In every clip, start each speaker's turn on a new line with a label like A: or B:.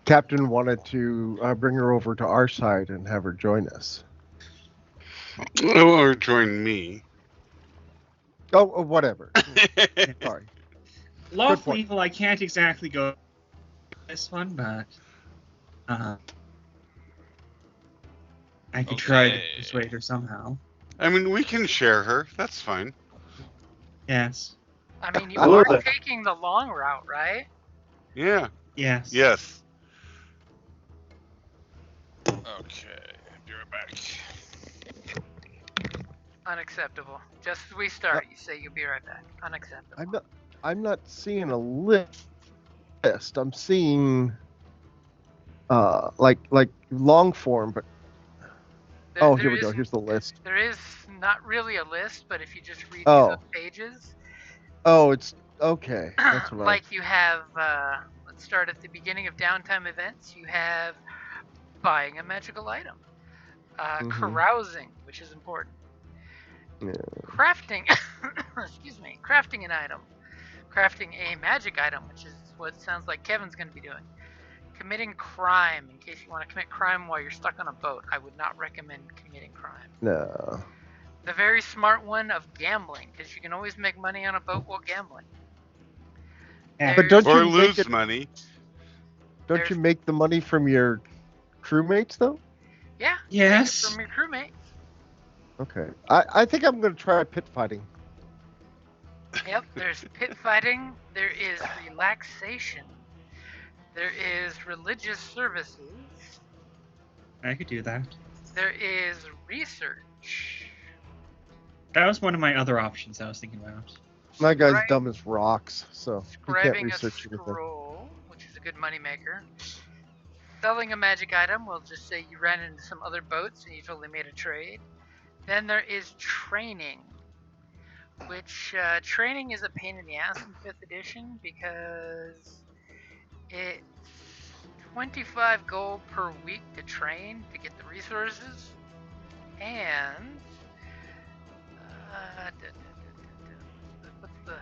A: Captain wanted to bring her over to our side and have her join us.
B: Or join me.
A: Oh, whatever. Sorry.
C: Lawful evil, I can't exactly go this one, but I could try to persuade her somehow.
B: I mean, we can share her. That's fine.
C: Yes.
D: I mean, you are taking the long route, right?
B: Yeah.
C: Yes.
B: Yes.
E: Okay, be right back.
D: Unacceptable. Just as we start, you say you'll be right back. Unacceptable.
A: I'm not seeing a list. I'm seeing like long form, but here we go. Here's the list.
D: There is not really a list, but if you just read through the pages.
A: Oh, it's okay. That's what
D: like you have. Let's start at the beginning of downtime events. You have buying a magical item, carousing, which is important.
A: Yeah.
D: Crafting, crafting an item, crafting a magic item, which is what sounds like Kevin's going to be doing. Committing crime, in case you want to commit crime while you're stuck on a boat. I would not recommend committing crime.
A: No.
D: The very smart one of gambling, because you can always make money on a boat while gambling.
C: Yeah.
A: But don't
B: or
A: you
B: lose money.
A: Don't you make the money from your crewmates, though?
D: Yeah.
C: Yes.
D: From your crewmates.
A: Okay. I think I'm going to try pit fighting.
D: Yep, there's pit fighting, there is relaxation, there is religious services.
C: I could do that.
D: There is research.
C: That was one of my other options I was thinking about.
A: My guy's dumb as rocks, so he can't
D: Scribing
A: research
D: a
A: anything.
D: scroll, which is a good moneymaker. Selling a magic item, we'll just say you ran into some other boats and you totally made a trade. Then there is training, which training is a pain in the ass in 5th edition because it's 25 gold per week to train to get the resources, and what's the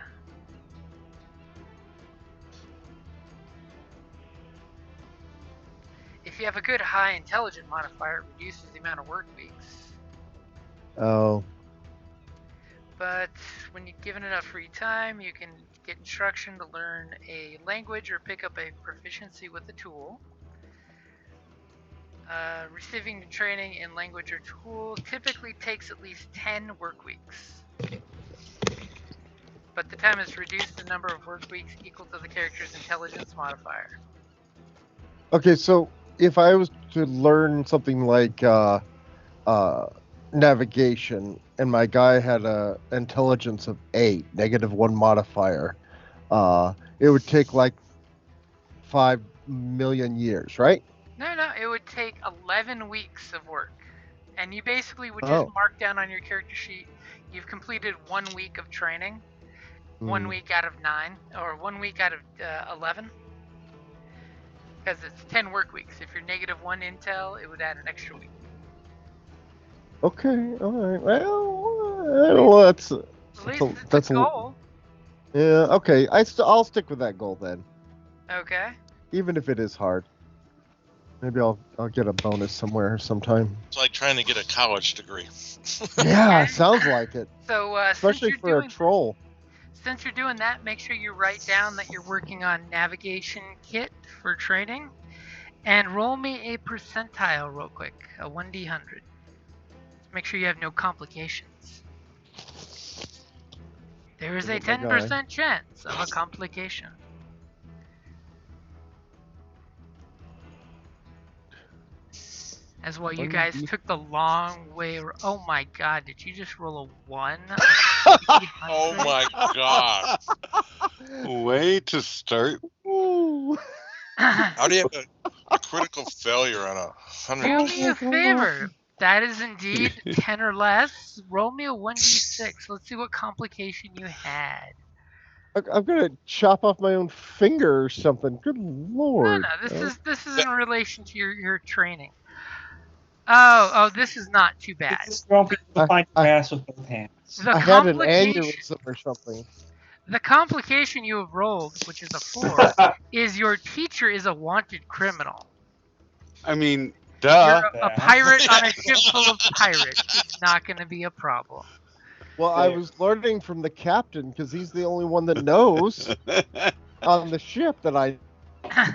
D: if you have a good high intelligent modifier, it reduces the amount of work weeks.
A: Oh.
D: But when you're given enough free time, you can get instruction to learn a language or pick up a proficiency with a tool. Receiving training in language or tool typically takes at least 10 work weeks. But the time is reduced to the number of work weeks equal to the character's intelligence modifier.
A: Okay, so if I was to learn something like navigation, and my guy had a intelligence of 8, -1 modifier, it would take like 5 million years, right?
D: No, it would take 11 weeks of work. And you basically would just mark down on your character sheet, you've completed 1 week of training, 1 week out of 9, or 1 week out of 11. Because it's 10 work weeks. If you're -1 intel, it would add an extra week.
A: Okay, alright. Well, I don't know, that's
D: a goal.
A: Yeah, okay. I'll stick with that goal then.
D: Okay.
A: Even if it is hard. Maybe I'll get a bonus somewhere sometime.
E: It's like trying to get a college degree.
A: Yeah, sounds like it.
D: So,
A: especially for a troll.
D: Since you're doing that, make sure you write down that you're working on navigation kit for training, and roll me a percentile real quick, a 1d100. Make sure you have no complications. There is a 10% chance of a complication. As well, you guys took the long way. Oh my god, did you just roll a 1?
E: Oh my god.
B: Way to start.
E: How do you have a critical failure on 100?
D: Do me a favor. That is indeed 10 or less. Roll me a 1d6. Let's see what complication you had.
A: I'm gonna chop off my own finger or something. Good lord.
D: No, this is in relation to your training. Oh, this is not too bad.
C: This won't be able to find your ass with both hands.
A: I had an aneurysm or something.
D: The complication you have rolled, which is a 4, is your teacher is a wanted criminal.
B: I mean, duh.
D: You're a pirate on a ship full of pirates. It's not going to be a problem.
A: Well, I was learning from the captain because he's the only one that knows on the ship that I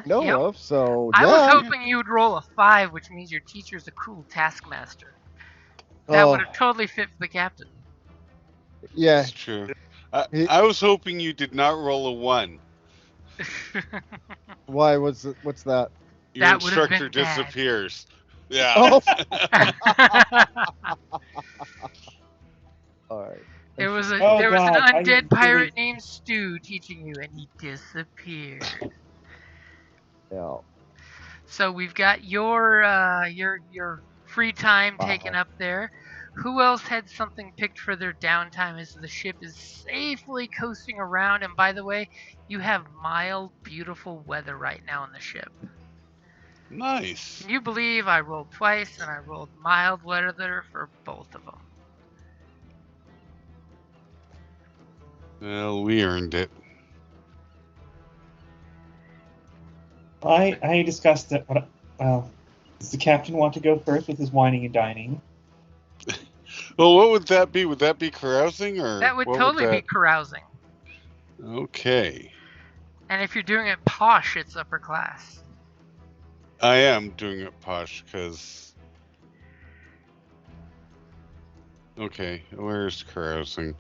A: know
D: Yep.
A: of. So
D: I
A: yeah.
D: was hoping you would roll a 5, which means your teacher's a cruel taskmaster. That would have totally fit for the captain.
A: Yeah.
B: That's true. I was hoping you did not roll a 1.
A: Why was it? What's that?
B: Your
D: That would have
B: instructor
D: been bad.
B: disappears.
E: Yeah.
A: Oh. All right.
D: There was an
F: God, I
D: undead
F: really-
D: pirate named Stu teaching you, and he disappeared.
A: Yeah.
D: So we've got your free time taken up there. Who else had something picked for their downtime as the ship is safely coasting around? And by the way, you have mild, beautiful weather right now on the ship.
B: Nice.
D: Can you believe I rolled twice and I rolled mild weather for both of them?
B: Well, we earned it.
F: I discussed that. Does the captain want to go first with his whining and dining?
B: Well, what would that be? Would that be carousing or?
D: That would
B: what
D: totally be
B: that-
D: carousing.
B: Okay.
D: And if you're doing it posh, it's upper class.
B: I am doing it posh because. Okay, where's carousing?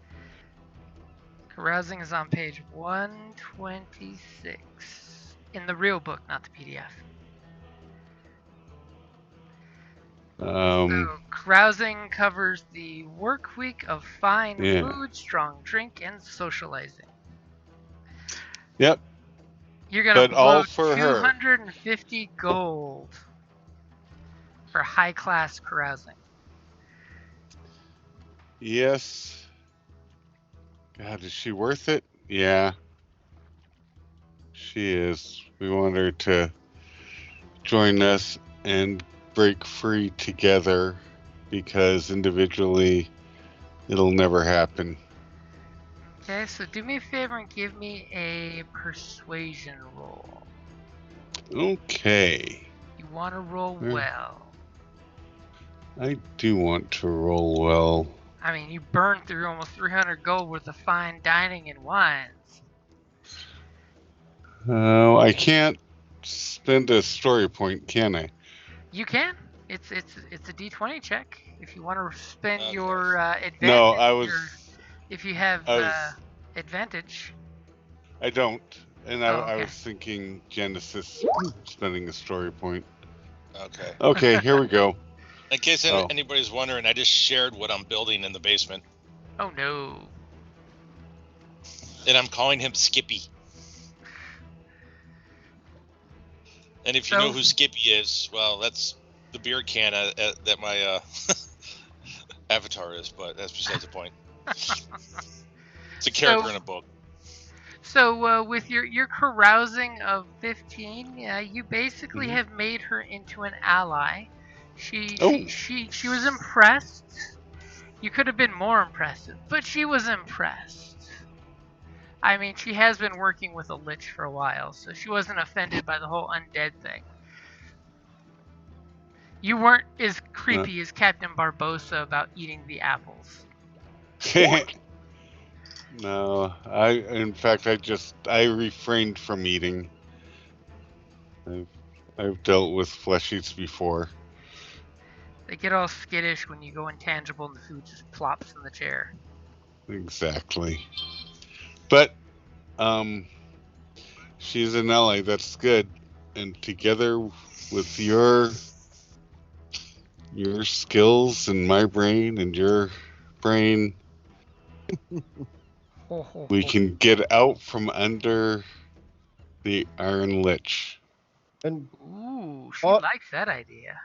D: Carousing is on page 126 in the real book, not the PDF. So, carousing covers the work week of fine
B: Yeah.
D: food, strong drink, and socializing.
B: Yep.
D: You're gonna
B: But all
D: blow
B: for her.
D: 250 gold for high class carousing.
B: Yes. God, is she worth it? Yeah. She is. We want her to join us and break free together because individually it'll never happen.
D: Okay, so do me a favor and give me a persuasion roll.
B: Okay.
D: You want to roll
B: Yeah.
D: well.
B: I do want to roll well.
D: I mean, you burned through almost 300 gold worth of fine dining and wines.
B: I can't spend a story point, can I?
D: You can. It's a D20 check. If you want to spend
E: Okay.
D: your advantage.
B: No, I was.
D: If you have
B: I was-
D: advantage.
B: I don't. And
D: Oh,
B: I
D: okay.
B: was thinking Genesis spending a story point.
E: Okay.
B: Okay, here we go.
E: In case
B: Oh.
E: anybody's wondering, I just shared what I'm building in the basement,
D: Oh no.
E: and I'm calling him Skippy. And if you know
D: So-
E: who Skippy is, well, that's the beer can that my avatar is, but that's besides the point. It's a character in a book.
D: So with your carousing of 15, you basically
B: Mhm.
D: have made her into an ally. She
B: Oh.
D: she was impressed. You could have been more impressive, but she was impressed. I mean, she has been working with a lich for a while, so she wasn't offended by the whole undead thing. You weren't as creepy as Captain Barbosa about eating the apples.
B: No, in fact, I refrained from eating. I've dealt with fleshies before.
D: They get all skittish when you go intangible and the food just plops in the chair.
B: Exactly. But, she's an ally, that's good. And together with your skills and my brain and your brain, we can get out from under the Iron Lich.
A: And
D: Ooh, she
A: Oh.
D: likes that idea.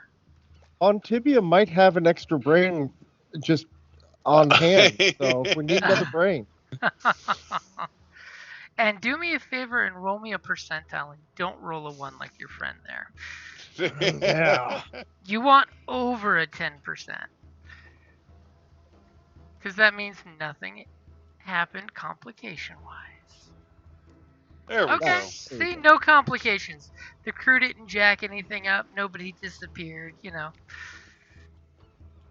A: Tibia might have an extra brain just on hand. So if we need another brain.
D: And do me a favor and roll me a percentile and don't roll a 1 like your friend there.
A: Yeah.
D: You want over a 10%. Because that means nothing happened complication-wise.
B: There we
D: Okay.
B: go.
D: See, no complications. The crew didn't jack anything up. Nobody disappeared.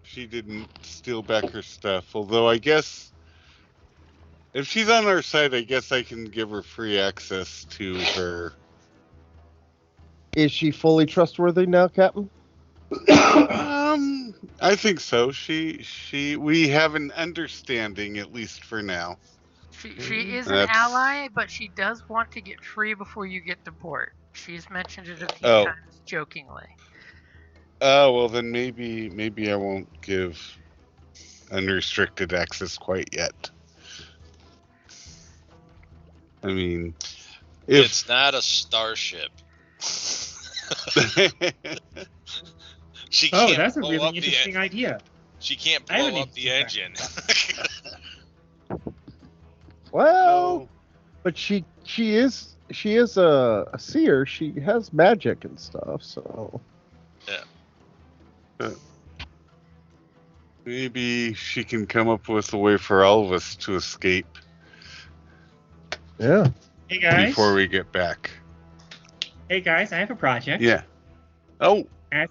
B: She didn't steal back her stuff. Although I guess if she's on our side, I guess I can give her free access to her.
A: Is she fully trustworthy now, Captain?
B: I think so. We have an understanding, at least for now.
D: She is an
B: That's-
D: ally, but she does want to get free before you get to port. She's mentioned it a few
B: Oh.
D: times jokingly.
B: Oh, well then maybe I won't give unrestricted access quite yet. I mean, if
E: It's not a starship. She
F: Oh,
E: can't
F: that's a
E: blow
F: really
E: up the
F: interesting idea.
E: She can't
F: I haven't
E: blow up the
F: even
E: engine.
A: Well,
B: no.
A: but she is a seer. She has magic and stuff. So
B: Maybe she can come up with a way for all of us to escape
A: yeah.
F: Hey guys.
B: before we get back.
F: Hey guys, I have a project.
B: Yeah. Oh,
F: As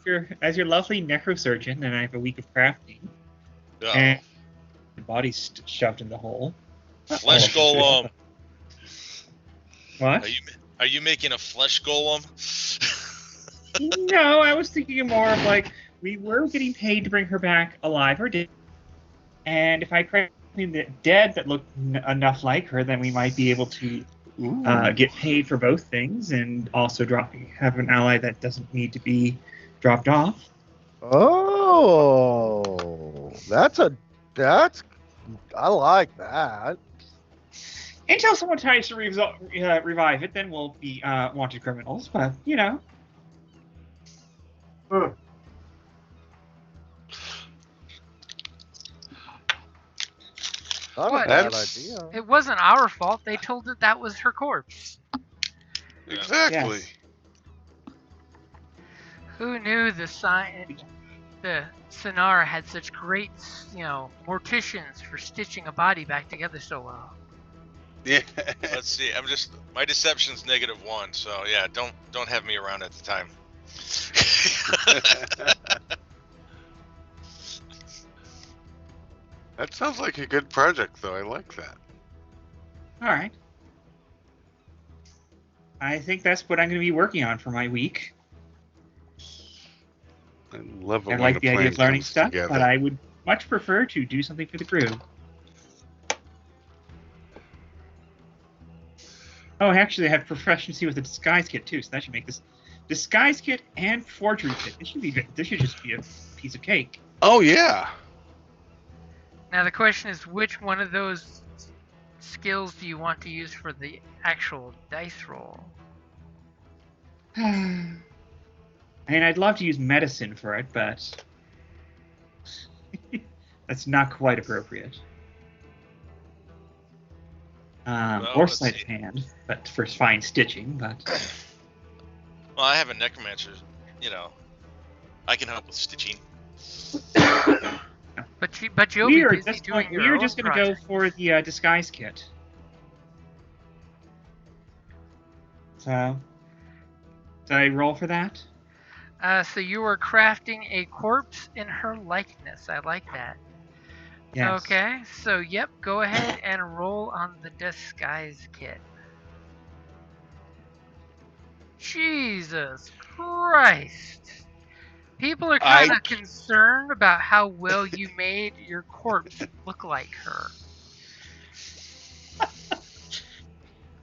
F: your lovely necrosurgeon, and I have a week of crafting,
E: Oh,
F: and the body's shoved in the hole.
E: flesh golem.
F: What?
E: Are you making a flesh golem?
F: No, I was thinking more of like we were getting paid to bring her back alive or dead, and if I create something that dead that looked enough like her, then we might be able to get paid for both things, and also have an ally that doesn't need to be dropped off.
A: Oh, I like that.
F: Until someone tries to revive it, then we'll be wanted criminals. But
A: Not
D: What?
A: a bad
B: That's-
A: idea.
D: It wasn't our fault. They told it that was her corpse.
B: exactly.
F: Yes.
D: Who knew the Sonar had such great, morticians for stitching a body back together so well.
B: Yeah.
E: Let's see. My deception's -1, so yeah, don't have me around at the time.
B: That sounds like a good project, though. I like that.
F: all right. I think that's what I'm going to be working on for my week.
B: I love it
F: I
B: when
F: like
B: a
F: the idea
B: plan
F: of learning
B: comes
F: stuff,
B: together.
F: but I would much prefer to do something for the crew. Oh, actually, I have proficiency with the disguise kit too, so that should make this disguise kit and forgery kit. This should just be a piece of cake.
B: Oh yeah.
D: Now the question is, which one of those skills do you want to use for the actual dice roll?
F: I mean, I'd love to use medicine for it, but that's not quite appropriate. Or
E: let's
F: sleight of
E: see.
F: hand, but for fine stitching. But
E: Well, I have a necromancer. I can help with stitching.
D: But you'll be busy doing your
F: we are
D: own
F: just going to go
D: project.
F: for the disguise kit. So, did I roll for that?
D: So you were crafting a corpse in her likeness. I like that.
F: Yes.
D: Okay, so yep, go ahead and roll on the disguise kit. Jesus Christ. People are kind of concerned about how well you made your corpse look like her.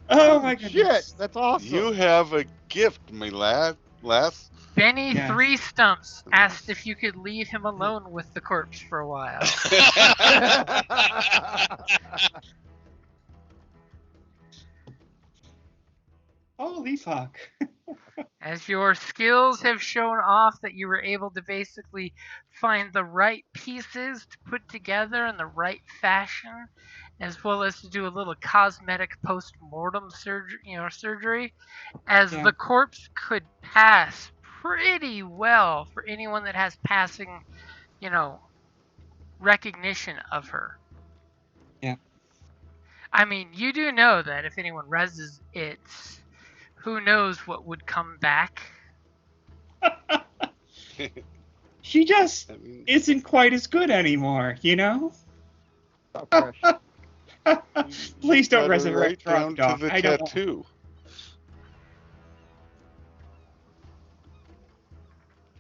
F: Oh my goodness.
A: Shit, that's awesome.
B: You have a gift, my lass.
D: Benny
F: Yeah.
D: Three Stumps asked if you could leave him alone with the corpse for a while.
F: Holy fuck.
D: As your skills have shown off that you were able to basically find the right pieces to put together in the right fashion, as well as to do a little cosmetic post-mortem surgery, as
F: Yeah.
D: the corpse could pass pretty well for anyone that has passing, recognition of her.
F: Yeah.
D: I mean, you do know that if anyone reses it, who knows what would come back?
F: She just
B: I mean,
F: isn't quite as good anymore, you know?
A: Not fresh.
F: Please don't
B: got her
F: resurrect
B: right down
F: Drunk Dog.
B: to the
F: I don't want...
B: tattoo.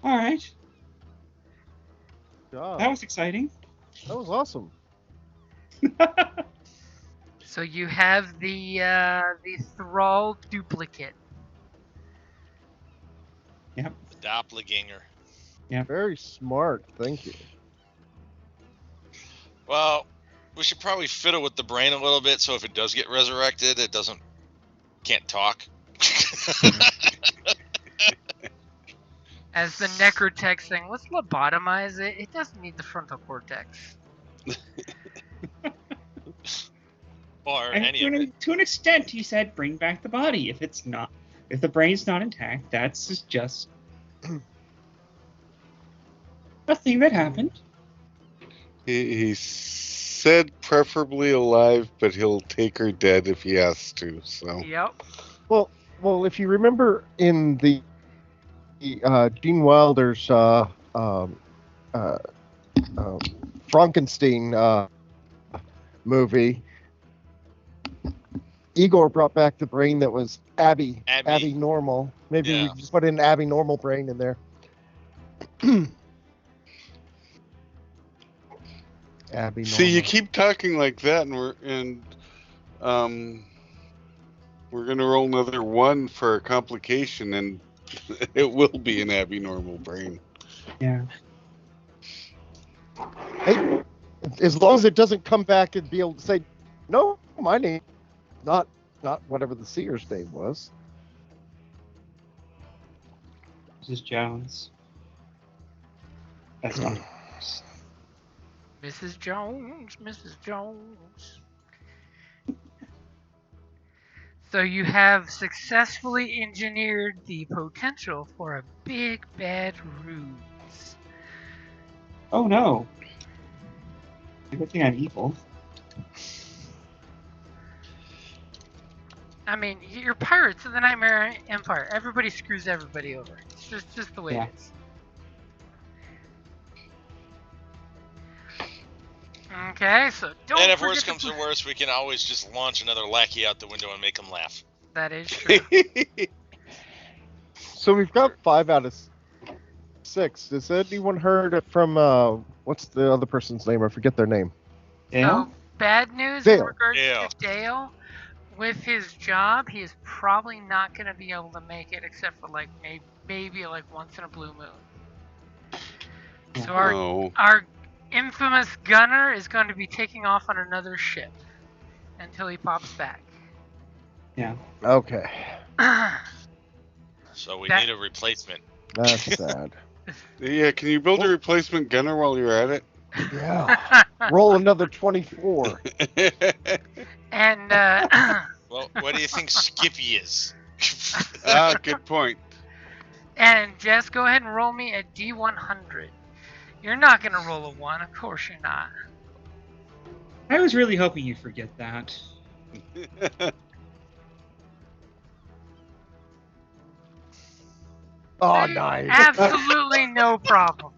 F: All right,
A: job.
F: that was exciting.
A: That was awesome.
D: So you have the thrall duplicate.
E: The doppelganger.
A: Very smart. Thank you.
E: Well, we should probably fiddle with the brain a little bit, so if it does get resurrected, it can't talk.
D: As the necrotech saying, let's lobotomize it. It doesn't need the frontal cortex.
E: Or
F: And
E: any of it.
F: to an extent, he said, bring back the body. If the brain's not intact, that's just a thing that happened.
B: He said preferably alive, but he'll take her dead if he has to. So
D: Yep.
A: Well, if you remember in the Gene Wilder's Frankenstein movie, Igor brought back the brain that was Abby normal. Maybe we just put in Abby normal brain in there. Abby normal.
B: see, you keep talking like that, and we're gonna roll another 1 for a complication, and it will be an Abby normal brain.
F: Yeah.
A: Hey, as long as it doesn't come back and be able to say, no, my name, not whatever the seer's name was.
F: Mrs. Jones. That's not.
D: Mrs. Jones, Mrs. Jones. So you have successfully engineered the potential for a big bad ruse.
F: Oh no. Good thing I'm evil.
D: I mean, you're pirates of the Nightmare Empire. Everybody screws everybody over. It's just the way it is. Okay, so don't.
E: And if
D: forget
E: worse comes to worse, we can always just launch another lackey out the window and make him laugh.
D: That is true.
A: So we've got 5 out of 6. Has anyone heard from what's the other person's name? I forget their name.
F: Dale?
D: So bad news
A: Dale.
D: in regards
E: Dale.
D: to Dale. With his job, he is probably not going to be able to make it, except for like maybe like once in a blue moon. So our infamous gunner is going to be taking off on another ship until he pops back.
F: Yeah.
A: Okay.
E: So we need a replacement.
A: That's sad.
B: Yeah, can you build a replacement gunner while you're at it?
A: Yeah. Roll another 24.
D: And
E: Well, what do you think Skippy is?
B: Good point.
D: and Jess, go ahead and roll me a D100. You're not going to roll a 1, of course you're not.
F: I was really hoping you'd forget that.
A: Oh, nice.
D: Absolutely no problem.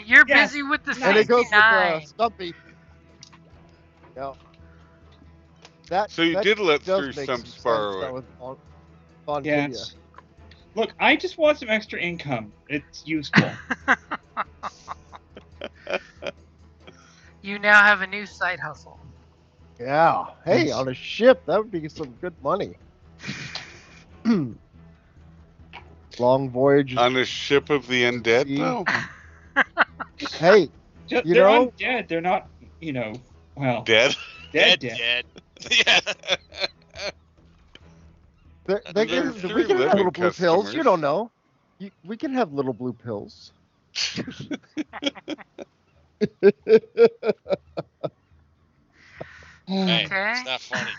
D: You're
F: Yes.
D: busy with the
A: And it goes
D: 69.
A: with Stumpy. Yeah.
B: So you did let
A: does
B: through
A: make
B: some
A: sense
B: Sparrow.
A: that with on
F: Yes. Look, I just want some extra income. It's useful.
D: You now have a new side hustle.
A: Yeah. Hey,
F: Nice.
A: on a ship, that would be some good money. Long voyage.
B: On a ship of the undead,
A: See?
B: though?
A: Hey,
F: They're
A: You know-
F: undead. They're not, well,
B: Dead?
F: dead.
E: Yeah.
A: we
B: They're
A: can have
B: living
A: little blue pills.
B: customers.
A: You don't know. We can have little blue pills.
E: Hey,
D: Okay.
E: it's not funny.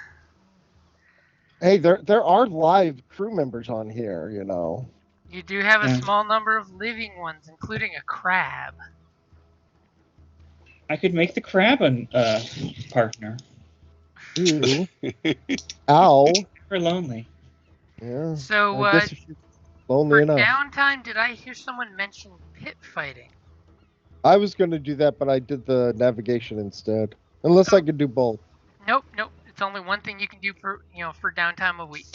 A: Hey, there are live crew members on here, you know.
D: You do have a
F: Yeah.
D: small number of living ones, including a crab.
F: I could make the crab a partner.
A: Ew. Ow.
F: We're lonely.
A: Yeah.
D: So,
A: I guess if you're lonely
D: for
A: enough.
D: downtime, did I hear someone mention pit fighting?
A: I was going to do that, but I did the navigation instead. Unless I could do both.
D: Nope. It's only one thing you can do for downtime a week.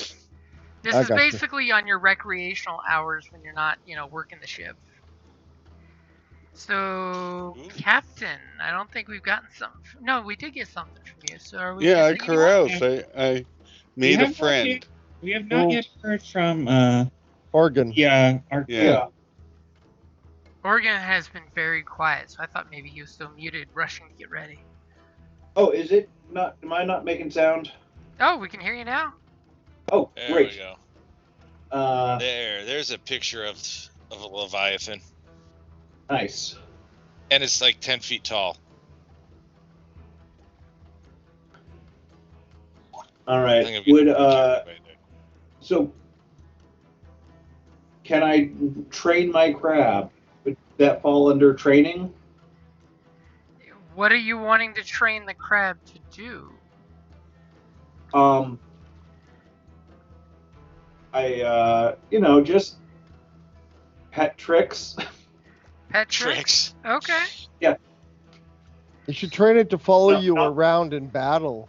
D: This
A: I
D: is
A: gotcha.
D: basically on your recreational hours when you're not, working the ship. So, Captain, I don't think we've gotten something. No, we did get something from you. So are we?
B: Yeah, I
D: missing anyone?
B: caroused. I made a friend.
F: We have not yet heard from
A: Oregon.
F: Yeah.
D: Oregon has been very quiet, so I thought maybe he was still muted, rushing to get ready.
G: Oh, is it not? Am I not making sound?
D: Oh, we can hear you now.
G: Oh,
E: There
G: great.
E: we go.
G: Uh,
E: There's a picture of a Leviathan,
G: nice.
E: and it's like 10 feet tall.
G: All
E: I
G: right.
E: think I've got
G: Would
E: a picture right there.
G: so? Can I train my crab? Would that fall under training?
D: What are you wanting to train the crab to do?
G: Just pet tricks.
D: Pet tricks? Okay.
A: You should train it to follow
G: No,
A: you
G: no.
A: around in battle.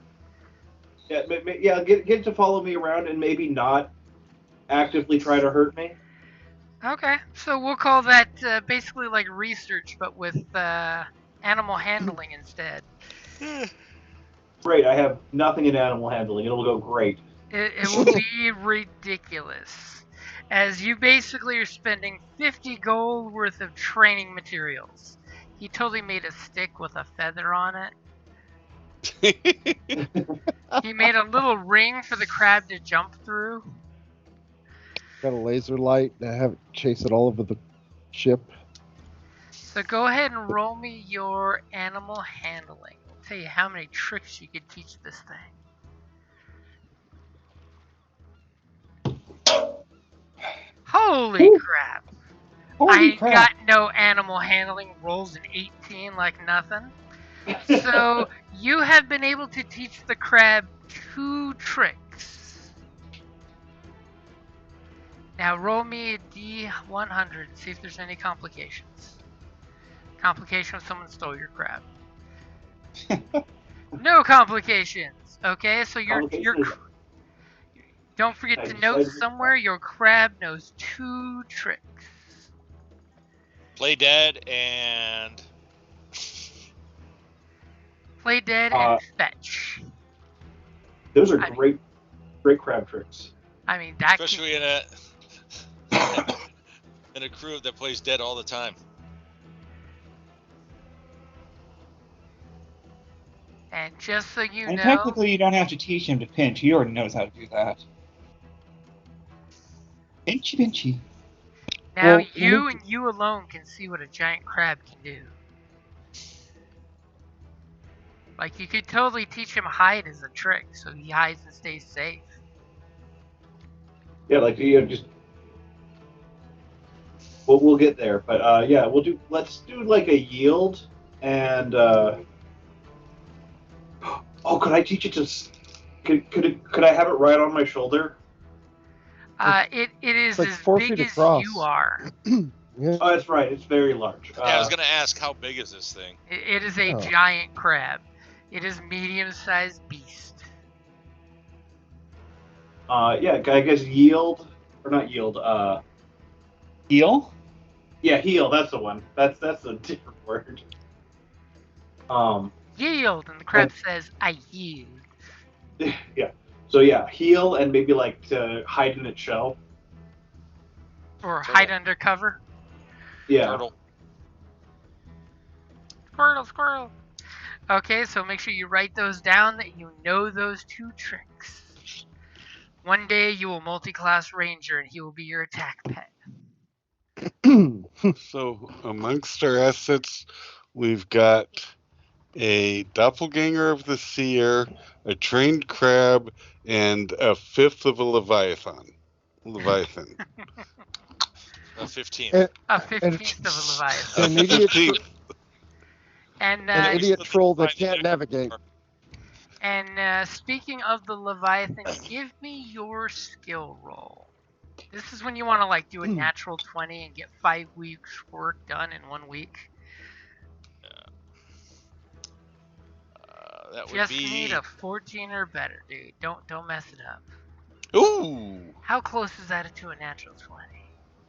G: Yeah, get to follow me around and maybe not actively try to hurt me.
D: Okay. So we'll call that basically like research, but with animal handling instead.
G: Great, I have nothing in animal handling. It'll go great.
D: It will be ridiculous, as you basically are spending 50 gold worth of training materials. He totally made a stick with a feather on it. He made a little ring for the crab to jump through.
A: Got a laser light and I have it chase it all over the ship.
D: So go ahead and roll me your animal handling. I'll tell you how many tricks you could teach this thing. Holy crap! I got no animal handling rolls in 18 like nothing. So you have been able to teach the crab 2 tricks. Now roll me a D100, see if there's any complications. Complication if someone stole your crab. No complications. Okay, so don't forget to note somewhere your crab knows 2 tricks.
E: Play dead and
D: Play dead and fetch.
G: Those are great crab tricks.
D: I mean, that
E: especially in a crew that plays dead all the time.
D: And just so you
F: And
D: know,
F: technically, you don't have to teach him to pinch. He already knows how to do that. Pinchy, pinchy.
D: now
A: Well,
D: you and you alone can see what a giant crab can do. Like, you could totally teach him hide as a trick, so he hides and stays safe.
G: Yeah, just. We'll get there, but let's do like a yield and. Oh, could I teach it to? Could I have it right on my shoulder?
D: It is
A: like
D: as
A: 4
D: big
A: feet
D: as
A: across.
D: you are.
A: Yeah.
G: Oh, that's right. It's very large.
E: Yeah, I was gonna ask, how big is this thing?
D: It is a giant crab. It is medium-sized beast.
G: I guess yield or not yield.
F: Heel?
G: Yeah, heal. That's the one. That's a different word.
D: Yield, and the crab says, "I yield."
G: Yeah. So yeah, heal and maybe like to hide in its shell.
D: Or hide under cover.
G: Yeah.
E: Turtle.
D: Squirtle. Okay, so make sure you write those down that you know those 2 tricks. One day you will multi-class ranger and he will be your attack pet.
B: So amongst our assets, we've got a doppelganger of the seer, a trained crab, and a 5th of a Leviathan.
E: A 15.
D: A 15th of a Leviathan.
A: An idiot,
D: And
A: an idiot troll that can't navigate.
D: And speaking of the Leviathan, give me your skill roll. This is when you want to like do a natural 20 and get 5 weeks work done in 1 week.
E: That would
D: Just
E: be.
D: need a 14 or better, dude. Don't mess it up.
E: Ooh.
D: How close is that to a natural 20?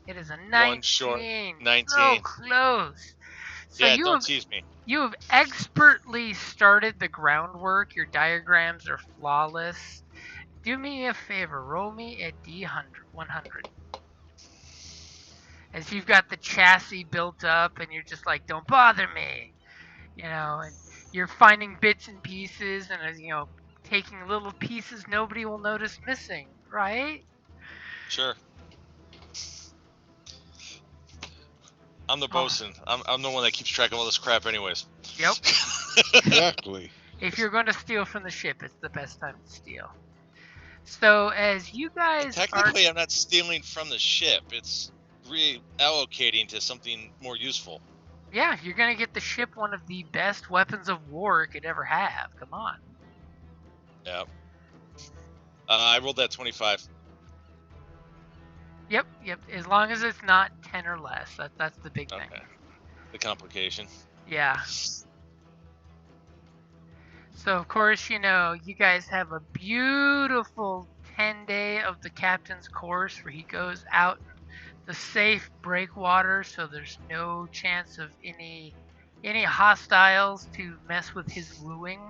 D: It is a 19.
E: One short. 19.
D: So close. So
E: Yeah, don't tease me.
D: You have expertly started the groundwork. Your diagrams are flawless. Do me a favor. Roll me a D100. As you've got the chassis built up and you're just like, don't bother me. You know, and you're finding bits and pieces and, taking little pieces nobody will notice missing, right?
E: Sure. I'm the bosun. I'm the one that keeps track of all this crap anyways.
D: Yep.
B: Exactly.
D: If you're going to steal from the ship, it's the best time to steal. So as you guys
E: Technically, I'm not stealing from the ship. It's reallocating to something more useful.
D: Yeah, you're going to get the ship one of the best weapons of war it could ever have. Come on.
E: Yep. I rolled that 25.
D: Yep. As long as it's not 10 or less. That's the big thing.
E: Okay. The complication.
D: Yeah. So, of course, you guys have a beautiful 10-day of the captain's course where he goes out the safe breakwater, so there's no chance of any hostiles to mess with his wooing,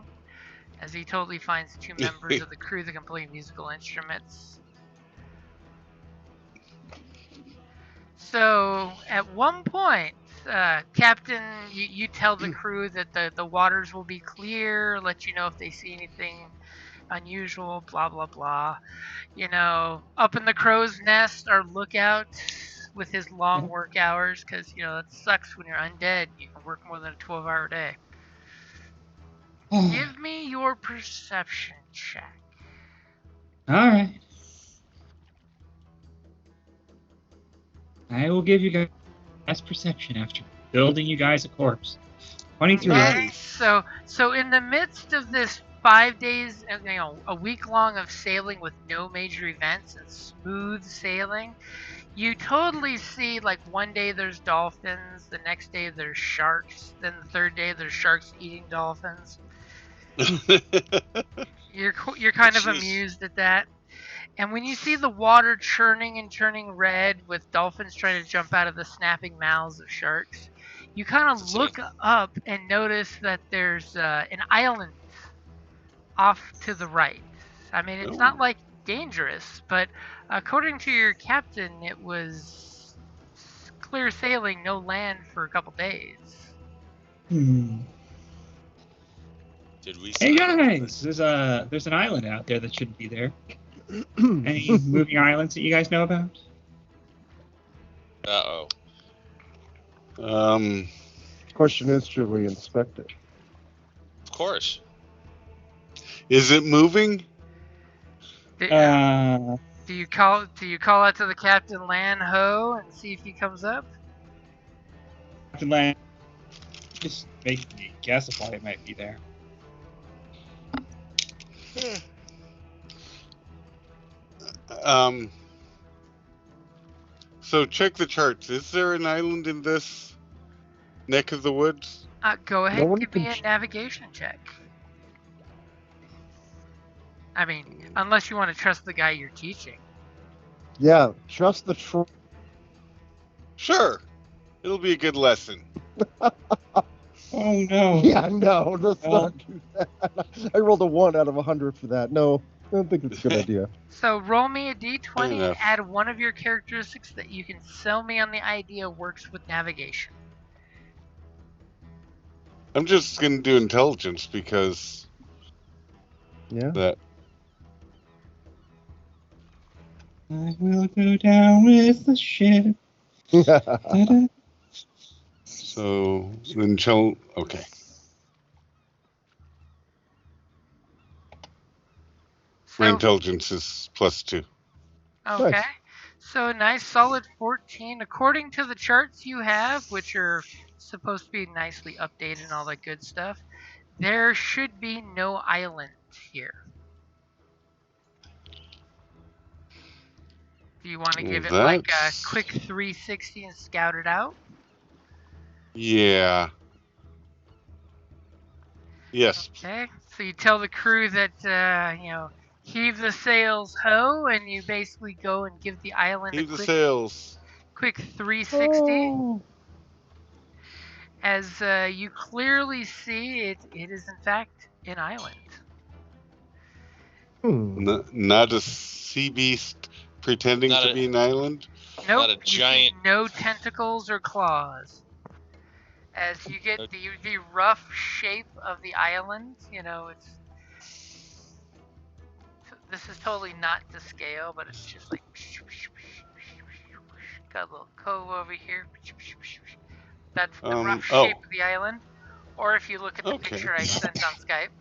D: as he totally finds 2 members of the crew that can play musical instruments. So, at one point, Captain, you tell the crew that the waters will be clear, let you know if they see anything unusual, blah, blah, blah. Up in the crow's nest, our lookout with his long work hours, because, it sucks when you're undead. You can work more than a 12-hour day. Give me your perception check.
F: Alright. I will give you guys perception after building you guys a corpse. 23.
D: Okay, so in the midst of this 5 days, a week long of sailing with no major events and smooth sailing, you totally see, like, one day there's dolphins, the next day there's sharks, then the third day there's sharks eating dolphins. You're kind of amused at that. And when you see the water churning and turning red with dolphins trying to jump out of the snapping mouths of sharks, you kind of look up and notice that there's an island off to the right. I mean, it's not like dangerous, but according to your captain, it was clear sailing, no land for a couple days.
E: Did we?
F: Hey guys, there's an island out there that shouldn't be there. Any moving islands that you guys know about?
E: Uh-oh.
A: Question is, should we inspect it?
E: Of course.
B: Is it moving?
D: Do you call out to the Captain Land Ho and see if he comes up?
F: Captain Land, just make me guess if it might be there.
B: So check the charts. Is there an island in this neck of the woods?
D: Go ahead and give me
A: can
D: a navigation check. I mean, unless you want to trust the guy you're teaching.
A: Yeah, trust the
B: Sure. It'll be a good lesson.
F: Oh no.
A: Yeah, no, let's not do that. I rolled a 1 out of 100 for that. No, I don't think it's a good idea.
D: So roll me a d20
B: Yeah.
D: and add one of your characteristics that you can sell me on the idea works with navigation.
B: I'm just going to do intelligence because
A: Yeah.
B: that.
F: I will go down with the ship. Da-da.
B: So, okay. My
D: So,
B: intelligence is +2.
D: okay.
A: Nice.
D: So a nice solid 14. According to the charts you have, which are supposed to be nicely updated and all that good stuff, there should be no islands here. Do you want to give it
B: Well,
D: like a
B: that's-
D: quick 360 and scout it out?
B: Yeah. Yes.
D: Okay, so you tell the crew that, heave the sails ho, and you basically go and give the island
B: Heave
D: a
B: the
D: quick,
B: sails.
D: quick 360.
A: Oh.
D: As you clearly see, it is in fact an island.
B: Not a sea beast pretending
E: Not
B: to
E: a-
B: be an island.
D: Nope,
E: Not a
D: you see
E: giant-
D: no tentacles or claws. As you get the rough shape of the island, this is totally not to scale, but it's just like got a little cove over here. That's the rough shape of the island. Or if you look at the picture I sent on Skype.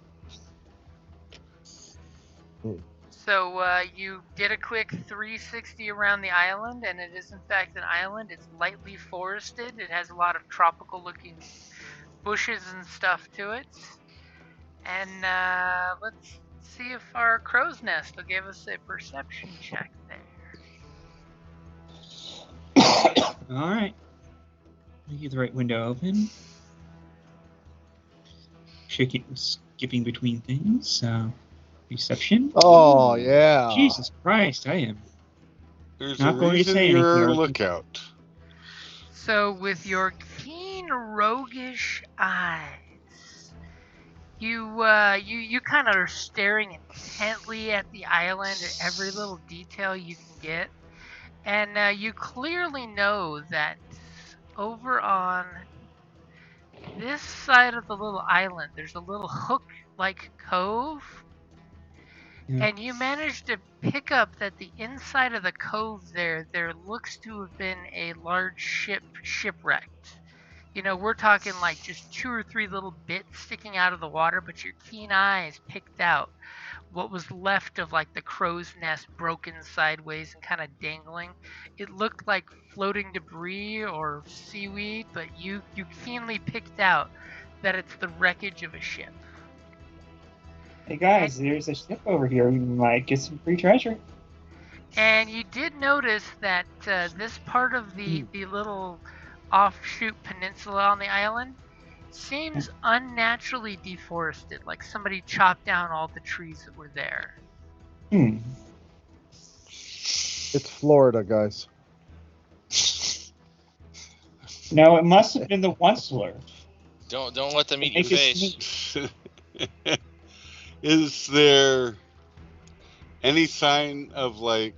D: So you did a quick 360 around the island, and it is in fact an island. It's lightly forested. It has a lot of tropical-looking bushes and stuff to it. And let's see if our crow's nest will give us a perception check there.
F: All right. Let me get the right window open. Skipping between things. Perception.
A: Oh, yeah.
F: Jesus Christ, I am.
B: There's
F: Not
B: a
F: going to
B: reason
F: say
B: you're
F: anything.
B: a lookout.
D: So with your keen roguish eyes, you kind of are staring intently at the island, at every little detail you can get, and you clearly know that over on this side of the little island, there's a little hook-like cove.
F: Yeah.
D: And you managed to pick up that the inside of the cove there looks to have been a large ship shipwrecked. We're talking like just 2 or 3 little bits sticking out of the water, but your keen eyes picked out what was left of like the crow's nest broken sideways and kind of dangling. It looked like floating debris or seaweed, but you keenly picked out that it's the wreckage of a ship.
F: Hey guys, there's a ship over here. We might get some free treasure.
D: And you did notice that this part of the little offshoot peninsula on the island seems unnaturally deforested, like somebody chopped down all the trees that were there.
A: It's Florida, guys.
F: No, it must have been the onceler.
E: Don't let them eat your face.
B: Is there any sign of like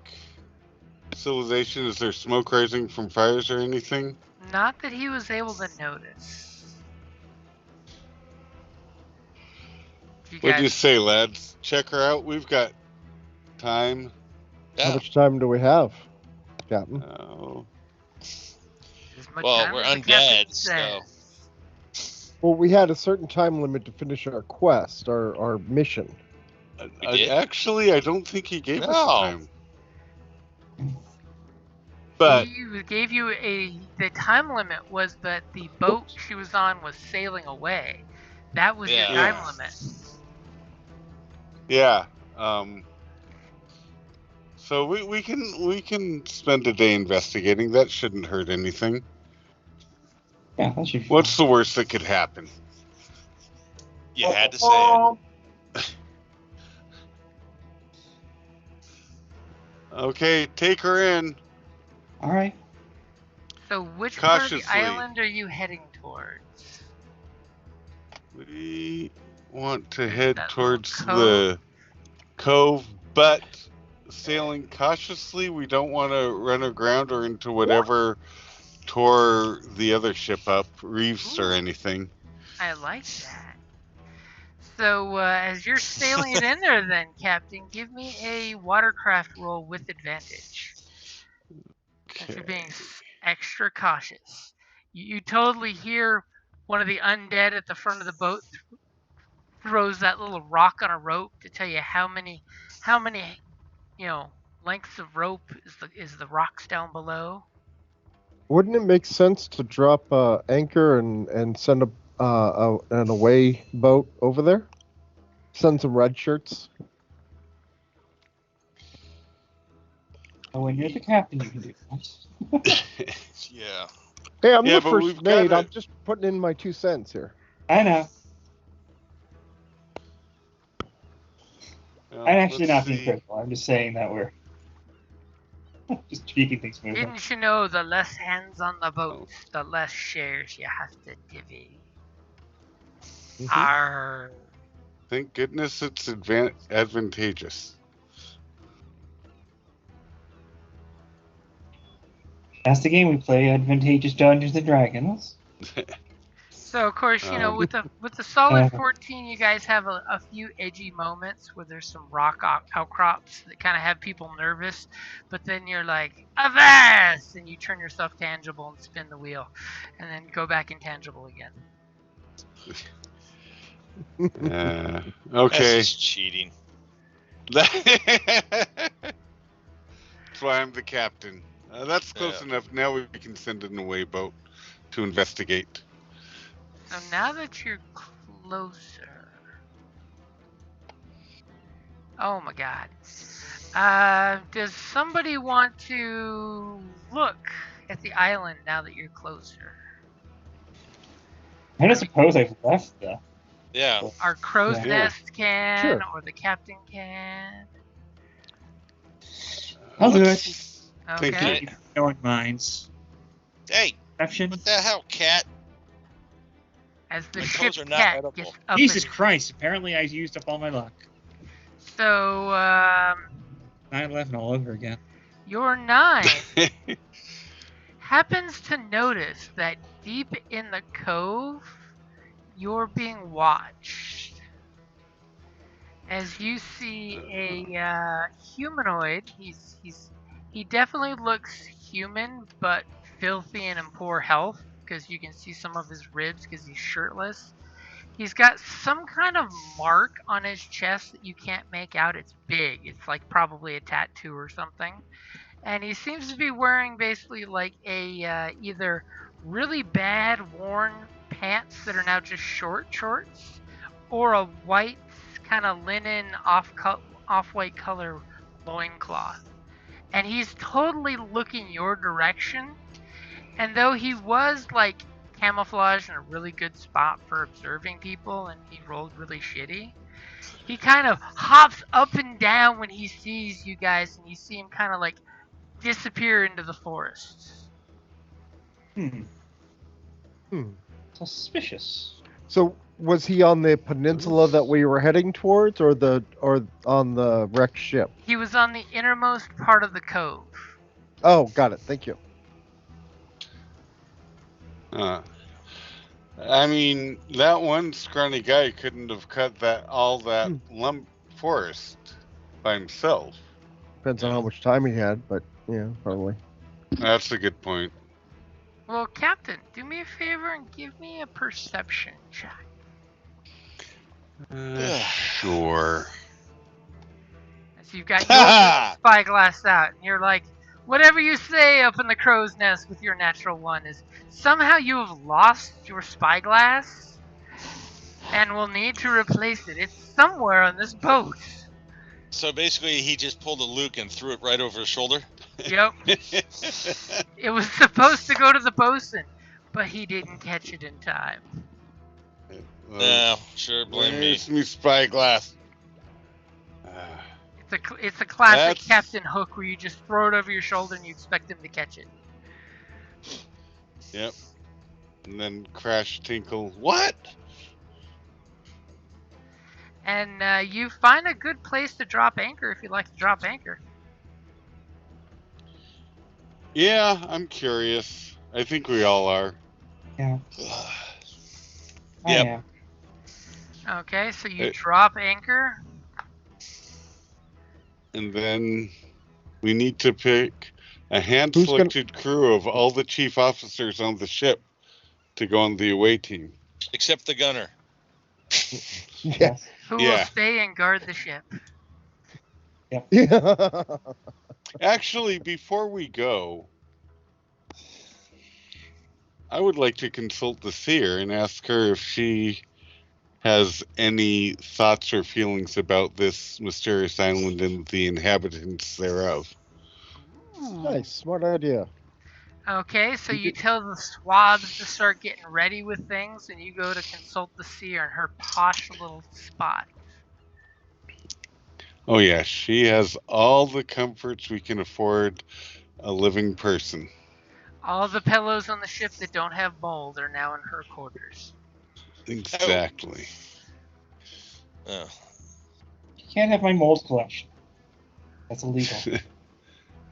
B: civilization? Is there smoke rising from fires or anything?
D: Not that he was able to notice.
B: What do you say, lads? Check her out. We've got time.
E: Yeah.
A: How much time do we have, Captain?
B: Oh.
E: Well, we're undead, so.
A: Well, we had a certain time limit to finish our quest, our mission.
B: Actually, I don't think he gave us time.
D: But he gave you the time limit was that the boat she was on was sailing away. That was your time limit.
B: Yeah. So we can spend a day investigating. That shouldn't hurt anything.
F: Yeah, that should.
B: What's the worst that could happen?
E: You had to say it.
B: Okay, take her in.
F: All right.
D: So which part of the island are you heading towards?
B: We want to head towards the cove, but sailing cautiously. We don't want to run aground or into whatever tore the other ship up, reefs or anything.
D: I like that. So as you're sailing it in there then, Captain, give me a watercraft roll with advantage. Since you're being extra cautious. You totally hear one of the undead at the front of the boat throws that little rock on a rope to tell you how many lengths of rope is the rocks down below.
A: Wouldn't it make sense to drop anchor and send an away boat over there? Send some red shirts.
F: Oh, when you're the captain, you can do that.
E: Yeah.
A: Hey, I'm
B: Yeah,
A: the
B: but
A: first
B: we've got
A: mate. I'm
B: it.
A: just putting in my 2 cents here.
F: I know.
B: Well,
F: I'm actually
B: let's
F: not being
B: see.
F: critical. I'm just saying that we're just keeping things moving.
D: Didn't you know the less hands on the boat, the less shares you have to divvy?
A: Mhm.
D: Arr.
B: Thank goodness it's advantageous.
F: That's the game we play, Advantageous Dungeons and Dragons.
D: So of course, you know, with the solid 14, you guys have a few edgy moments where there's some rock outcrops that kind of have people nervous, but then you're like, avast, and you turn yourself tangible and spin the wheel, and then go back intangible again.
B: Okay.
E: That's just cheating.
B: That's why I'm the captain. That's close enough. Now we can send an away boat to investigate.
D: So now that you're closer, oh my God, does somebody want to look at the island now that you're closer?
F: I don't suppose I've left, though.
E: Yeah.
D: Our crow's
F: Yeah.
D: nest can,
A: Sure.
D: or the captain can.
F: I'll do
B: Let's-
F: it.
B: Thank
D: Okay.
B: you.
F: No one minds.
E: Hey,
F: Perception.
E: what the hell, cat?
D: As the
E: My
D: ship's
E: toes are not
D: cat
E: edible.
D: gets up.
F: Jesus Christ, apparently I used up all my luck.
D: So,
F: 9/11 all over again.
D: your 9 happens to notice that deep in the cove, you're being watched. As you see a humanoid, he definitely looks human, but filthy and in poor health, because you can see some of his ribs because he's shirtless. He's got some kind of mark on his chest that you can't make out. It's big. It's like probably a tattoo or something. And he seems to be wearing basically like a either really bad worn pants that are now just shorts, or a white kind of linen off-white color loincloth. And he's totally looking your direction. And though he was like camouflaged in a really good spot for observing people, and he rolled really shitty, he kind of hops up and down when he sees you guys, and you see him kind of like disappear into the forest.
F: Suspicious.
A: So was he on the peninsula that we were heading towards, or on the wrecked ship?
D: He was on the innermost part of the cove.
A: Oh, got it. Thank you.
B: I mean, that one scrawny guy couldn't have cut all that lump forest by himself.
A: Depends on how much time he had, but yeah, probably.
B: That's a good point.
D: Well, Captain, do me a favor and give me a perception check.
B: Sure.
D: So you've got your spyglass out, and you're like, whatever you say up in the crow's nest with your natural one is somehow you have lost your spyglass and will need to replace it. It's somewhere on this boat.
E: So basically, he just pulled a Luke and threw it right over his shoulder?
D: Yep. It was supposed to go to the Bosun, but he didn't catch it in time.
E: No, sure, blame me.
B: Where's me spyglass?
D: It's a classic
B: That's-
D: Captain Hook where you just throw it over your shoulder and you expect him to catch it.
B: Yep. And then crash, tinkle. What?
D: And you find a good place to drop anchor if you'd like to drop anchor.
B: Yeah, I'm curious. I think we all are.
F: Yeah.
E: Yep.
F: Yeah.
D: Okay, so you drop anchor.
B: And then we need to pick a hand-selected crew of all the chief officers on the ship to go on the away team.
E: Except the gunner.
A: Yeah.
D: Who will
B: Yeah.
D: stay and guard the ship.
A: Yeah.
B: Actually, before we go, I would like to consult the seer and ask her if she has any thoughts or feelings about this mysterious island and the inhabitants thereof.
A: Nice, smart idea.
D: Okay, so you tell the swabs to start getting ready with things, and you go to consult the seer in her posh little spot.
B: Oh yeah, she has all the comforts we can afford a living person.
D: All the pillows on the ship that don't have mold are now in her quarters.
B: Exactly.
E: Oh.
F: You can't have my mold collection. That's illegal.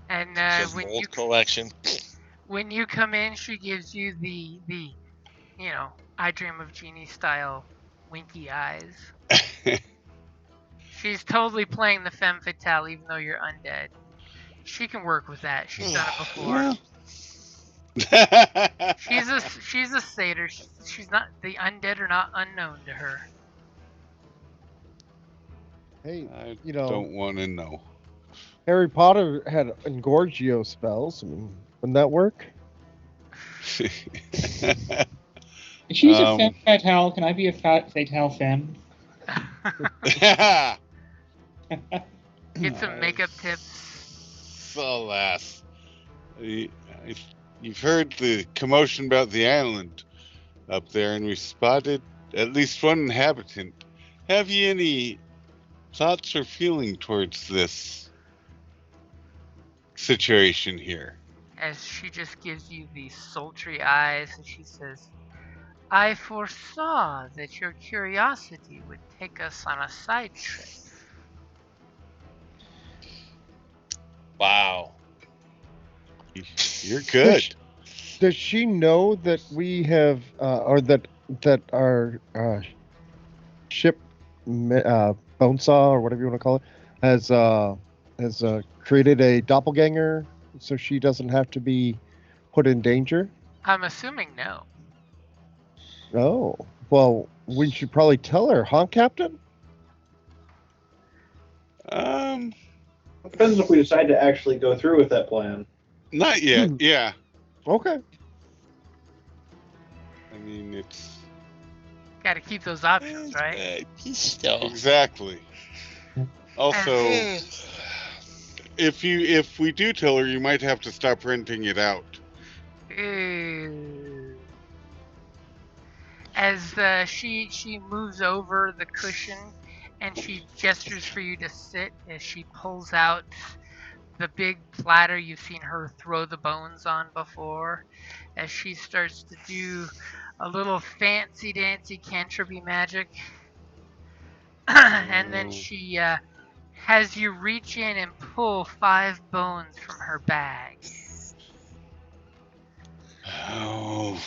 D: And
E: So mold collection.
D: when you come in, she gives you the I Dream of Jeannie style winky eyes. She's totally playing the femme fatale, even though you're undead. She can work with that. She's done it before. She's a satyr. She's not, the undead are not unknown to her.
A: Hey,
B: I
A: you know,
B: don't want to know.
A: Harry Potter had Engorgio spells. I mean, wouldn't that work?
F: If she's a femme fatale, can I be a fatale femme?
D: Get some makeup tips.
B: So, lass, you've heard the commotion about the island up there, and we spotted at least one inhabitant. Have you any thoughts or feeling towards this situation here?
D: As she just gives you these sultry eyes, and she says, I foresaw that your curiosity would take us on a side trip.
E: Wow.
B: You're good.
A: Does she know that we have, or that our ship, Bonesaw, or whatever you want to call it, has created a doppelganger, so she doesn't have to be put in danger?
D: I'm assuming no.
A: Oh, well, we should probably tell her, huh, Captain?
G: Depends if we decide to actually go through with that plan.
B: Not yet. Yeah.
A: Okay.
B: I mean, it's
D: Got to keep those options, right?
B: exactly. Also, if we do tell her, you might have to stop renting it out.
D: As she moves over the cushion and she gestures for you to sit, as she pulls out the big platter you've seen her throw the bones on before, as she starts to do a little fancy dancy cantripy magic. And then she has you reach in and pull 5 bones from her bag.
B: Oh,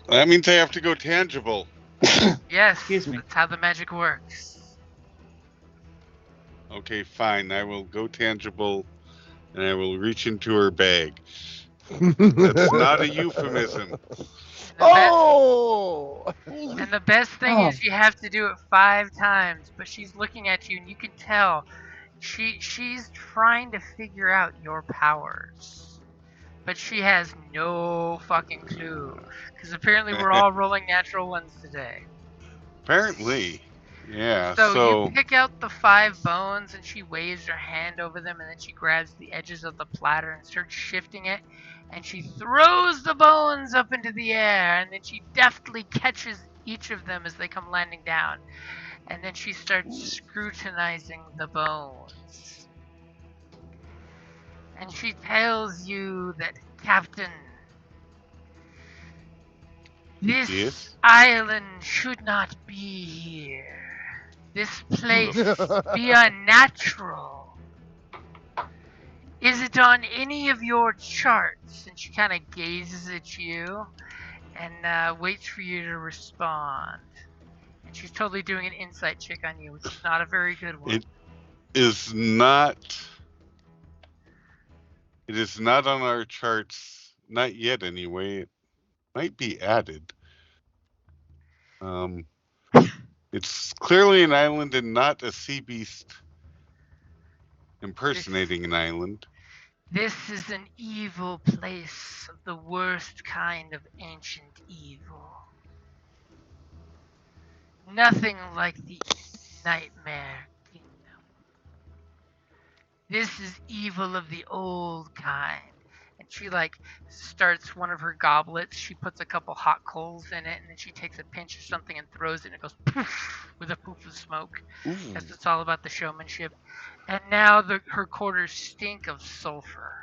B: that means I have to go tangible.
D: Yes,
F: Excuse me.
D: that's how the magic works.
B: Okay, fine. I will go tangible, and I will reach into her bag. That's not a euphemism.
D: And the best thing is you have to do it 5 times, but she's looking at you and you can tell she's trying to figure out your powers. But she has no fucking clue. Because apparently we're all rolling natural ones today.
B: Apparently. Yeah,
D: So you pick out the 5 bones and she waves her hand over them, and then she grabs the edges of the platter and starts shifting it, and she throws the bones up into the air, and then she deftly catches each of them as they come landing down, and then she starts scrutinizing the bones. And she tells you that, Captain, this island should not be here. This place be unnatural. Is it on any of your charts? And she kind of gazes at you and waits for you to respond. And she's totally doing an insight check on you, which is not a very good one.
B: It is not on our charts, not yet anyway. It might be added. It's clearly an island and not a sea beast impersonating an island.
D: This is an evil place of the worst kind of ancient evil. Nothing like the nightmare kingdom. This is evil of the old kind. And she starts one of her goblets. She puts a couple hot coals in it, and then she takes a pinch of something and throws it, and it goes poof with a poof of smoke. Because it's all about the showmanship. And now her quarters stink of sulfur.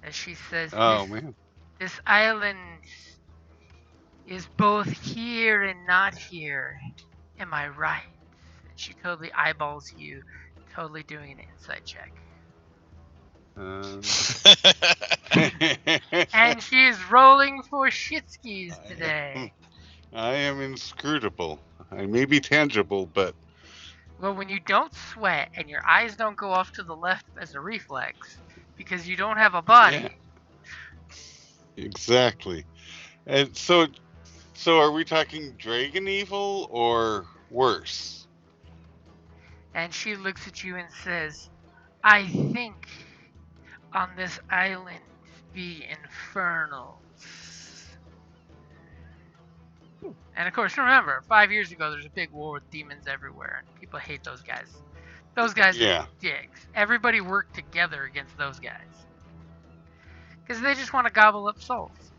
D: As she says, this island is both here and not here. Am I right? And she totally eyeballs you, totally doing an insight check. And she is rolling for shitskis today.
B: I am inscrutable. I may be tangible, but...
D: Well, when you don't sweat and your eyes don't go off to the left as a reflex, because you don't have a body...
B: Yeah. Exactly. And so are we talking dragon evil or worse?
D: And she looks at you and says, I think on this island be infernals. And of course, remember, 5 years ago there's a big war with demons everywhere, and people hate those guys. Those guys are dicks. Everybody worked together against those guys. Because they just want to gobble up souls.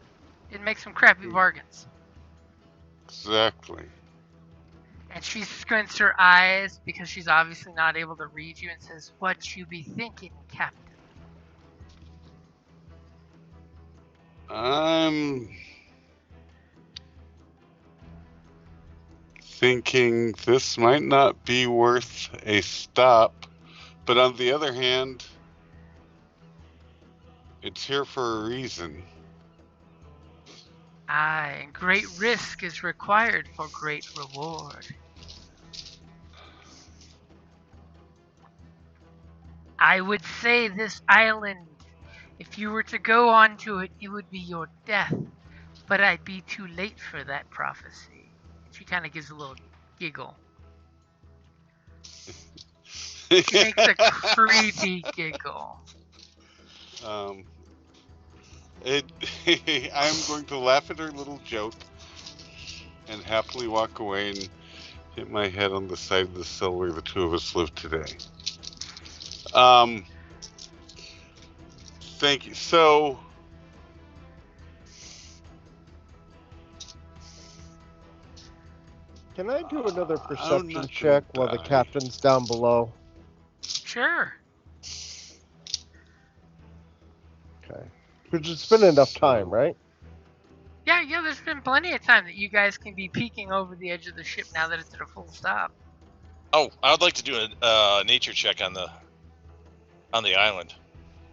D: It makes some crappy bargains.
B: Exactly.
D: And she squints her eyes because she's obviously not able to read you and says, what you be thinking, Captain?
B: I'm thinking this might not be worth a stop, but on the other hand, it's here for a reason.
D: Aye, great risk is required for great reward. I would say this island, if you were to go onto it, it would be your death. But I'd be too late for that prophecy. She kind of gives a little giggle. She makes a creepy giggle.
B: I'm going to laugh at her little joke and happily walk away and hit my head on the side of the cell where the two of us live today. Thank you. So,
A: can I do another perception check while the captain's down below?
D: Sure.
A: Okay. Which it's been enough time, right?
D: Yeah, there's been plenty of time that you guys can be peeking over the edge of the ship now that it's at a full stop.
E: Oh, I would like to do a nature check on the island.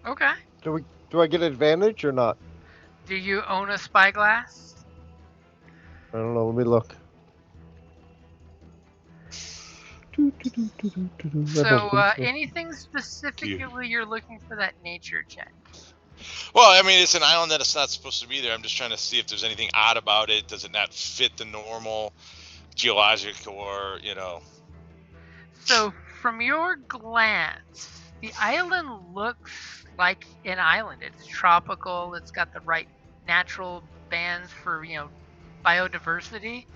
D: Okay.
A: Do I get advantage or not?
D: Do you own a spyglass?
A: I don't know. Let me look.
D: So, anything specifically you're looking for that nature check?
E: Well, I mean, it's an island that it's not supposed to be there. I'm just trying to see if there's anything odd about it. Does it not fit the normal geologic or,
D: So, from your glance, the island looks like an island. It's tropical. It's got the right natural bands for, biodiversity.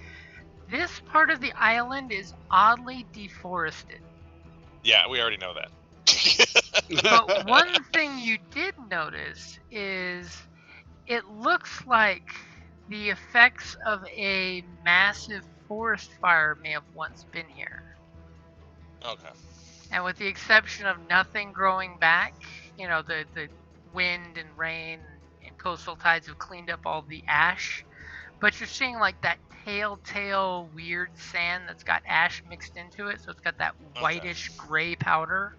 D: This part of the island is oddly deforested.
E: Yeah, we already know that.
D: But one thing you did notice is it looks like the effects of a massive forest fire may have once been here.
E: Okay.
D: And with the exception of nothing growing back, the wind and rain and coastal tides have cleaned up all the ash. But you're seeing like that telltale weird sand that's got ash mixed into it. So it's got that whitish gray powder.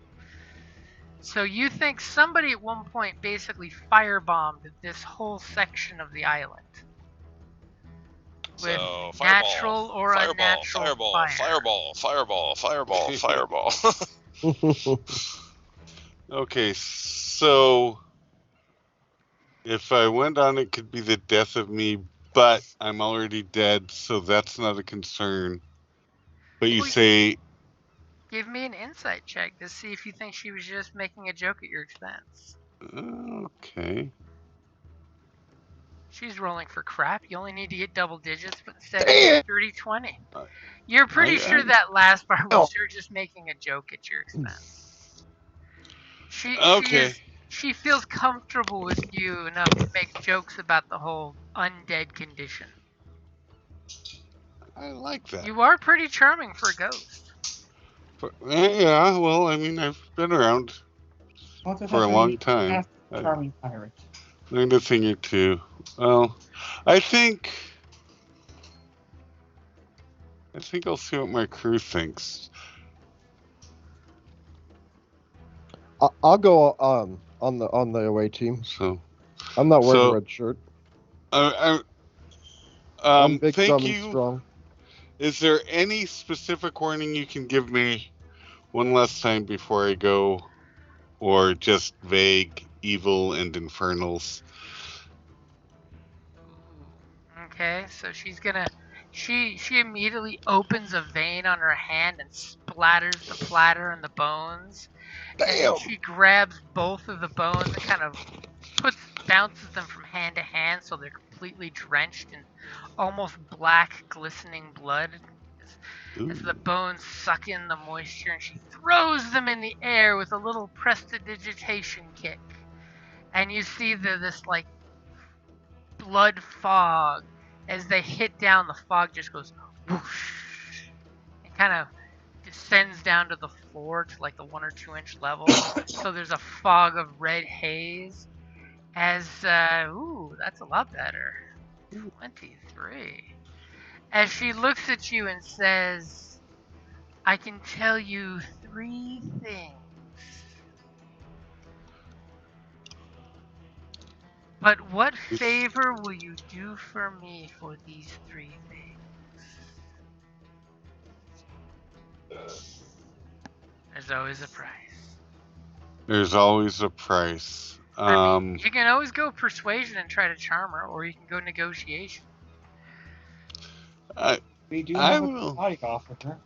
D: So you think somebody at one point basically firebombed this whole section of the island. With
E: So,
D: natural or unnatural
E: fireball.
B: Okay, so if I went on, it could be the death of me, but I'm already dead, so that's not a concern. But you say...
D: Give me an insight check to see if you think she was just making a joke at your expense.
B: Okay.
D: She's rolling for crap. You only need to get double digits, but instead it's 30-20. You're pretty sure that last part was her just making a joke at your expense. She feels comfortable with you enough to make jokes about the whole undead condition.
B: I like that.
D: You are pretty charming for a ghost.
B: But, yeah, well, I mean, I've been around for a long time.
F: Charming pirate.
B: Learned a thing or two. Well, I think I'll see what my crew thinks.
A: I'll go on the away team.
B: So
A: I'm not wearing a red shirt. I'm big,
B: thank
A: dumb,
B: you.
A: and strong.
B: Is there any specific warning you can give me one last time before I go, or just vague evil and infernals?
D: Okay, so she's gonna. She immediately opens a vein on her hand and splatters the platter and the bones.
A: Damn.
D: And she grabs both of the bones and kind of bounces them from hand to hand so they're completely drenched in almost black, glistening blood. As the bones suck in the moisture, and she throws them in the air with a little prestidigitation kick. And you see this like blood fog. As they hit down, the fog just goes whoosh. It kind of descends down to the floor to like the 1 or 2 inch level. So there's a fog of red haze. As that's a lot better. 23. As she looks at you and says, I can tell you 3 things. But what favor will you do for me for these 3 things? There's always a price.
B: There's always a price.
D: I mean, you can always go persuasion and try to charm her, or you can go negotiation.
F: We do have a body off with her.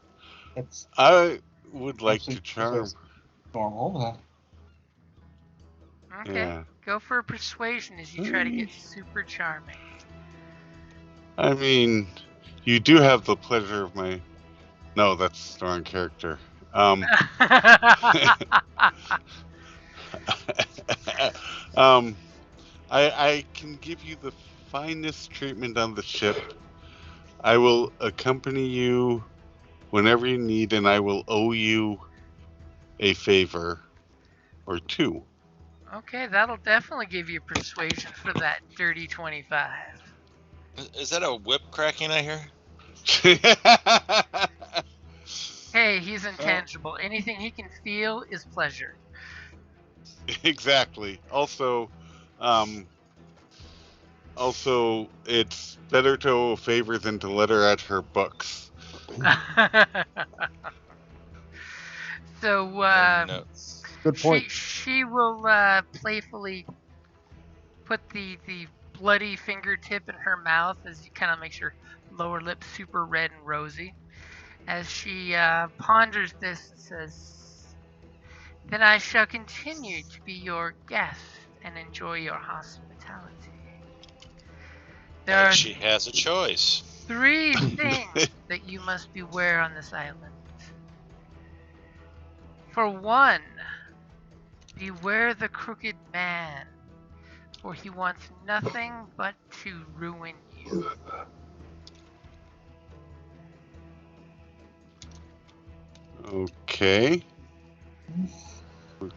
B: I would like to charm.
F: Normal.
D: Okay,
B: Yeah.
D: go for persuasion as you try to get super charming.
B: I mean, you do have the pleasure of my. No, that's the wrong character. I can give you the finest treatment on the ship. I will accompany you whenever you need, and I will owe you a favor or 2.
D: Okay, that'll definitely give you persuasion for that dirty 25.
E: Is that a whip cracking I hear?
D: Hey, he's intangible. Anything he can feel is pleasure.
B: Exactly. Also, it's better to owe a favor than to let her at her books.
D: So,
E: No.
A: Good point.
D: She will playfully put the bloody fingertip in her mouth as he kind of makes her lower lip super red and rosy. As she ponders this and says, then I shall continue to be your guest and enjoy your hospitality. There are
E: She has a choice.
D: 3 things that you must beware on this island. For 1, beware the crooked man, for he wants nothing but to ruin you.
B: Okay.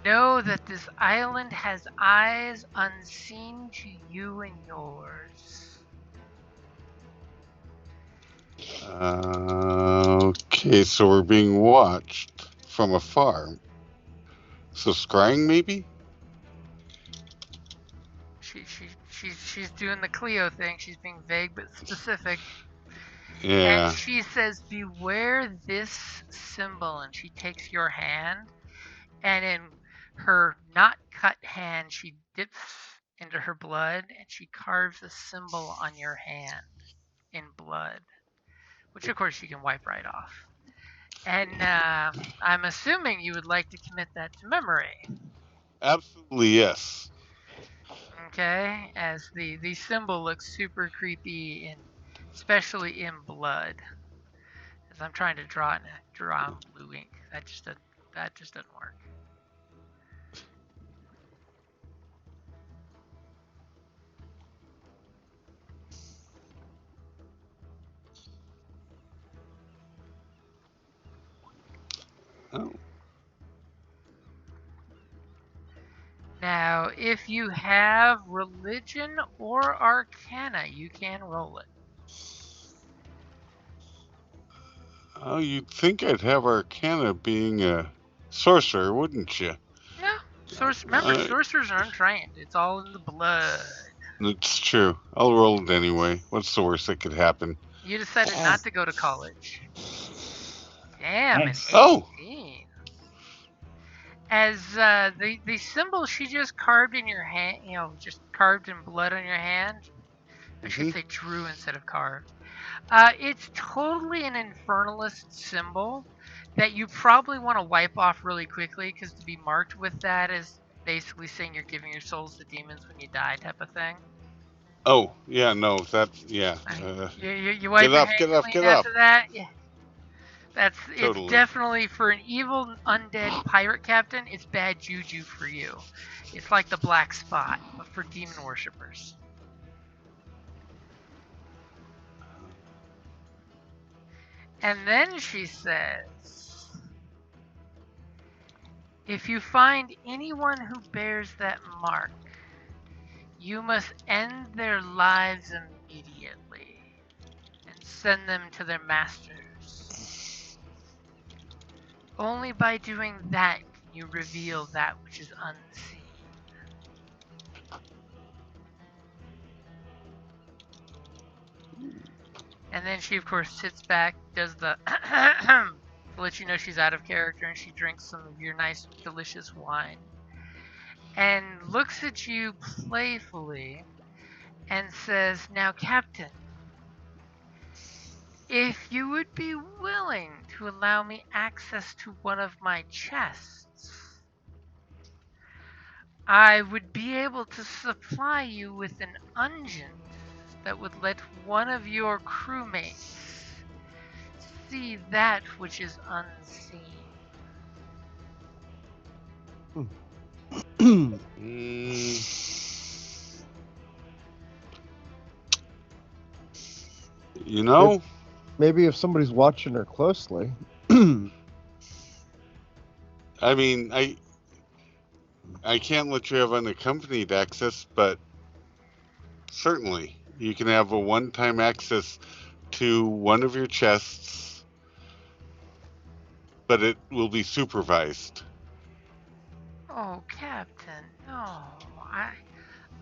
D: Know that this island has eyes unseen to you and yours.
B: Okay, so we're being watched from afar. So scrying, maybe?
D: She's doing the Cleo thing. She's being vague but specific.
B: Yeah.
D: And she says, beware this symbol. And she takes your hand. And in her not cut hand, she dips into her blood. And she carves a symbol on your hand in blood. Which, of course, you can wipe right off. And I'm assuming you would like to commit that to memory.
B: Absolutely, yes.
D: Okay, as the symbol looks super creepy, and especially in blood. As I'm trying to draw on blue ink, that just doesn't work.
B: Oh.
D: Now, if you have religion or arcana, you can roll it.
B: Oh, you'd think I'd have Arcana being a sorcerer, wouldn't you?
D: Yeah, remember, sorcerers are untrained. It's all in the blood.
B: It's true. I'll roll it anyway. What's the worst that could happen?
D: You decided not to go to college. Damn,
F: Nice.
D: an 18. As the symbol she just carved in your hand, just carved in blood on your hand. I should say drew instead of carved. It's totally an infernalist symbol that you probably want to wipe off really quickly, because to be marked with that is basically saying you're giving your souls to demons when you die, type of thing.
B: Oh, yeah, no, yeah.
D: You wipe your hand clean after that? Yeah.
B: Totally.
D: It's definitely, for an evil undead pirate captain, it's bad juju for you. It's like the black spot, but for demon worshippers. And then she says, if you find anyone who bears that mark, you must end their lives immediately and send them to their masters. Only by doing that can you reveal that which is unseen. And then she, of course, sits back, does the to let you know she's out of character, and she drinks some of your nice, delicious wine. And looks at you playfully and says, now, Captain, if you would be willing to allow me access to one of my chests, I would be able to supply you with an unguent that would let one of your crewmates see that which is unseen.
B: You know?
A: Maybe if somebody's watching her closely.
B: I mean, I can't let you have unaccompanied access, but certainly you can have a one-time access to one of your chests, but it will be supervised.
D: Oh, Captain, no.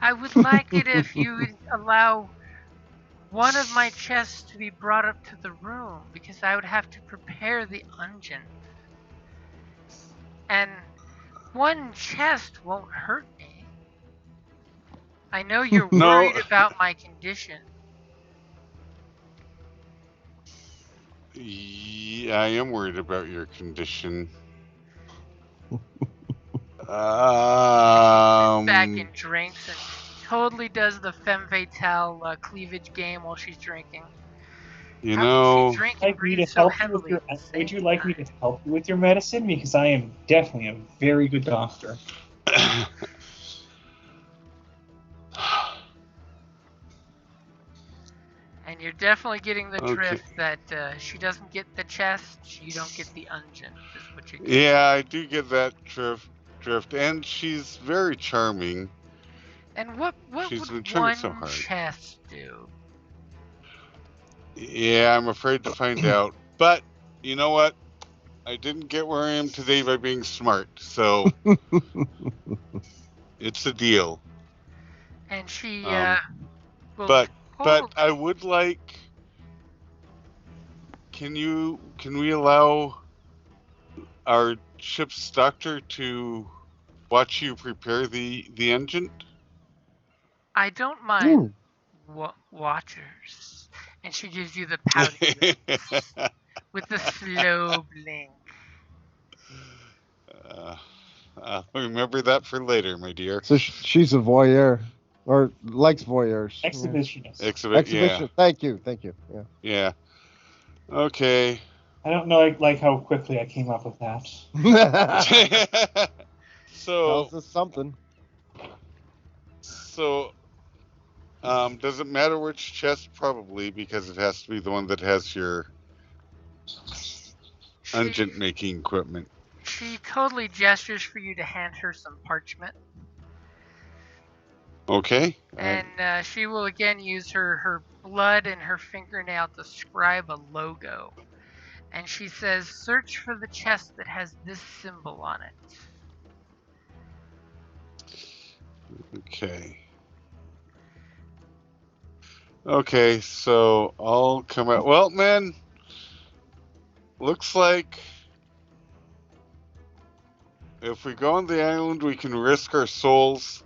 D: I would like it if you would allow one of my chests to be brought up to the room, because I would have to prepare the unguent. And one chest won't hurt me. I know you're worried about my condition.
B: Yeah, I am worried about your condition.
D: Sits back and drinks and totally does the femme fatale cleavage game while she's drinking.
B: You know,
F: would you like me to help you with your medicine? Because I am definitely a very good doctor.
D: And you're definitely getting the drift that she doesn't get the chest, you don't get the unguent, is what you're getting.
B: Yeah, I do get that drift, and she's very charming.
D: And what
B: she's
D: would
B: been
D: one
B: so hard.
D: chest do?
B: Yeah, I'm afraid to find out. But you know what? I didn't get where I am today by being smart, so it's a deal.
D: And she
B: but I would like. Can we allow our ship's doctor to watch you prepare the unguent?
D: I don't mind watchers. And she gives you the pouty lips with the slow blink.
B: I'll remember that for later, my dear.
A: So she's a voyeur. Or likes voyeurs.
F: Exhibitionist.
A: Exhibition.
B: Yeah.
A: Thank you. Yeah.
B: Yeah. Okay.
F: I don't know like how quickly I came up with that.
B: So
A: Tells us something.
B: does it matter which chest? Probably, because it has to be the one that has your unguent making equipment.
D: She totally gestures for you to hand her some parchment.
B: Okay.
D: And she will again use her blood and her fingernail to scribe a logo. And she says, search for the chest that has this symbol on it.
B: Okay. Okay, so I'll come out. Well, man, looks like if we go on the island, we can risk our souls,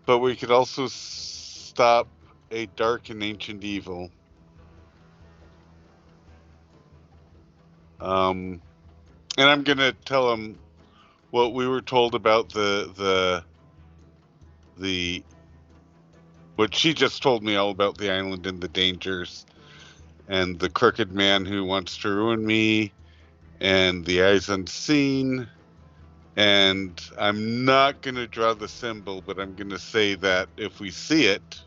B: but we could also stop a dark and ancient evil. And I'm gonna tell him what we were told about the what she just told me all about the island and the dangers, and the crooked man who wants to ruin me, and the eyes unseen. And I'm not going to draw the symbol, but I'm going to say that if we see it,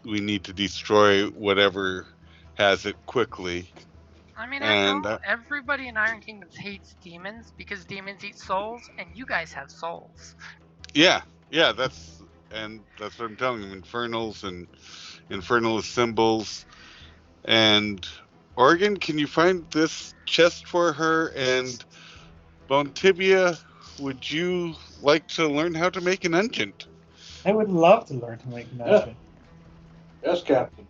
B: we need to destroy whatever has it quickly.
D: I mean, after all, everybody in Iron Kingdoms hates demons because demons eat souls, and you guys have souls.
B: Yeah, that's what I'm telling them. Infernals and infernalist symbols. And Oregon, can you find this chest for her? And Bone Tibia, would you like to learn how to make an unguent?
F: I would love to learn to make an unguent.
G: Yes, Captain.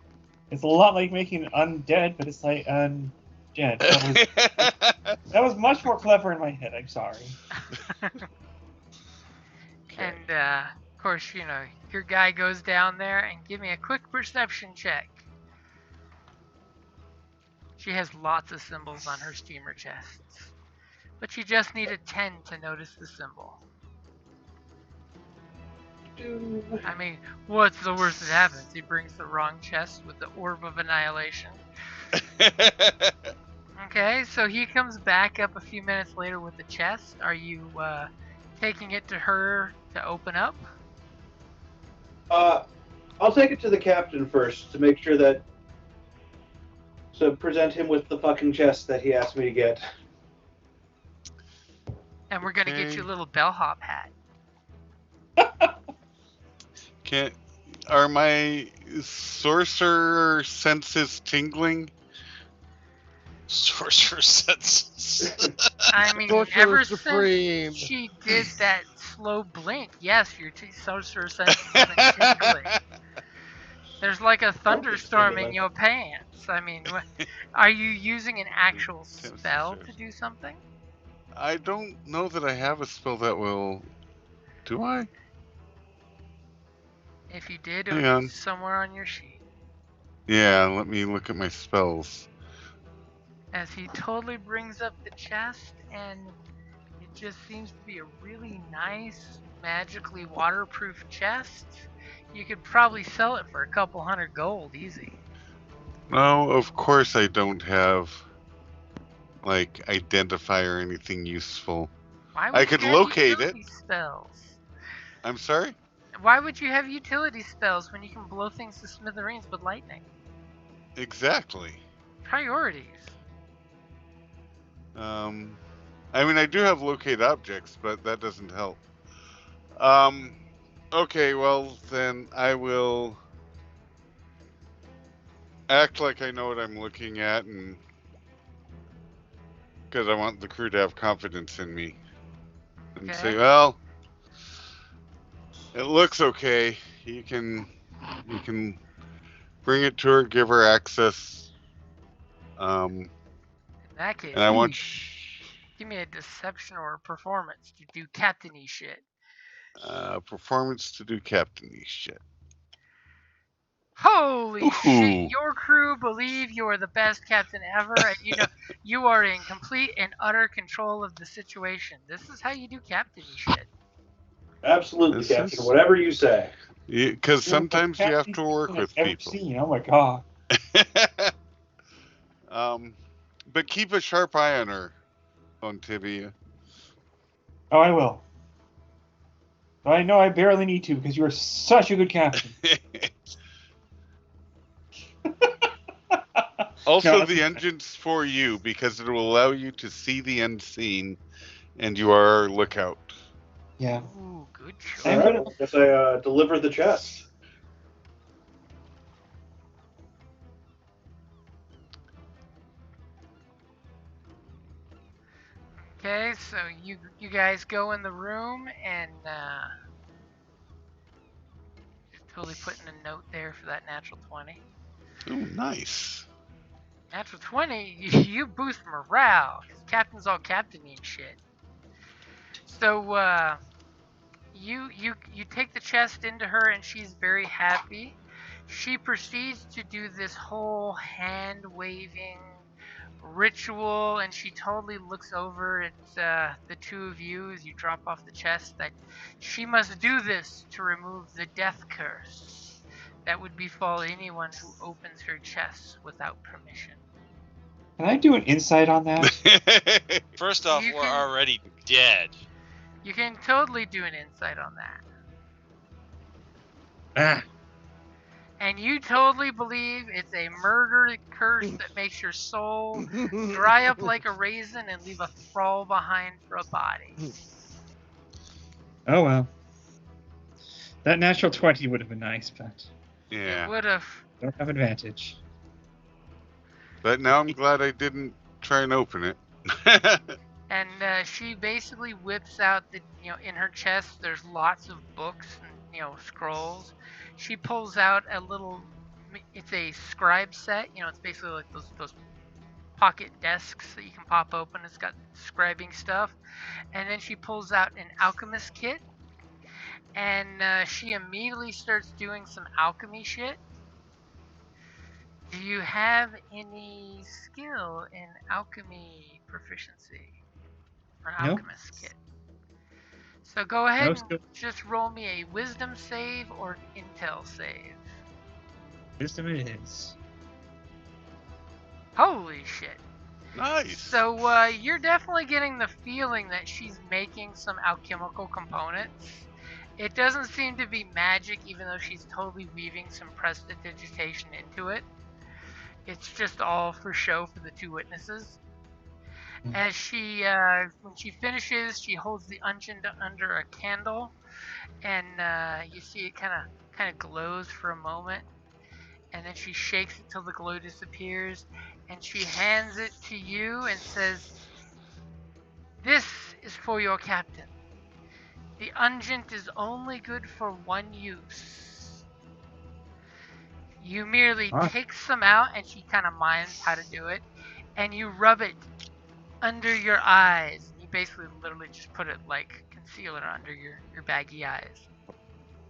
F: It's a lot like making undead, but it's like undead. That was much more clever in my head. I'm sorry.
D: And of course, your guy goes down there and give me a quick perception check. She has lots of symbols on her steamer chests, but she just needed 10 to notice the symbol. I mean, what's the worst that happens? He brings the wrong chest with the Orb of Annihilation. Okay, so he comes back up a few minutes later with the chest. Are you taking it to her to open up?
G: I'll take it to the captain first to make sure that. So present him with the fucking chest that he asked me to get.
D: And we're gonna get you a little bellhop hat.
B: Are my sorcerer senses tingling?
E: Sorcerer senses.
D: I mean,
A: Sorcerer
D: ever
A: Supreme.
D: since she did that slow blink, yes, your sorcerer senses are tingling. There's like a thunderstorm in your pants. I mean, are you using an actual spell to do something?
B: I don't know that I have a spell that will. Do I?
D: If you did, it would be somewhere on your sheet.
B: Yeah, let me look at my spells.
D: As he totally brings up the chest, and it just seems to be a really nice, magically waterproof chest. You could probably sell it for a couple $100 gold, easy.
B: No, of course I don't have, like, identify or anything useful.
D: Why would
B: I could
D: you have
B: locate it.
D: Spells?
B: I'm sorry?
D: Why would you have utility spells when you can blow things to smithereens with lightning?
B: Exactly.
D: Priorities.
B: I mean, I do have locate objects, but that doesn't help. Okay, well, then I will act like I know what I'm looking at, and because I want the crew to have confidence in me. And say, well, it looks okay. You can bring it to her, give her access.
D: In that case,
B: and I want
D: give me a deception or a performance to do captain-y shit.
B: Performance to do captain-y shit.
D: Holy
B: Ooh.
D: shit! Your crew believe you are the best captain ever, and you are in complete and utter control of the situation. This is how you do captain shit.
G: Absolutely,
B: This
G: Captain.
B: is-
G: Whatever you say.
B: Because sometimes you have to work with people.
F: Oh my god.
B: But keep a sharp eye on her, on Tibia.
F: Oh, I will. I know I barely need to because you are such a good captain.
B: Also,
F: No,
B: the engine's for you because it will allow you to see the unseen, and you are our lookout.
F: Yeah.
D: Ooh, good choice.
F: I'm
G: Alright,
F: gonna-
G: I guess I deliver the chest.
D: Okay, so you guys go in the room and just totally putting a note there for that natural 20.
B: Oh, nice.
D: Natural 20, you boost morale because captain's all captain-y and shit. So you take the chest into her and she's very happy. She proceeds to do this whole hand waving ritual, and she totally looks over at the two of you as you drop off the chest that she must do this to remove the death curse that would befall anyone who opens her chest without permission.
F: Can I do an insight on that?
E: First off,
D: You
E: we're
D: can-
E: already dead.
D: You can totally do an insight on that.
F: Ah.
D: And you totally believe it's a murder curse that makes your soul dry up like a raisin and leave a thrall behind for a body.
F: Oh well. That natural 20 would have been nice, but
B: Yeah.
D: Would have.
F: don't have advantage.
B: But now I'm glad I didn't try and open it.
D: And she basically whips out in her chest there's lots of books and scrolls. She pulls out a little. It's a scribe set. It's basically like those pocket desks that you can pop open. It's got scribing stuff, and then she pulls out an alchemist kit, and she immediately starts doing some alchemy shit. Do you have any skill in alchemy proficiency? Or
F: Nope.
D: alchemist kit. So go ahead
F: No
D: and
F: skill.
D: just roll me a wisdom save or an intel save.
F: Wisdom it is.
D: Holy shit.
B: Nice.
D: So you're definitely getting the feeling that she's making some alchemical components. It doesn't seem to be magic, even though she's totally weaving some prestidigitation into it. It's just all for show for the two witnesses. As when she finishes, she holds the unguent under a candle, and you see it kind of glows for a moment, and then she shakes it till the glow disappears, and she hands it to you and says, "This is for your captain. The unguent is only good for one use." You merely take some out, and she kind of mines how to do it, and you rub it under your eyes. You basically literally just put it like concealer under your baggy eyes.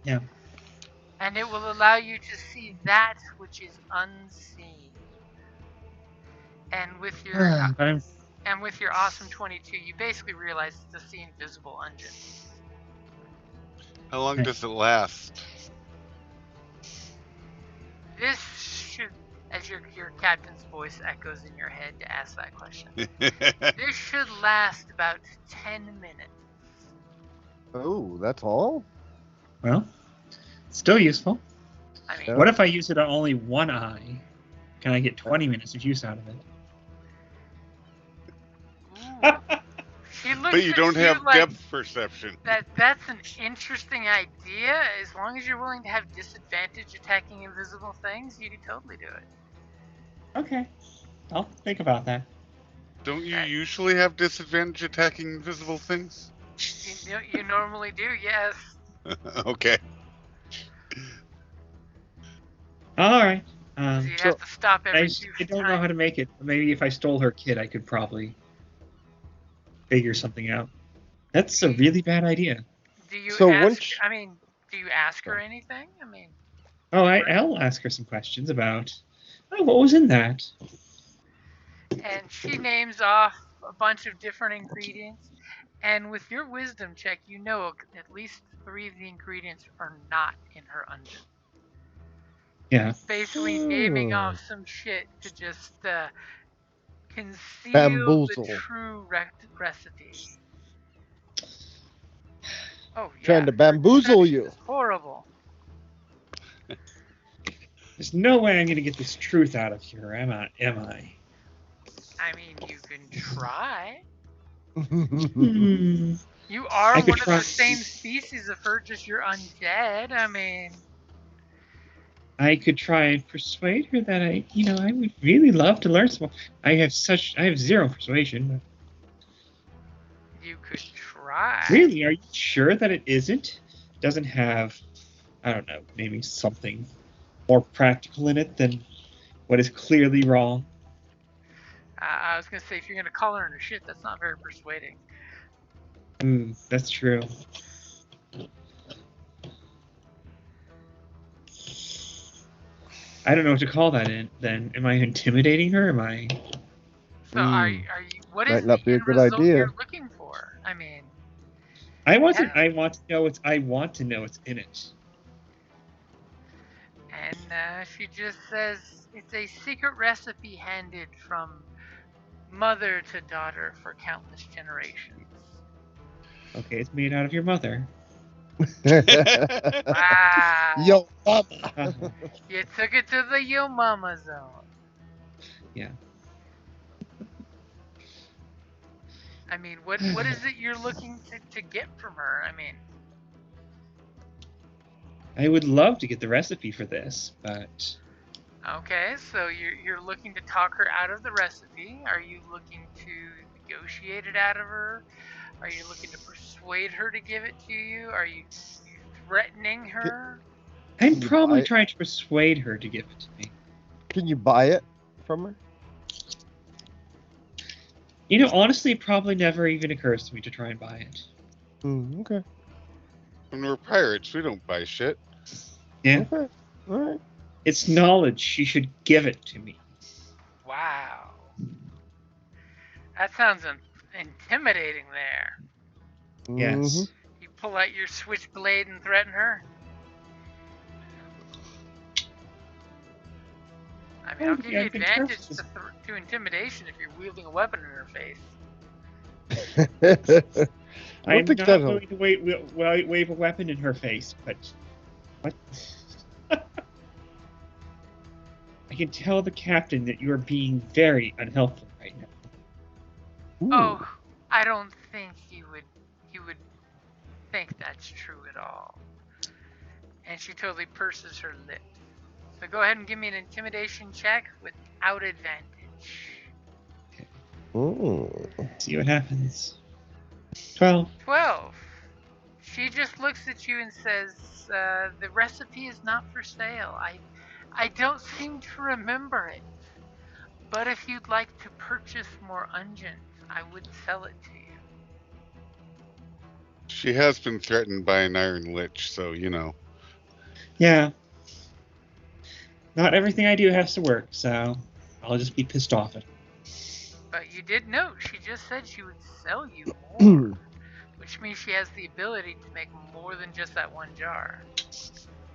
F: Yeah.
D: And it will allow you to see that which is unseen. And with your awesome 22, you basically realize it's the invisible unguent.
B: How long does it last?
D: This should, as your captain's voice echoes in your head to ask that question, this should last about 10 minutes.
A: Oh, that's all?
F: Well, still useful.
D: I mean,
F: What if I use it on only one eye? Can I get 20 minutes of use out of it?
D: she looks
B: But you
D: at
B: don't have
D: like,
B: depth perception.
D: That's an interesting idea. As long as you're willing to have disadvantage attacking invisible things, you can totally do it.
F: Okay. I'll think about that.
B: Don't you usually have disadvantage attacking invisible things?
D: You normally do, yes.
B: Okay.
F: Alright.
D: You'd have to stop every
F: I don't know how to make it. Maybe if I stole her kit, I could probably figure something out. That's a really bad idea.
D: Do you
A: So
D: ask?
A: once-
D: Do you ask her anything? I mean,
F: Oh, I'll ask her some questions about. Oh, what was in that?
D: And she names off a bunch of different ingredients. And with your wisdom check, you know at least 3 of the ingredients are not in her onion.
F: Yeah.
D: Basically naming off some shit to just conceal
A: Bamboozle.
D: the true recipe. Oh yeah.
A: Trying to bamboozle you.
D: It's horrible.
F: There's no way I'm going to get this truth out of here, am I?
D: I mean, you can try.
F: Hmm.
D: You are
F: I
D: one
F: could
D: of
F: try.
D: the same species of her, just you're undead. I mean,
F: I could try and persuade her that I would really love to learn some. I have 0 persuasion.
D: you could try.
F: Really? Are you sure that it doesn't have, I don't know, maybe something more practical in it than what is clearly wrong?
D: I was gonna say, if you're gonna call her into shit, that's not very persuading.
F: That's true. I don't know what to call that in. Then, am I intimidating her? Am I?
D: So are you? What is
A: Might not
D: the
A: be a
D: end
A: good
D: result
A: idea.
D: you're looking for? I mean,
F: I want to know what's in it.
D: and she just says it's a secret recipe handed from mother to daughter for countless generations.
F: Okay, it's made out of your mother.
D: Wow.
A: Yo, mama.
D: You took it to the yo mama zone.
F: Yeah.
D: I mean, what is it you're looking to get from her? I mean,
F: I would love to get the recipe for this, but
D: okay, so you're looking to talk her out of the recipe. Are you looking to negotiate it out of her? Are you looking to persuade her to give it to you? Are you threatening her?
F: I'm
A: Can you
F: probably
A: buy it?
F: trying to persuade her to give it to me.
A: Can you buy it from her?
F: Honestly, it probably never even occurs to me to try and buy it.
A: Okay.
B: When we're pirates, we don't buy shit.
F: Yeah.
A: Okay. All right.
F: It's knowledge. She should give it to me.
D: Wow. That sounds intimidating there.
F: Yes.
D: You pull out your switchblade and threaten her? I mean, I'll give you
F: I've been
D: advantage
F: careful.
D: to intimidation if you're wielding a weapon in her face.
A: I don't think
F: not
A: that'll.
F: going to wave a weapon in her face, but what? I can tell the captain that you are being very unhelpful right now.
A: Ooh.
D: Oh, I don't think he would think that's true at all. And she totally purses her lips. So go ahead and give me an intimidation check without advantage.
A: Ooh.
F: See what happens. 12.
D: 12. She just looks at you and says, the recipe is not for sale. I don't seem to remember it. But if you'd like to purchase more unguents, I would sell it to you.
B: She has been threatened by an iron lich, so
F: Yeah. Not everything I do has to work, so I'll just be pissed off at her.
D: But you did note, she just said she would sell you more. Which means she has the ability to make more than just that one jar.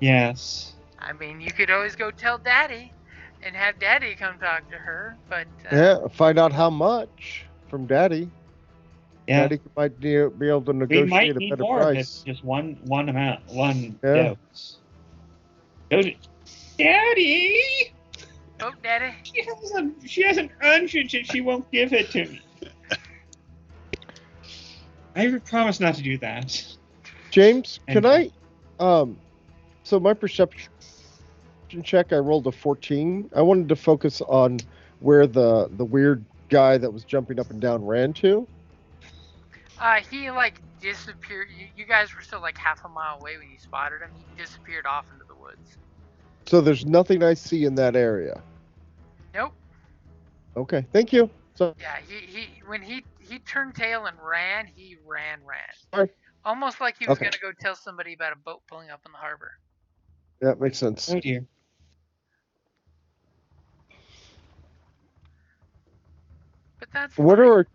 F: Yes.
D: I mean, you could always go tell Daddy and have Daddy come talk to her, but...
A: Yeah, find out how much from Daddy.
F: Yeah.
A: Daddy might be able to
F: We
A: negotiate
F: might
A: a
F: need
A: better
F: more
A: price.
F: than just one amount, one
A: Yeah.
F: dose. Daddy!
D: Oh, Daddy.
F: She has an ungent and she won't give it to me. I promise not to do that.
A: James, can
F: Anyway.
A: so my perception check, I rolled a 14. I wanted to focus on where the weird guy that was jumping up and down ran to.
D: He, disappeared. You guys were still, half a mile away when you spotted him. He disappeared off into the woods.
A: So there's nothing I see in that area.
D: Nope.
A: Okay, thank you. So
D: Yeah, when he turned tail and ran, he ran.
A: Sorry.
D: Almost like he was
A: Okay.
D: going to go tell somebody about a boat pulling up in the harbor.
A: Yeah, makes sense.
F: Oh dear.
D: But that's
A: What
D: fine.
A: are our,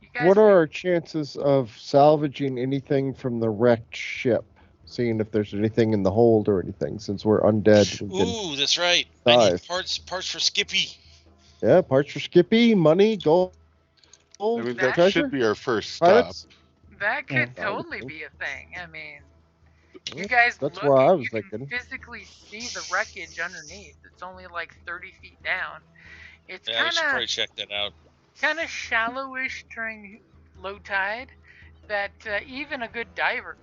D: You guys
A: what are
D: can-
A: our chances of salvaging anything from the wrecked ship? Seeing if there's anything in the hold or anything, since we're undead. We can
E: Ooh, that's right. I need
A: dive.
E: parts for Skippy.
A: Yeah, parts for Skippy, money, gold,
B: I mean, that
A: treasure,
B: should be our first stop.
A: pirates.
D: That could
A: Yeah.
D: totally be a thing. I mean, you
A: Yeah,
D: guys
A: that's
D: look
A: where I
D: and
A: was
D: you can
A: thinking.
D: physically see the wreckage underneath. It's only like 30 feet down. It's
E: Yeah, we should probably check that out.
D: kind of shallowish during low tide that even a good diver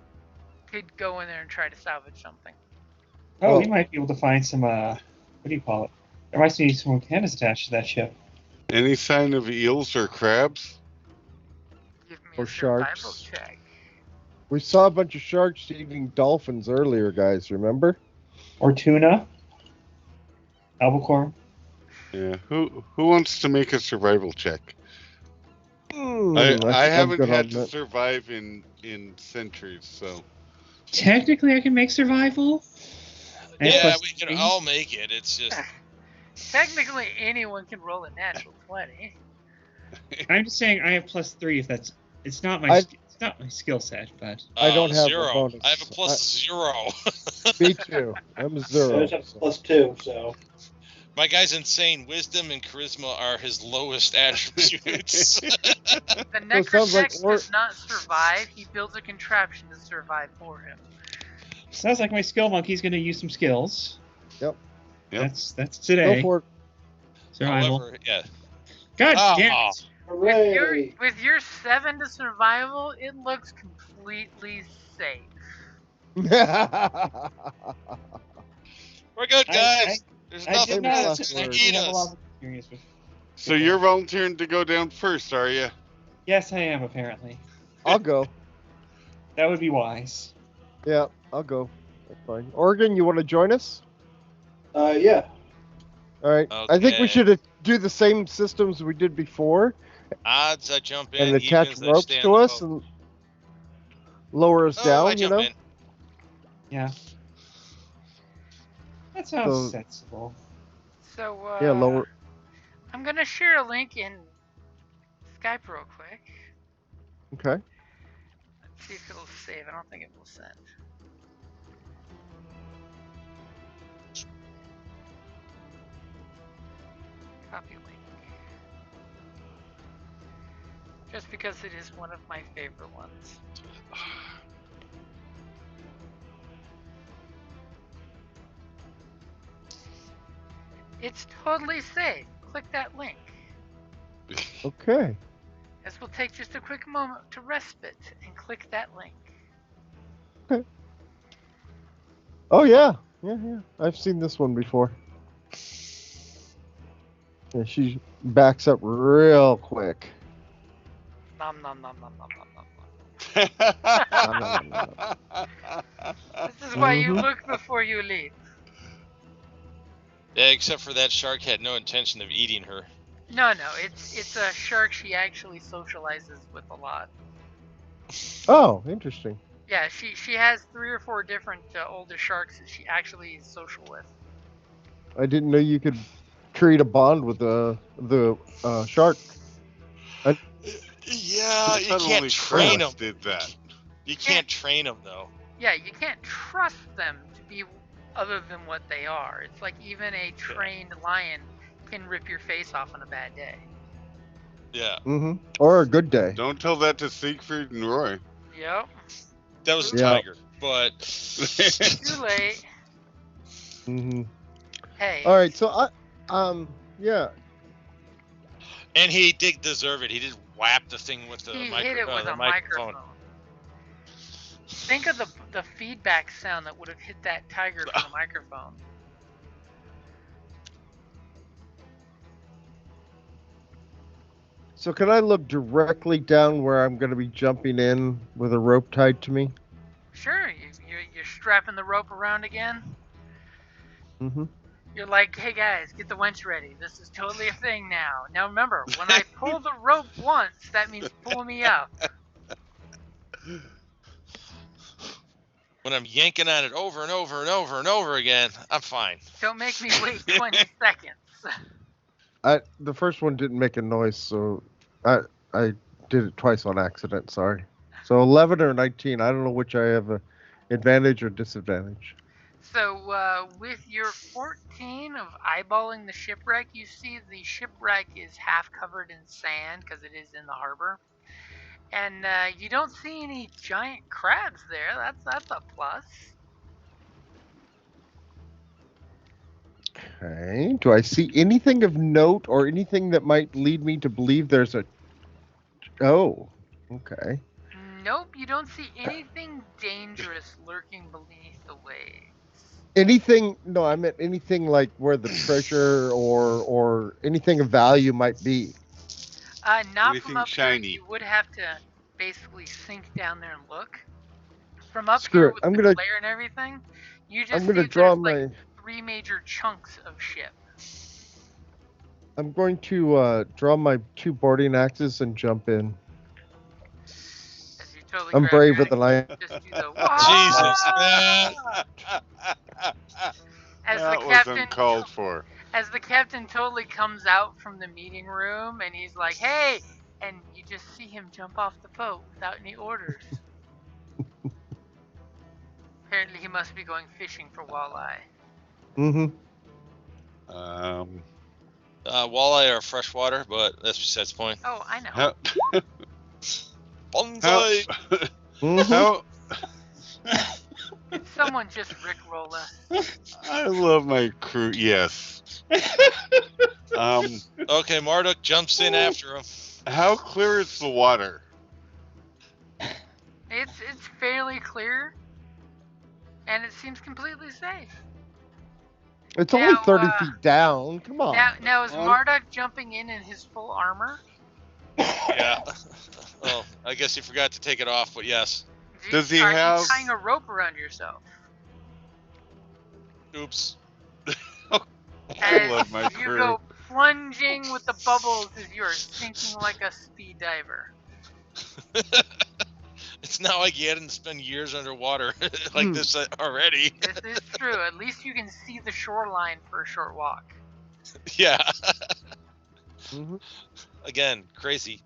D: could go in there and try to salvage something.
F: Oh, we
A: Oh.
F: might be able to find some, what do you call it? There might be some antennas attached to that ship.
B: Any sign of eels or crabs?
D: Give me
A: Or
D: a survival
A: sharks.
D: check.
A: We saw a bunch of sharks eating dolphins earlier, guys. Remember?
F: Or tuna. Albacore.
B: Yeah. Who wants to make a survival check?
A: I
B: I
A: think I'm
B: haven't
A: good
B: had
A: on
B: to
A: that.
B: survive in centuries, so
F: Technically, I can make survival. And
E: Yeah,
F: plus
E: we can
F: 3.
E: all make it. It's just
D: Technically, anyone can roll a natural 20.
F: I'm just saying I have plus 3 if that's... It's not my skill set, but...
A: I don't have a
E: 0.
A: bonus.
E: I have a plus 0.
A: Me too. I'm a
G: I
A: zero.
G: just have +2, so.
E: My guy's insane. Wisdom and charisma are his lowest attributes.
D: The
A: it sounds like
D: Necrosurgeon does not survive. He builds a contraption to survive for him.
F: Sounds like my skill monkey's going to use some skills.
A: Yep.
F: That's today.
A: Go for it.
F: Survival.
E: However, yeah.
F: God
E: Ah,
F: damn it!
G: Hooray!
D: With your 7 to survival, it looks completely safe.
E: We're good, guys. There's
F: I
E: nothing
F: did not
A: last
E: to
A: word.
E: eat
F: have a lot
E: us.
F: of experience with...
B: so you're volunteering to go down first, are you?
F: Yes, I am, apparently.
A: I'll go.
F: That would be wise.
A: Yeah, I'll go. That's fine. Oregon, you want to join us?
G: Yeah.
A: All right. I think we
E: Okay.
A: should do the same systems we did before
E: Odds I jump in,
A: and attach
E: evens I
A: ropes
E: stay on
A: to
E: the
A: us
E: boat.
A: and lower us
E: I
A: down, you
E: jump
A: know?
E: in.
F: Yeah. That sounds
A: So-
F: sensible.
D: So,
A: Yeah, lower.
D: I'm going to share a link in Skype real quick.
A: Okay.
D: Let's see if it'll save. I don't think it will send. Copy link. Just because it is one of my favorite ones. It's totally safe. Click that link.
A: Okay.
D: This will take just a quick moment to respite and click that link.
A: Oh, yeah. Yeah. I've seen this one before. Yeah, she backs up real quick.
D: Nom nom nom nom nom nom nom nom. This is why you
A: Mhm.
D: look before you leap.
E: Yeah, except for that shark had no intention of eating her.
D: No, it's a shark she actually socializes with a lot.
A: Oh, interesting.
D: Yeah, she has 3 or 4 different older sharks that she actually is social with.
A: I didn't know you could create a bond with the shark.
E: Yeah,
B: I
E: you
B: thought
E: can't
B: only
E: train
B: crabs
E: them.
B: did that.
E: You can't train them though.
D: Yeah, you can't trust them to be other than what they are. It's like even a trained lion can rip your face off on a bad day.
E: Yeah,
A: Mm-hmm. Or a good day.
B: Don't tell that to Siegfried and Roy.
D: Yep.
E: that was a
A: Yeah.
E: tiger, but
D: Too late.
A: Mm-hmm.
D: Hey.
A: All right. So yeah.
E: and he did deserve it. He did whap the thing with the
D: He hit it with
E: the
D: a microphone. Think of the feedback sound that would have hit that tiger from the microphone.
A: So can I look directly down where I'm going to be jumping in with a rope tied to me?
D: Sure, you're strapping the rope around again.
A: Mm-hmm.
D: You're like, hey guys, get the winch ready. This is totally a thing now. Now remember, when I pull the rope once, that means pull me up.
E: when I'm yanking on it over and over and over and over again, I'm fine.
D: Don't make me wait 20 seconds.
A: The first one didn't make a noise, so I did it twice on accident. Sorry. So 11 or 19. I don't know which I have a advantage or disadvantage.
D: So with your 14 of eyeballing the shipwreck, you see the shipwreck is half covered in sand because it is in the harbor, and you don't see any giant crabs there. That's a plus.
A: Okay. Do I see anything of note or anything that might lead me to believe there's a... Oh, okay.
D: Nope, you don't see anything dangerous lurking beneath the waves.
A: Anything? No, I meant anything like where the treasure or anything of value might be.
D: Not
B: Anything
D: from up
B: shiny.
D: here. You would have to basically sink down there and look. From up
A: Screw
D: here
A: it.
D: with
A: I'm
D: the
A: gonna-
D: glare and everything, you just
A: I'm
D: see
A: gonna draw
D: there's
A: my.
D: like 3 major chunks of ship.
A: I'm going to draw my 2 boarding axes and jump in.
D: As you totally
A: I'm
D: grab
A: braver
D: your
A: than I.
D: axe, just do the
E: Jesus, man.
D: As
B: that
D: the
B: was
D: captain,
B: uncalled for.
D: as the captain totally comes out from the meeting room and he's like, "Hey!" and you just see him jump off the boat without any orders. Apparently, he must be going fishing for walleye.
A: Mm-hmm.
E: Walleye are freshwater, but that's besides the point.
D: Oh, I know.
B: How,
E: Bonsai!
A: Mm-hmm.
B: how,
D: Did someone just rickroll us?
B: I love my crew. Yes.
E: Okay, Marduck jumps in after him.
B: How clear is the water?
D: It's fairly clear, and it seems completely safe.
A: It's only
D: Now,
A: 30 feet down. Come on.
D: Now is Marduck jumping in his full armor?
E: Yeah. Oh, I guess you forgot to take it off, but yes.
B: Does he
D: Are
B: have-
D: you tying a rope around yourself?
E: Oops.
B: I love my
D: You
B: crew.
D: go plunging with the bubbles as you are sinking like a speed diver.
E: It's not like you hadn't spent years underwater like this already.
D: This is true. At least you can see the shoreline for a short walk.
E: Yeah.
A: Mhm.
E: Again, crazy.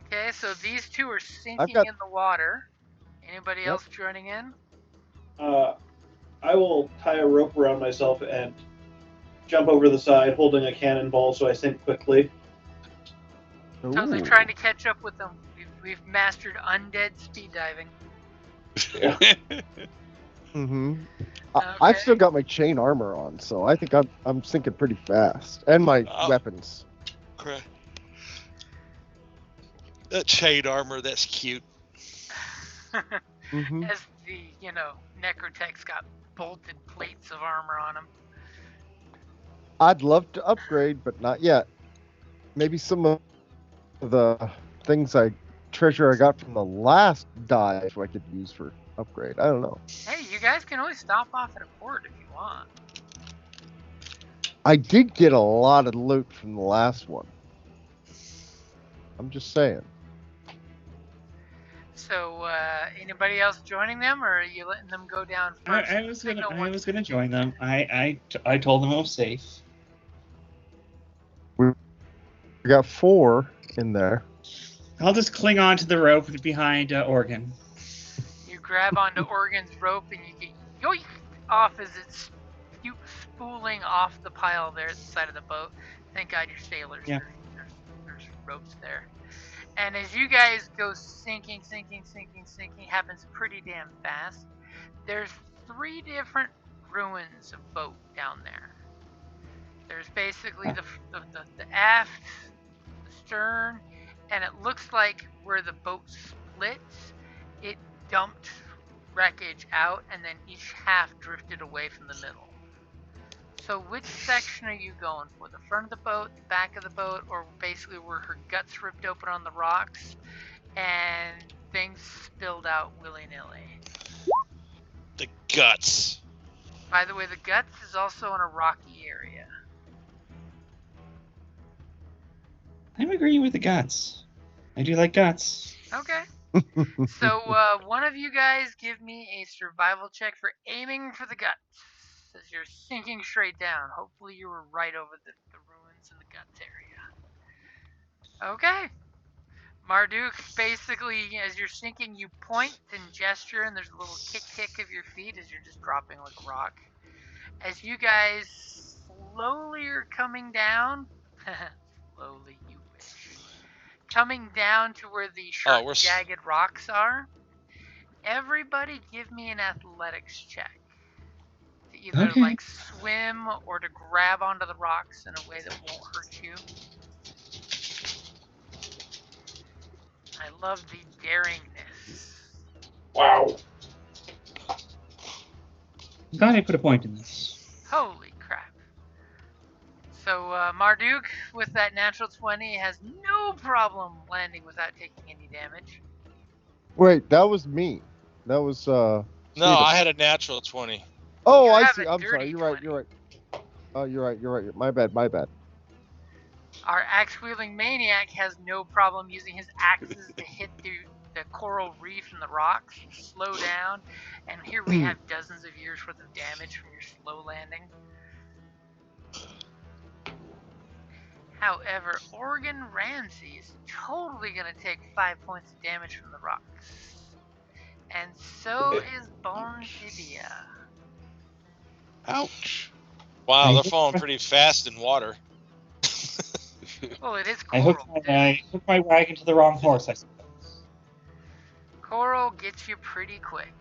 D: Okay, so these two are sinking
A: got-
D: in the water. Anybody
A: Yep.
D: else joining in?
G: I will tie a rope around myself and jump over the side holding a cannonball so I sink quickly.
D: Totally
A: Ooh.
D: trying to catch up with them. We've mastered undead speed diving.
A: Mm-hmm.
D: Okay.
A: I've still got my chain armor on, so I think I'm sinking pretty fast, and my weapons.
E: Crap. That chain armor, that's cute.
A: Mm-hmm.
D: As the, Necrotech's got bolted plates of armor on them.
A: I'd love to upgrade, but not yet. Maybe some of the treasure I got from the last dive I could use for upgrade. I don't know.
D: Hey, you guys can always stop off at a port if you want.
A: I did get a lot of loot from the last one. I'm just saying.
D: So, anybody else joining them, or are you letting them go down first?
F: I was gonna join them. I told them it was safe.
A: We got 4 in there.
F: I'll just cling on to the rope behind Organ.
D: You grab onto Organ's rope and you get yoinked off as it's spooling off the pile there at the side of the boat. Thank God you're sailors.
F: Yeah.
D: There's ropes there. And as you guys go sinking, happens pretty damn fast. There's 3 different ruins of boat down there. There's basically the aft, the stern, and it looks like where the boat splits, it dumped wreckage out, and then each half drifted away from the middle. So which section are you going for? The front of the boat, the back of the boat, or basically where her guts ripped open on the rocks and things spilled out willy-nilly?
E: The guts.
D: By the way, the guts is also in a rocky area.
F: I'm agreeing with the guts. I do like guts.
D: Okay. So, one of you guys give me a survival check for aiming for the guts. As you're sinking straight down. Hopefully you were right over the ruins in the guts area. Okay. Marduck, basically, as you're sinking, you point and gesture, and there's a little kick of your feet as you're just dropping like a rock. As you guys slowly are coming down, slowly, you wish, coming down to where the sharp, jagged rocks are, everybody give me an athletics check. To either, like, swim or to grab onto the rocks in a way that won't hurt you. I love the daringness.
F: Wow. I'm glad I put a point in this.
D: Holy crap. So, Marduck, with that natural 20, has no problem landing without taking any damage.
A: Wait, that was me. That was
E: No,
A: Sweetum.
E: I had a natural 20.
A: Oh,
D: You
A: I
D: have
A: see.
D: a
A: I'm sorry.
D: dirty
A: You're right.
D: 20.
A: You're right. Oh, you're right. You're right. My bad. My bad.
D: Our axe-wielding maniac has no problem using his axes to hit the coral reef and the rocks, slow down, and here we have dozens of years worth of damage from your slow landing. However, Oregon Ramsey is totally going to take 5 points of damage from the rocks. And so is Bone Tibia.
B: Ouch.
E: Wow, they're falling pretty fast in water.
D: Well, it is
F: I
D: coral.
F: hooked my wagon to the wrong horse, I suppose.
D: Coral gets you pretty quick.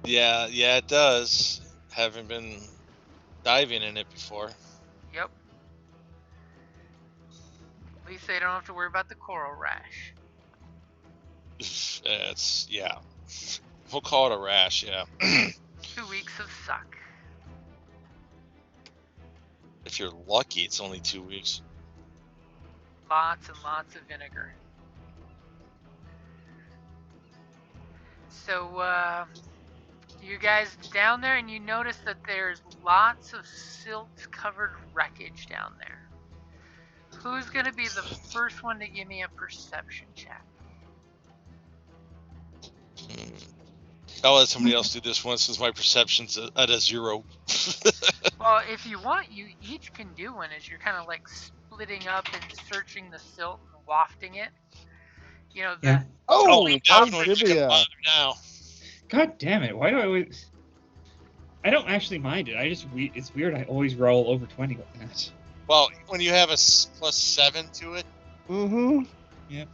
E: Yeah, it does. Haven't been diving in it before.
D: Yep. At least they don't have to worry about the coral rash.
E: Yeah. We'll call it a rash, yeah.
D: 2 weeks of suck.
E: If you're lucky, it's only 2 weeks.
D: Lots and lots of vinegar. So, you guys down there, and you notice that there's lots of silt-covered wreckage down there. Who's going to be the first one to give me a perception check?
E: I'll let somebody else do this one since my perception's at a 0.
D: Well, if you want, you each can do one as you're kind of like splitting up and searching the silt and wafting it. You know,
F: Yeah.
A: Oh,
E: definitely
A: Tibia.
E: bother now.
F: God damn it! Why do I always? I don't actually mind it. It's weird. I always roll over 20 with that.
E: Well, when you have a +7 to it.
A: Mm-hmm.
F: Yep.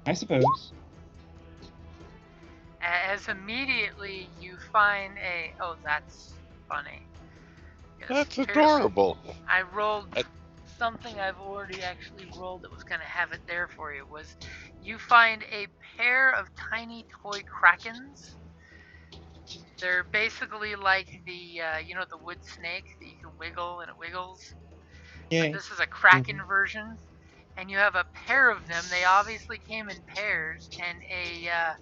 F: I suppose.
D: as immediately you find a... Oh, that's funny. Yes,
B: That's adorable.
D: I rolled something I've already actually rolled that was going to have it there for you. Was you find a pair of tiny toy krakens. They're basically like the, the wood snake that you can wiggle and it wiggles.
F: Yeah.
D: But this is a kraken version. And you have a pair of them. They obviously came in pairs. And a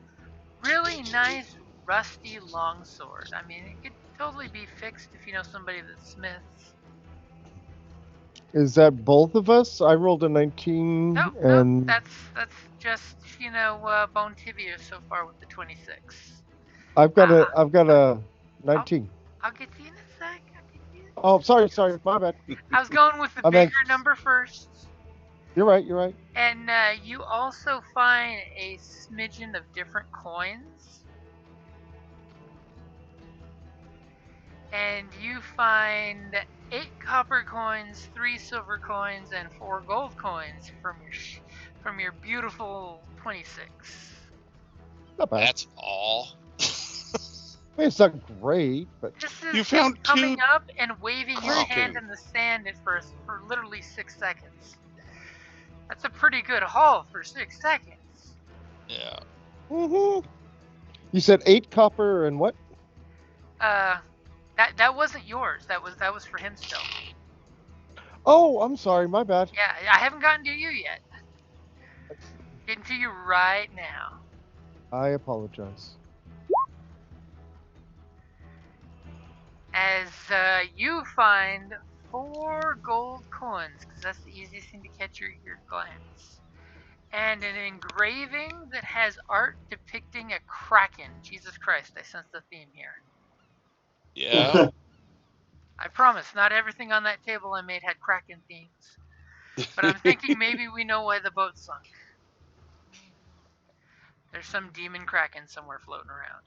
D: really nice rusty longsword. I mean, it could totally be fixed if you know somebody that smiths.
A: Is that both of us? I rolled a 19.
D: No, that's just bone tibia so far with the 26.
A: I've got a 19.
D: I'll get to you in a sec.
A: Oh, sorry, my bad.
D: I was going with the bigger number first.
A: You're right.
D: And you also find a smidgen of different coins. And you find 8 copper coins, 3 silver coins, and 4 gold coins from your beautiful 26.
A: Not bad.
E: That's all.
A: I mean, it's not great, but
D: This is
B: You found
D: coming
B: two
D: up and waving your
B: kraken.
D: hand in the sand for literally 6 seconds. That's a pretty good haul for 6 seconds.
E: Yeah.
A: Mm-hmm. You said 8 copper and what?
D: That wasn't yours. That was for him still.
A: Oh, I'm sorry, my bad.
D: Yeah, I haven't gotten to you yet. Getting to you right now.
A: I apologize.
D: As you find 4 gold coins, because that's the easiest thing to catch your glance. and an engraving that has art depicting a kraken. Jesus Christ, I sense the theme here.
E: Yeah.
D: I promise, not everything on that table I made had kraken themes. But I'm thinking maybe we know why the boat sunk. There's some demon kraken somewhere floating around.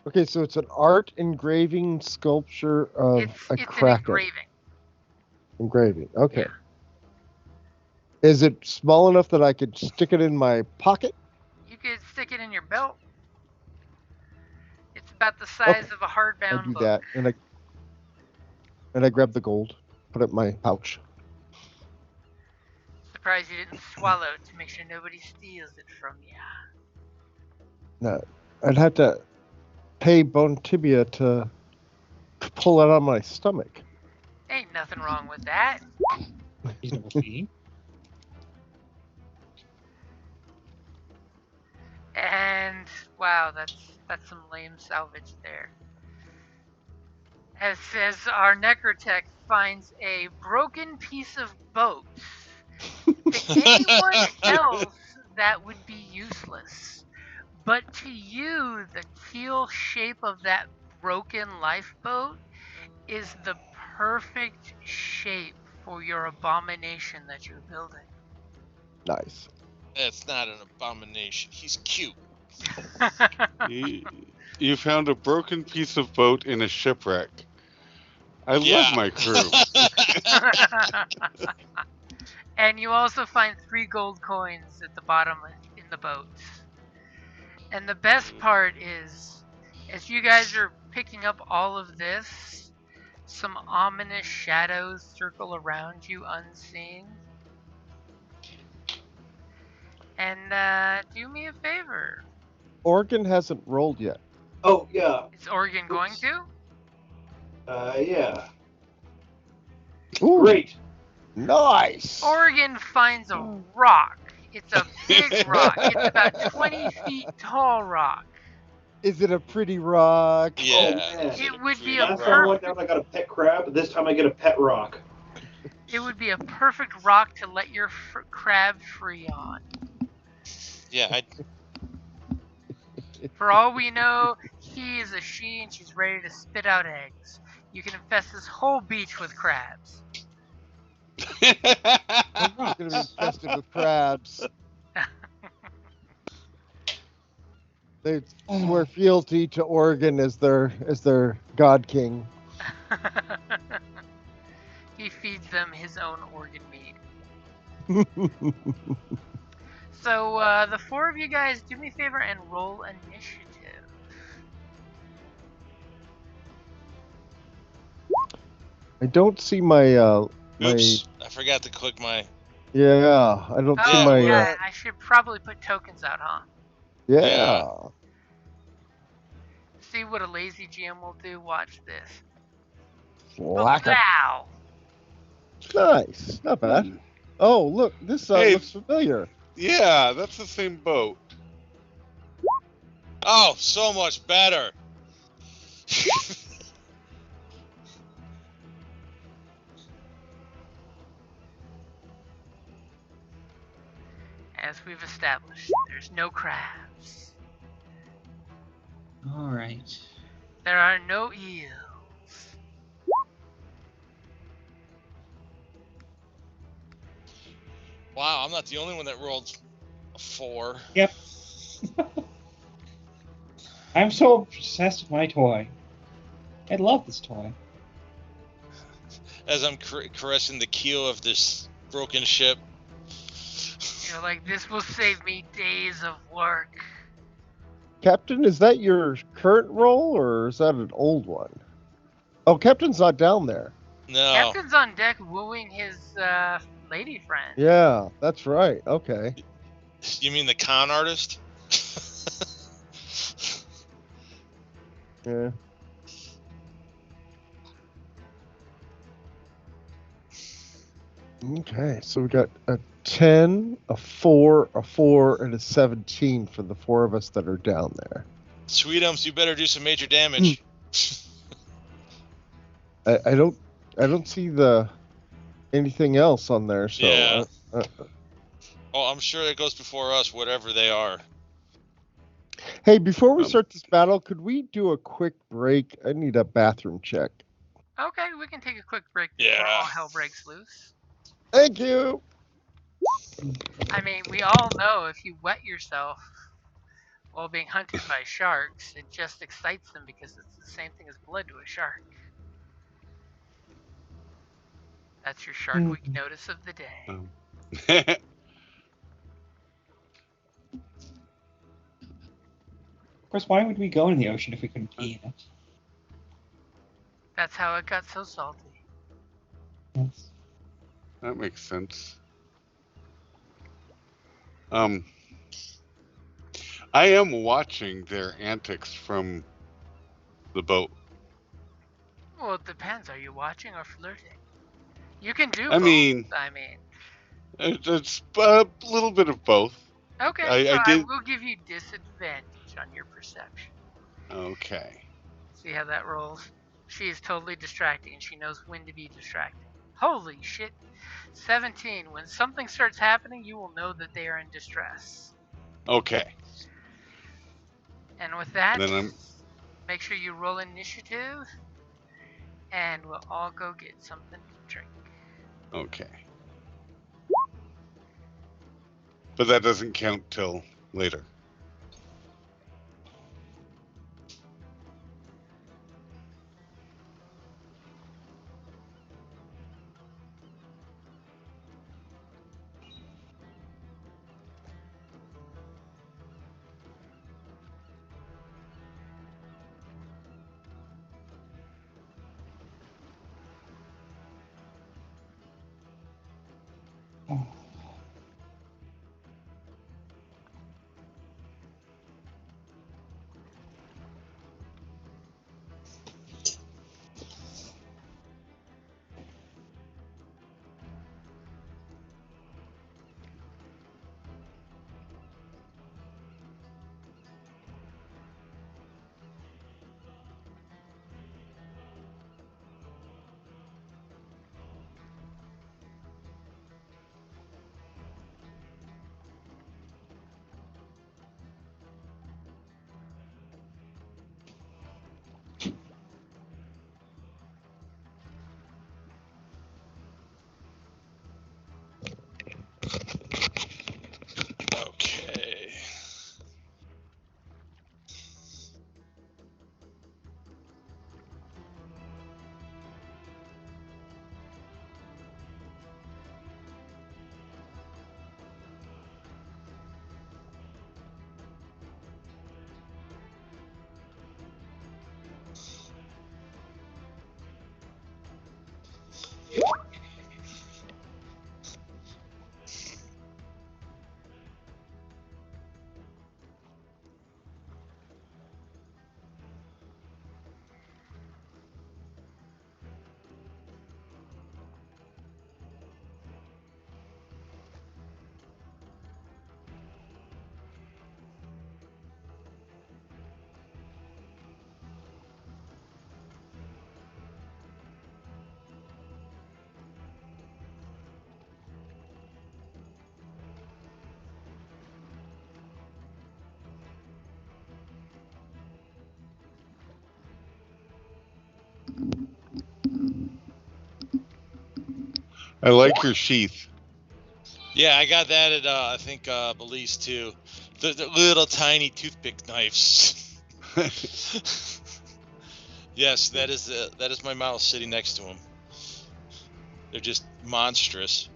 A: Okay, so it's an art engraving sculpture of
D: It's
A: a
D: an
A: kraken.
D: engraving.
A: Engraving. Okay.
D: Yeah.
A: Is it small enough that I could stick it in my pocket?
D: You could stick it in your belt. It's about the size of a
A: I
D: hardbound
A: do
D: book.
A: that, and I grab the gold, put it in my pouch.
D: Surprised you didn't swallow it to make sure nobody steals it from you.
A: No, I'd have to pay Bone Tibia to pull it out of my stomach.
D: Ain't nothing wrong with that.
F: Reasonable fee.
D: And wow, that's some lame salvage there. As our Necrotech finds a broken piece of boat. To anyone else, that would be useless. But to you, the keel shape of that broken lifeboat is the perfect shape for your abomination that you're building.
A: Nice.
E: That's not an abomination. He's cute.
B: You found a broken piece of boat in a shipwreck. I
E: Yeah.
B: love my crew.
D: And you also find 3 gold coins at the bottom in the boat. And the best part is, as you guys are picking up all of this, some ominous shadows circle around you unseen. And do me a favor.
A: Oregon hasn't rolled yet.
G: Oh, yeah.
D: Is Oregon going to?
G: Yeah.
A: Ooh,
G: Great.
A: Nice.
D: Oregon finds a rock. It's a big rock. It's about 20 feet tall rock.
A: Is it a pretty rock?
E: Yeah.
G: Oh, man.
D: It would be a
G: Last time I went
D: perfect.
G: down, I got a pet crab. This time I get a pet rock.
D: It would be a perfect rock to let your crab free on.
E: Yeah.
D: For all we know, he is a she and she's ready to spit out eggs. You can infest this whole beach with crabs.
A: It's gonna be infested with crabs. They swear fealty to Oregon as their god king.
D: He feeds them his own organ meat. So the 4 of you guys, do me a favor and roll initiative.
A: I don't see my
E: Oops. I forgot to click my.
A: yeah. I don't see
D: Oh
A: my
D: yeah, I should probably put tokens out, huh?
A: yeah.
D: See what a lazy GM will do. Watch this.
A: Whack 'em.
D: Wow.
A: Nice, not bad. Oh, look, this
B: Hey.
A: looks familiar.
B: Yeah, that's the same boat.
E: Oh, so much better.
D: As we've established, there's no crabs.
F: All right.
D: There are no eels.
E: Wow, I'm not the only one that rolled a 4.
F: Yep. I'm so obsessed with my toy. I love this toy.
E: As I'm caressing the keel of this broken ship.
D: You're like, this will save me days of work.
A: Captain, is that your current role or is that an old one? Oh, Captain's not down there.
E: No.
D: Captain's on deck wooing his lady friend.
A: Yeah, that's right. Okay.
E: You mean the con artist?
A: Yeah. Okay, so we got a 10, a 4, a 4, and a 17 for the 4 of us that are down there.
E: Sweetums, you better do some major damage.
A: I don't see anything else on there. So
E: Yeah. Oh, I'm sure it goes before us, whatever they are.
A: Hey, before we start this battle, could we do a quick break? I need a bathroom check.
D: Okay, we can take a quick break before all hell breaks loose.
A: Thank you.
D: I mean, we all know if you wet yourself while being hunted by sharks, it just excites them because it's the same thing as blood to a shark. That's your Shark Week notice of the day.
F: Of course, why would we go in the ocean if we couldn't pee in it?
D: That's how it got so salty.
F: Yes.
B: That makes sense. I am watching their antics from the boat.
D: Well, it depends. Are you watching or flirting? You can do
B: I
D: both.
B: mean, it's a little bit of both.
D: Okay,
B: I
D: so
B: did.
D: I will give you disadvantage on your perception.
B: Okay.
D: See how that rolls? She is totally distracting, and she knows when to be distracting. Holy shit. 17. When something starts happening, you will know that they are in distress.
B: Okay.
D: And with that,
B: Then
D: make sure you roll initiative, and we'll all go get something to drink.
B: Okay. But that doesn't count till later.
E: Okay.
B: I like your sheath.
E: Yeah, I got that at I think Belize too. The little tiny toothpick knives. Yes, that is my mouse sitting next to him. They're just monstrous.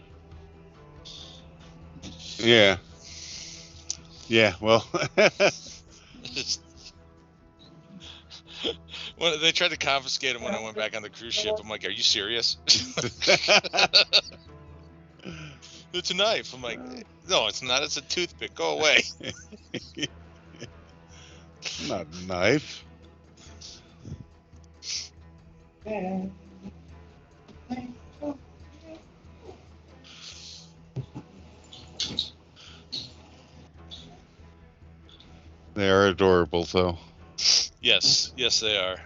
B: Yeah. Yeah, well.
E: When they tried to confiscate him when I went back on the cruise ship, I'm like, "Are you serious?" It's a knife. I'm like, "No, it's not. It's a toothpick. Go away."
B: Not a knife. They are adorable, though.
E: Yes, they are.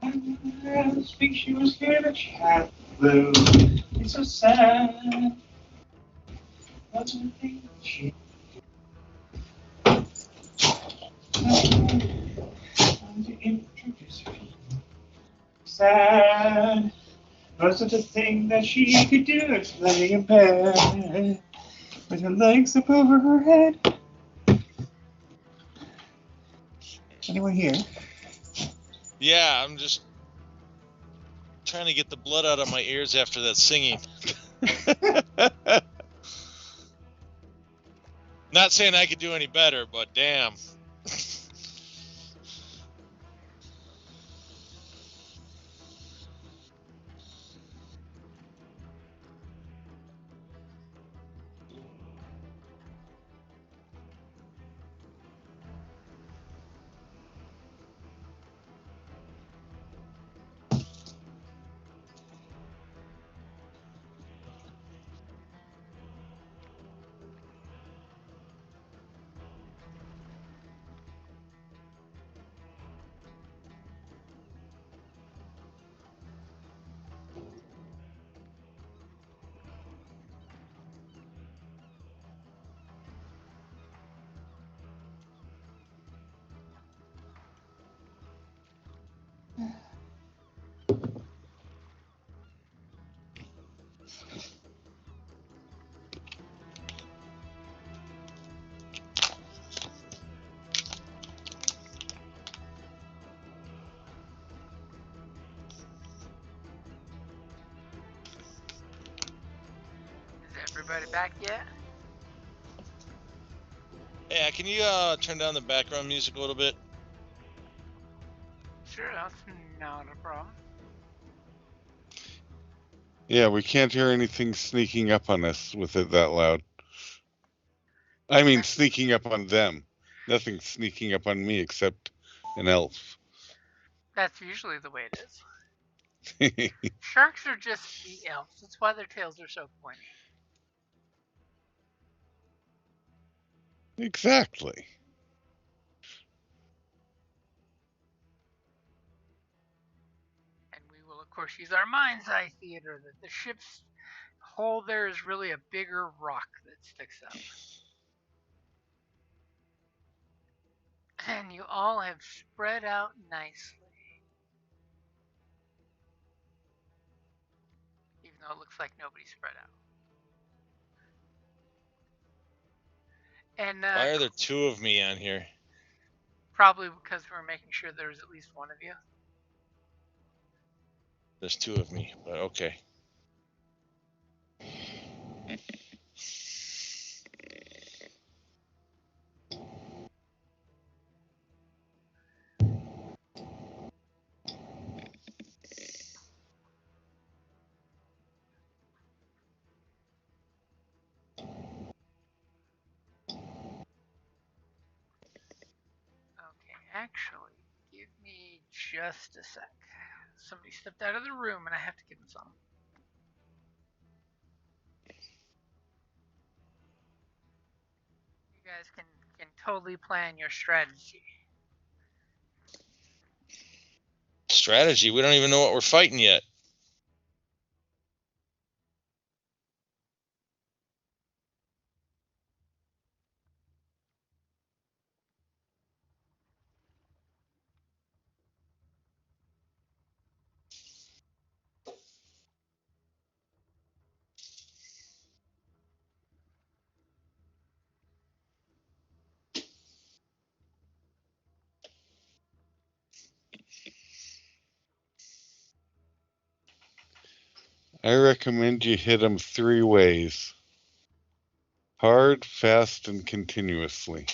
F: I don't think she was here to chat. Blue. It's so sad. What's the thing she to introduce her. Sad. No such a thing that she could do is lay in bed with her legs up over her head. Anyone here?
E: Yeah, I'm just trying to get the blood out of my ears after that singing. Not saying I could do any better, but damn.
D: Is everybody back yet?
E: Yeah, can you turn down the background music a little bit?
D: Sure, that's not a problem.
B: Yeah, we can't hear anything sneaking up on us with it that loud. I mean, sneaking up on them. Nothing sneaking up on me except an elf.
D: That's usually the way it is. Sharks are just the elves. That's why their tails are so pointy.
B: Exactly.
D: And we will, of course, use our mind's eye theater that the ship's hole there is really a bigger rock that sticks out. And you all have spread out nicely. Even though it looks like nobody's spread out. And
E: Why are there two of me on here?
D: probably because we're making sure there's at least one of you.
E: There's two of me, but okay.
D: Okay, actually, give me just a sec. Somebody stepped out of the room and I have to give them some. You guys can totally plan your strategy.
E: Strategy? We don't even know what we're fighting yet.
B: I recommend you hit them 3 ways. Hard, fast, and continuously.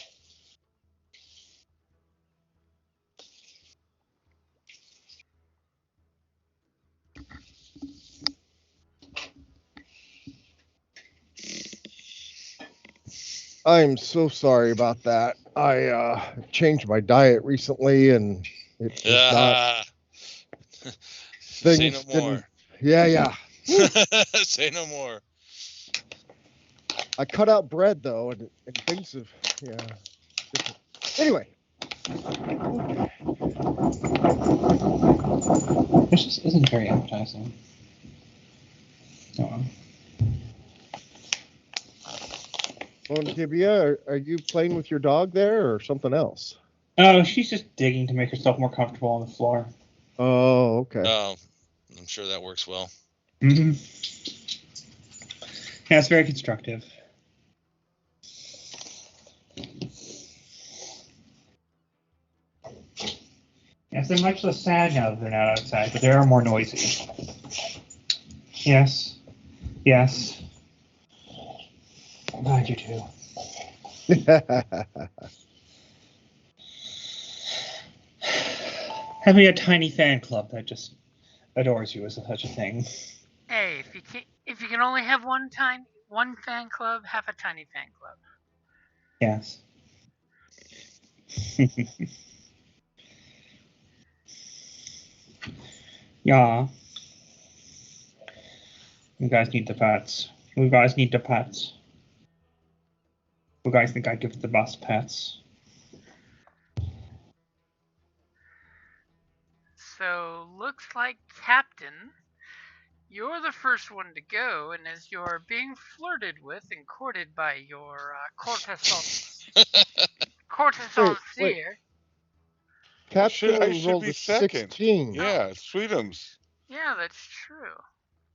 A: I'm so sorry about that. I changed my diet recently, and it is not.
E: Say no
A: Things
E: more.
A: didn't. Yeah.
E: Say no more.
A: I cut out bread though, and things have different. Anyway.
F: This just isn't very appetizing. Oh.
A: Well, Tibia, are you playing with your dog there or something else?
F: Oh, she's just digging to make herself more comfortable on the floor.
A: Oh, okay.
E: I'm sure that works well.
F: Mm-hmm. Yeah, it's very constructive. Yes, they're much less sad now that they're not outside, but they are more noisy. Yes. Yes. I'm glad you do. Having a tiny fan club that just adores you is such a thing.
D: Hey, if you can only have one fan club, have a tiny fan club.
F: Yes. Yeah. You guys need the pets. You guys need the pets. You guys think I give the best pets?
D: So, looks like Captain, you're the first one to go, and as you're being flirted with and courted by your courtesan
A: Wait.
D: seer.
A: Captain
B: I should
A: rolled
B: be
A: a
B: second.
A: 16.
B: Yeah, Sweetum's.
D: Yeah, that's true.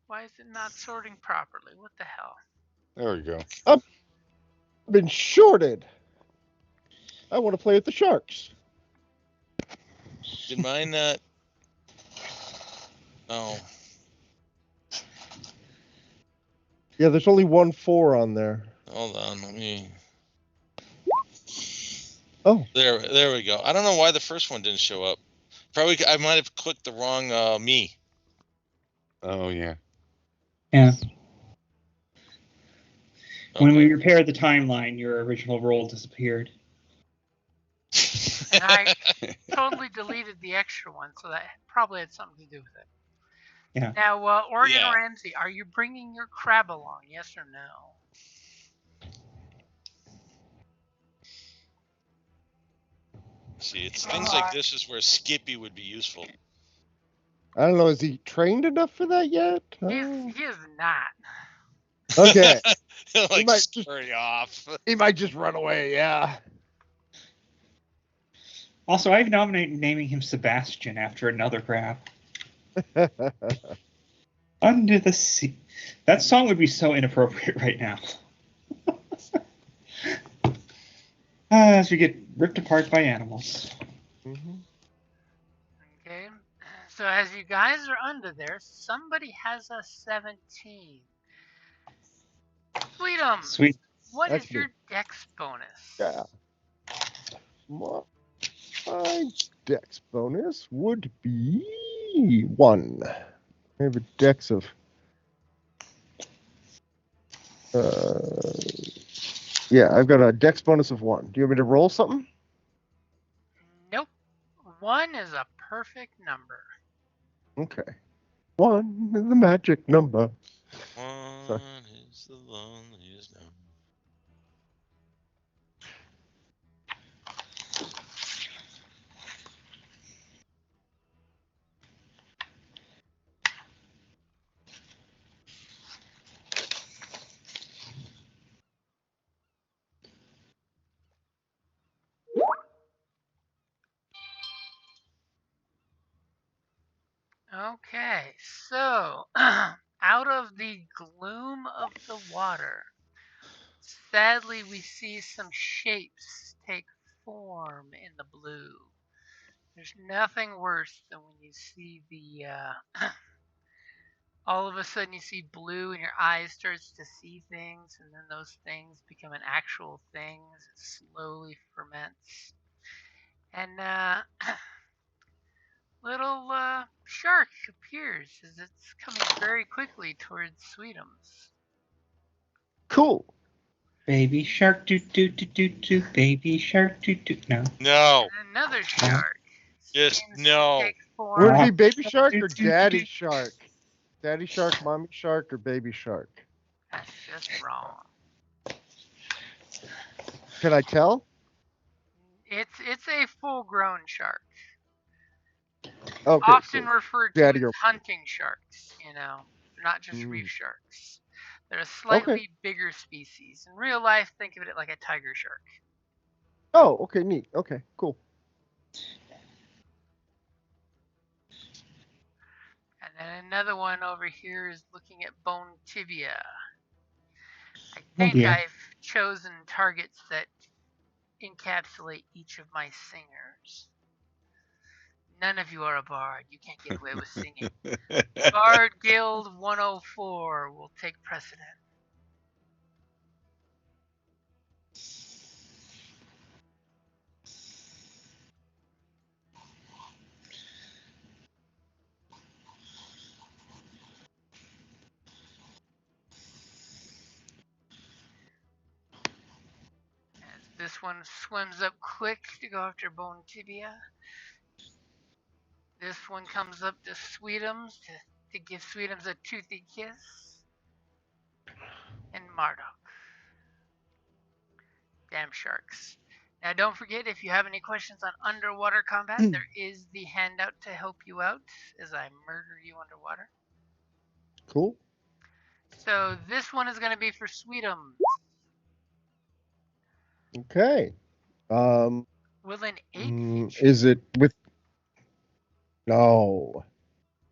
D: Why is it not sorting properly? What the hell?
B: There we go.
A: I've been shorted. I want to play with the sharks.
E: Did mine not? Oh.
A: Yeah, there's only 1 4 on there.
E: Hold on, let me.
A: Oh,
E: There we go. I don't know why the first one didn't show up. Probably I might have clicked the wrong me.
B: Oh, yeah.
F: Yeah.
E: Okay.
F: When we repaired the timeline, your original roll disappeared.
D: And I totally deleted the extra one, so that probably had something to do with it.
F: Yeah.
D: Now, Oregon
E: Yeah.
D: Ramsey, are you bringing your crab along? Yes or no?
E: See, it's things like this is where Skippy would be useful.
A: I don't know. Is he trained enough for that yet?
D: He is not.
A: Okay.
E: Like
A: might
E: scurry off.
A: He might just run away, yeah.
F: Also, I've nominated naming him Sebastian after another crab. Under the Sea. That song would be so inappropriate right now. As we get ripped apart by animals.
A: Mm-hmm.
D: Okay. So as you guys are under there, somebody has a 17. Sweetum,
F: Sweet.
D: what
A: That's
D: is your
A: me.
D: dex bonus?
A: Yeah. My dex bonus would be 1. I have a dex of... yeah, I've got a dex bonus of 1. Do you want me to roll something?
D: Nope. 1 is a perfect number.
A: Okay. 1 is the magic number.
E: One is the loneliest number.
D: Okay, so out of the gloom of the water, sadly we see some shapes take form in the blue. There's nothing worse than when you see the all of a sudden you see blue and your eyes starts to see things, and then those things become an actual thing as it slowly ferments. And little shark appears as it's coming very quickly towards Sweetum's.
A: Cool.
F: Baby shark, doo doo doo doo doo. Baby shark, doo doo. No.
E: No.
D: And another shark.
E: Just
D: begins to
E: no.
D: take form.
A: Would it be baby shark or daddy shark? Daddy shark, mommy shark, or baby shark?
D: That's just wrong.
A: Can I tell?
D: It's a full-grown shark.
A: Okay,
D: Often
A: so
D: referred to
A: get out
D: as
A: of your.
D: hunting sharks, not just reef
A: Mm.
D: sharks. They're a
A: Okay.
D: slightly bigger species. In real life, think of it like a tiger shark.
A: Oh, okay, neat. Okay, cool.
D: And then another one over here is looking at bone tibia. I think
F: dear.
D: I've chosen targets that encapsulate each of my singers. None of you are a bard. You can't get away with singing. Bard Guild 104 will take precedent. As this one swims up quick to go after bone tibia. This one comes up to Sweetums to give Sweetums a toothy kiss. And Marduck. Damn sharks. Now don't forget, if you have any questions on underwater combat, there is the handout to help you out as I murder you underwater.
A: Cool.
D: So this one is going to be for Sweetum.
A: Okay.
D: Will an 8 hit you?
A: Is it with? No,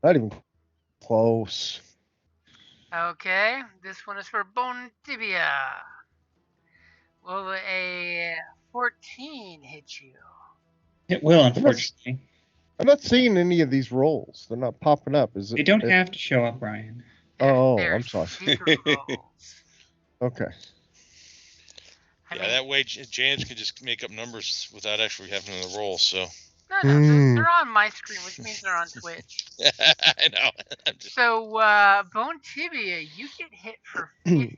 A: not even close.
D: Okay, this one is for bone tibia. Will a 14 hit you?
F: It will, unfortunately.
A: I'm not seeing any of these rolls. They're not popping up. Is it?
F: They don't have to show up, Brian.
A: Oh,
D: They're
A: I'm sorry.
D: secret rolls.
A: Okay.
E: Yeah, that way James can just make up numbers without actually having to roll. So
D: No, they're on my screen, which means they're on Twitch.
E: I know.
D: So, bone tibia, you get hit for 15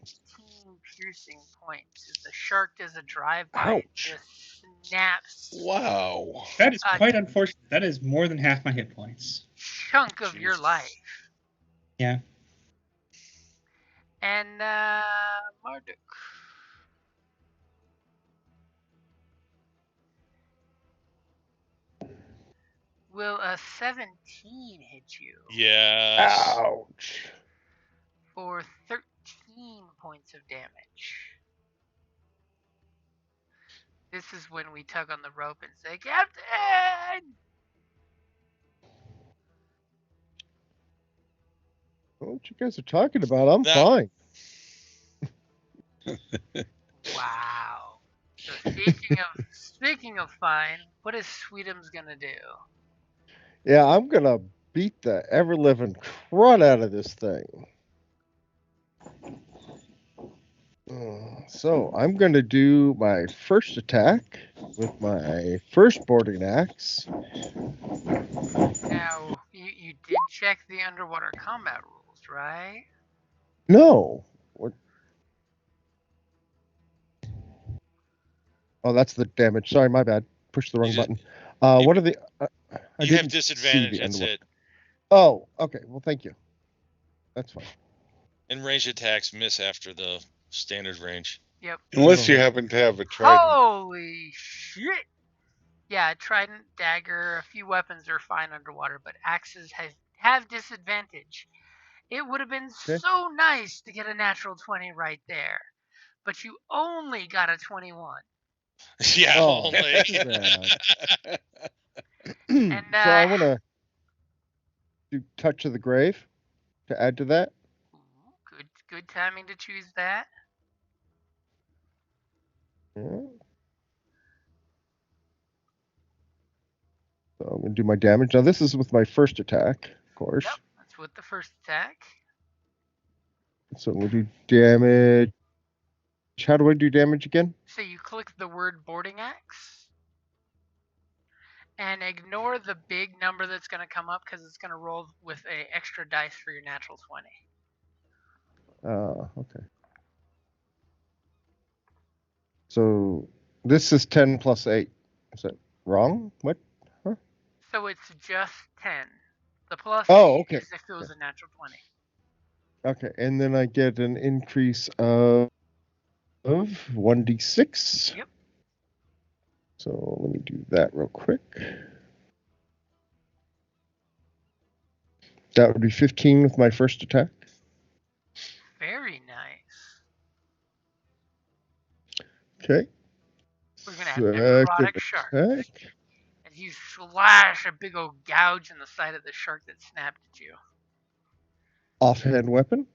D: piercing points. As the shark does a drive-by, it just snaps.
E: Wow.
F: That is quite unfortunate. That is more than half my hit points.
D: Chunk of your life.
F: Yeah.
D: And Marduck. Will a 17 hit you?
E: Yes.
A: Ouch.
D: For 13 points of damage. This is when we tug on the rope and say, Captain!
A: What you guys are talking about? I'm
E: Now-
A: fine.
D: Wow. So speaking of fine, what is Sweetum's gonna do?
A: Yeah, I'm gonna beat the ever living crud out of this thing. So I'm gonna do my first attack with my first boarding axe.
D: Now, you did check the underwater combat rules, right?
A: No. What? Oh, that's the damage. Sorry, my bad. Pushed the wrong button. What are the?
E: You have disadvantage. That's it.
A: Oh, okay. Well, thank you. That's fine.
E: And ranged attacks miss after the standard range.
D: Yep.
B: Unless you happen to have a trident.
D: Holy shit! Yeah, trident, dagger, a few weapons are fine underwater, but axes have disadvantage. It would have been so nice to get a natural 20 right there, but you only got a 21.
E: Yeah, only.
D: And
A: so I want to do Touch of the Grave to add to that.
D: Good timing to choose that.
A: Yeah. So I'm going to do my damage. Now, this is with my first attack, of course.
D: Yep, that's with the first attack.
A: So I'm going to do damage. How do I do damage again?
D: So you click the word boarding axe. And ignore the big number that's going to come up because it's going to roll with an extra dice for your natural 20.
A: Okay. So this is 10 plus 8. Is that wrong? What? Huh?
D: So it's just 10. The plus
A: okay.
D: is if it was a natural 20.
A: Okay, and then I get an increase of 1d6.
D: Yep.
A: So let me do that real quick. That would be 15 with my first attack.
D: Very nice.
A: Okay.
D: We're gonna have necrotic
A: Second
D: shark.
A: attack.
D: As you slash a big old gouge in the side of the shark that snapped at you.
A: Offhand weapon.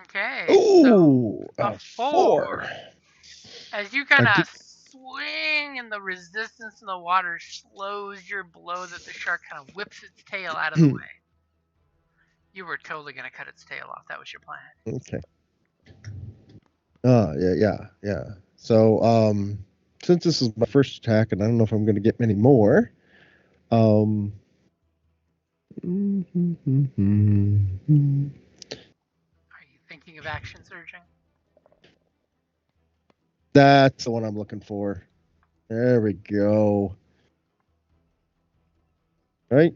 D: Okay.
A: Ooh,
D: So
A: a 4.
D: As you kind
A: I
D: of swing and the resistance in the water slows your blow that the shark kind of whips its tail out of the way. You were totally going to cut its tail off. That was your plan.
A: Okay. Yeah. So, since this is my first attack, and I don't know if I'm going to get many more,
D: Are you thinking of action surging?
A: that's the one I'm looking for. There we go. Right?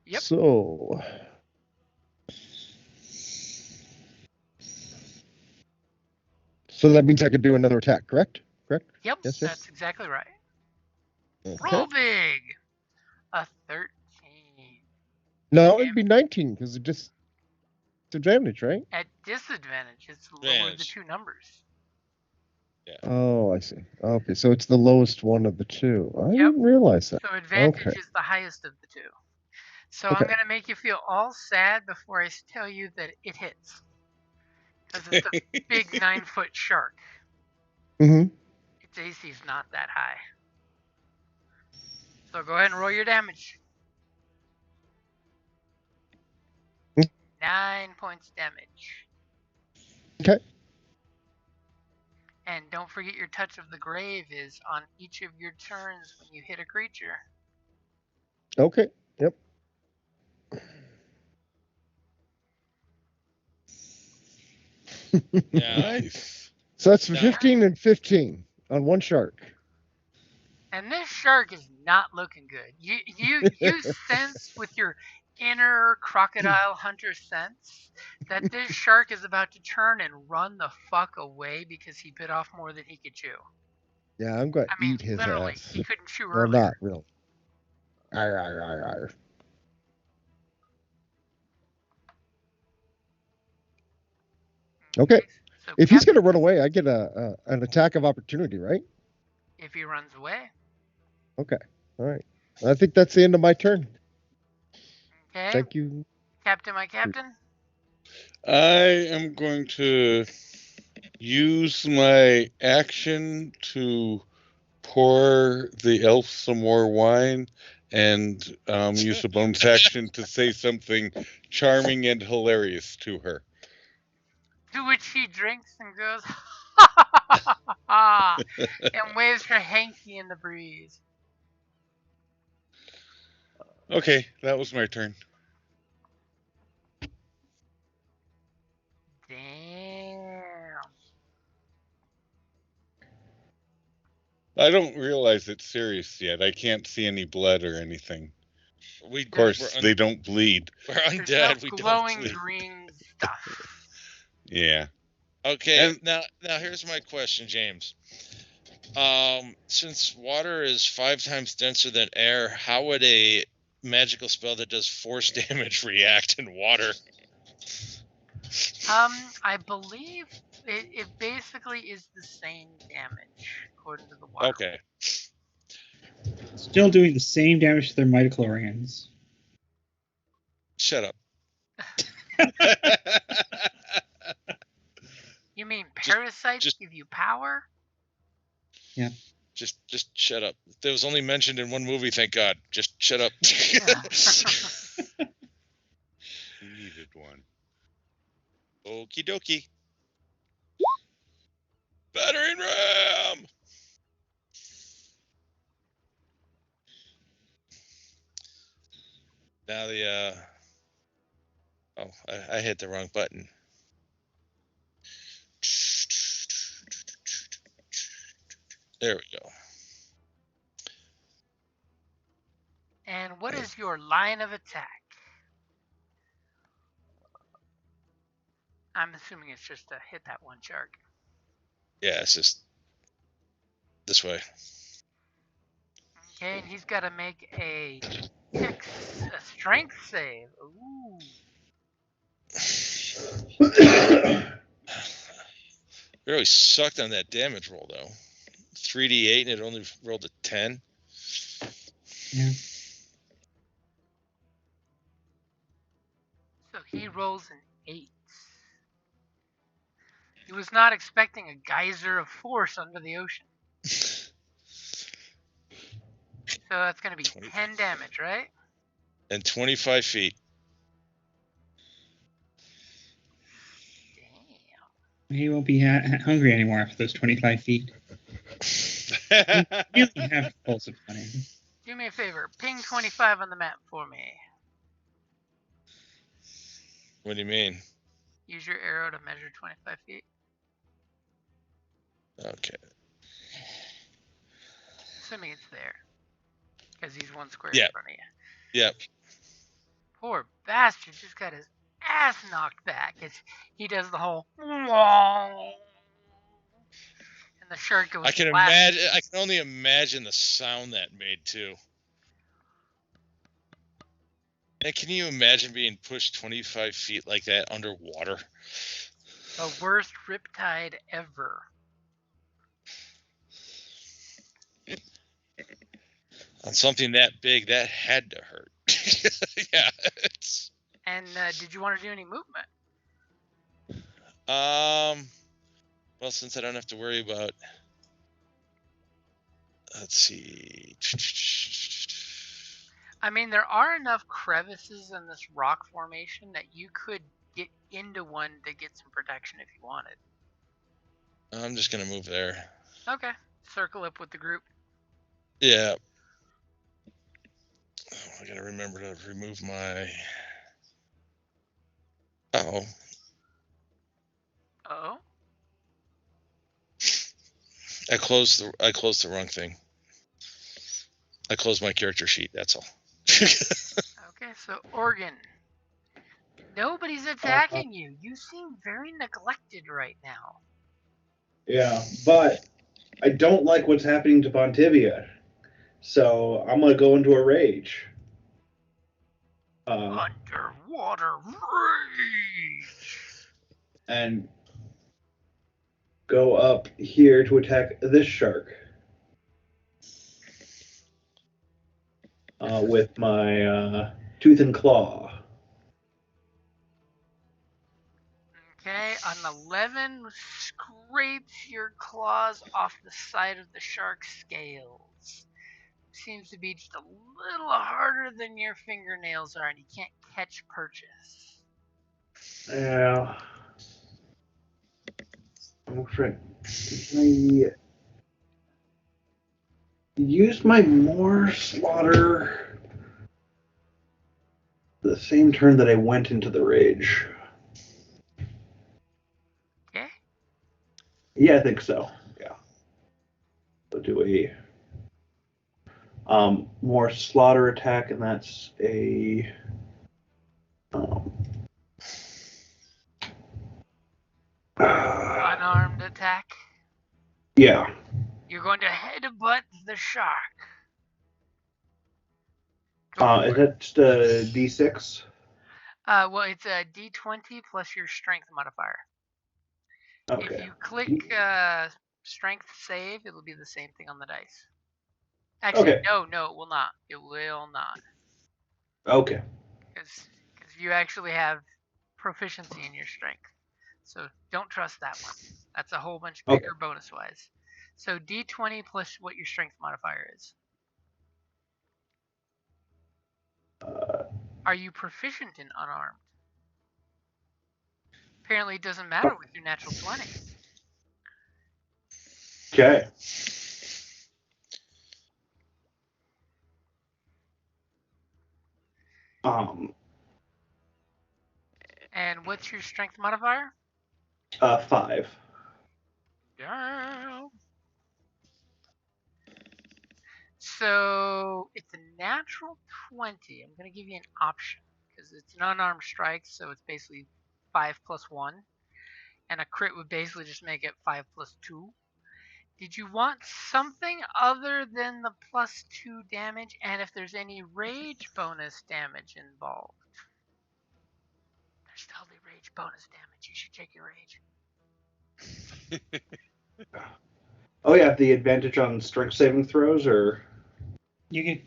D: Yep.
A: So, that means I could do another attack, correct? Correct?
D: Yep,
A: Yes.
D: that's exactly right.
A: Okay.
D: Roll big! A 13.
A: No, it'd be 19 because it just advantage, right?
D: At disadvantage, it's lower the two numbers.
E: Yeah.
A: Oh, I see. Okay, so it's the lowest one of the two. I
D: Yep.
A: didn't realize that.
D: So advantage
A: Okay.
D: is the highest of the two. So
A: Okay.
D: I'm going to make you feel all sad before I tell you that it hits. Because it's a big 9-foot shark.
A: Mm-hmm.
D: Its AC is not that high. So go ahead and roll your damage. 9 points damage.
A: Okay.
D: And don't forget your touch of the grave is on each of your turns when you hit a creature.
A: Okay. Yep.
B: Nice.
A: So that's 15 and 15 on one shark.
D: And this shark is not looking good. You sense with your inner crocodile hunter sense that this shark is about to turn and run the fuck away because he bit off more than he could chew.
A: Yeah, I'm going to
D: I mean,
A: eat his
D: literally,
A: ass.
D: he couldn't chew
A: Well,
D: earlier.
A: not real. Arr. Okay.
D: So
A: If he's
D: Captain,
A: going to run away, I get an attack of opportunity, right?
D: if he runs away.
A: Okay. All right. I think that's the end of my turn.
D: Okay.
A: Thank you.
D: Captain, my captain.
B: I am going to use my action to pour the elf some more wine and use a bonus action to say something charming and hilarious to her.
D: To which she drinks and goes, ha ha ha ha ha ha, and waves her hanky in the breeze.
B: Okay, that was my turn.
D: Damn.
B: I don't realize it's serious yet. I can't see any blood or anything. Of course, they don't bleed.
E: We're
D: There's
E: undead.
D: no
E: We
D: glowing
E: don't bleed.
D: green stuff.
B: Yeah.
E: Okay,
B: And-
E: now here's my question, James. Since water is 5 times denser than air, how would a magical spell that does force damage react in water?
D: I believe it basically is the same damage according to the water.
E: Okay.
F: Still doing the same damage to their midichlorians.
E: Shut up.
D: You mean parasites
E: just-
D: give you power?
F: Yeah.
E: Just shut up. That was only mentioned in one movie, thank God. Just shut up.
B: He needed one.
E: Okie dokie. Battering ram! Now the, oh, I hit the wrong button. There we go.
D: And what is your line of attack? I'm assuming it's just to hit that one shark.
E: Yeah, it's just this way.
D: Okay, and he's got to make a strength save. Ooh.
E: We really sucked on that damage roll, though. 3d8 and it only rolled a 10.
F: Yeah.
D: So he rolls an 8. He was not expecting a geyser of force under the ocean. So that's going to be 10 damage, right?
E: And 25 feet.
D: Damn.
F: He won't be hungry anymore after those 25 feet. You really have repulsive on him.
D: Do me a favor. Ping 25 on the map for me.
E: What do you mean?
D: Use your arrow to measure 25 feet.
E: Okay.
D: Assuming it's there. Because he's one square
E: Yep.
D: in front of you.
E: Yep.
D: Poor bastard just got his ass knocked back as he does the whole and the shark goes
E: I can only imagine the sound that made too. And can you imagine being pushed 25 feet like that underwater?
D: The worst riptide ever.
E: On something that big, that had to hurt. Yeah.
D: And did you want to do any movement?
E: Well, since I don't have to worry about, let's see.
D: I mean, there are enough crevices in this rock formation that you could get into one to get some protection if you wanted.
E: I'm just gonna move there.
D: Okay. Circle up with the group.
E: Yeah. Oh, I gotta remember to remove my. Uh-oh.
D: Oh.
E: I closed the wrong thing. I closed my character sheet. That's all.
D: Okay, so Organ. Nobody's attacking you. You seem very neglected right now.
G: Yeah, but I don't like what's happening to Pontivia, so I'm gonna go into a rage.
D: Underwater rage.
G: And go up here to attack this shark with my tooth and claw.
D: Okay, an 11 scrapes your claws off the side of the shark's scales. Seems to be just a little harder than your fingernails are, and you can't catch purchase.
G: Yeah. I'm afraid. Can I use my more slaughter the same turn that I went into the rage?
D: Okay.
G: Yeah, I think so. Yeah. So do a more slaughter attack, and that's a
D: Unarmed attack.
G: yeah.
D: You're going to headbutt the shark.
G: Is that just a D6?
D: Well, it's a D20 plus your strength modifier.
G: Okay.
D: If you click strength save, it'll be the same thing on the dice. Actually,
G: Okay.
D: no, it will not. It will not.
G: Okay.
D: Because you actually have proficiency in your strength. So don't trust that one. That's a whole bunch bigger bonus-wise. So D20 plus what your strength modifier is. Are you proficient in unarmed? Apparently it doesn't matter with your natural 20.
G: Okay.
D: And what's your strength modifier?
G: 5.
D: Yeah. So it's a natural 20. I'm going to give you an option because it's an unarmed strike, so it's basically 5 plus 1. And a crit would basically just make it 5 plus 2. Did you want something other than the +2 damage, and if there's any rage bonus damage involved? There's still the rage bonus damage. You should check your rage.
G: Oh yeah, the advantage on strength saving throws, or
F: You can.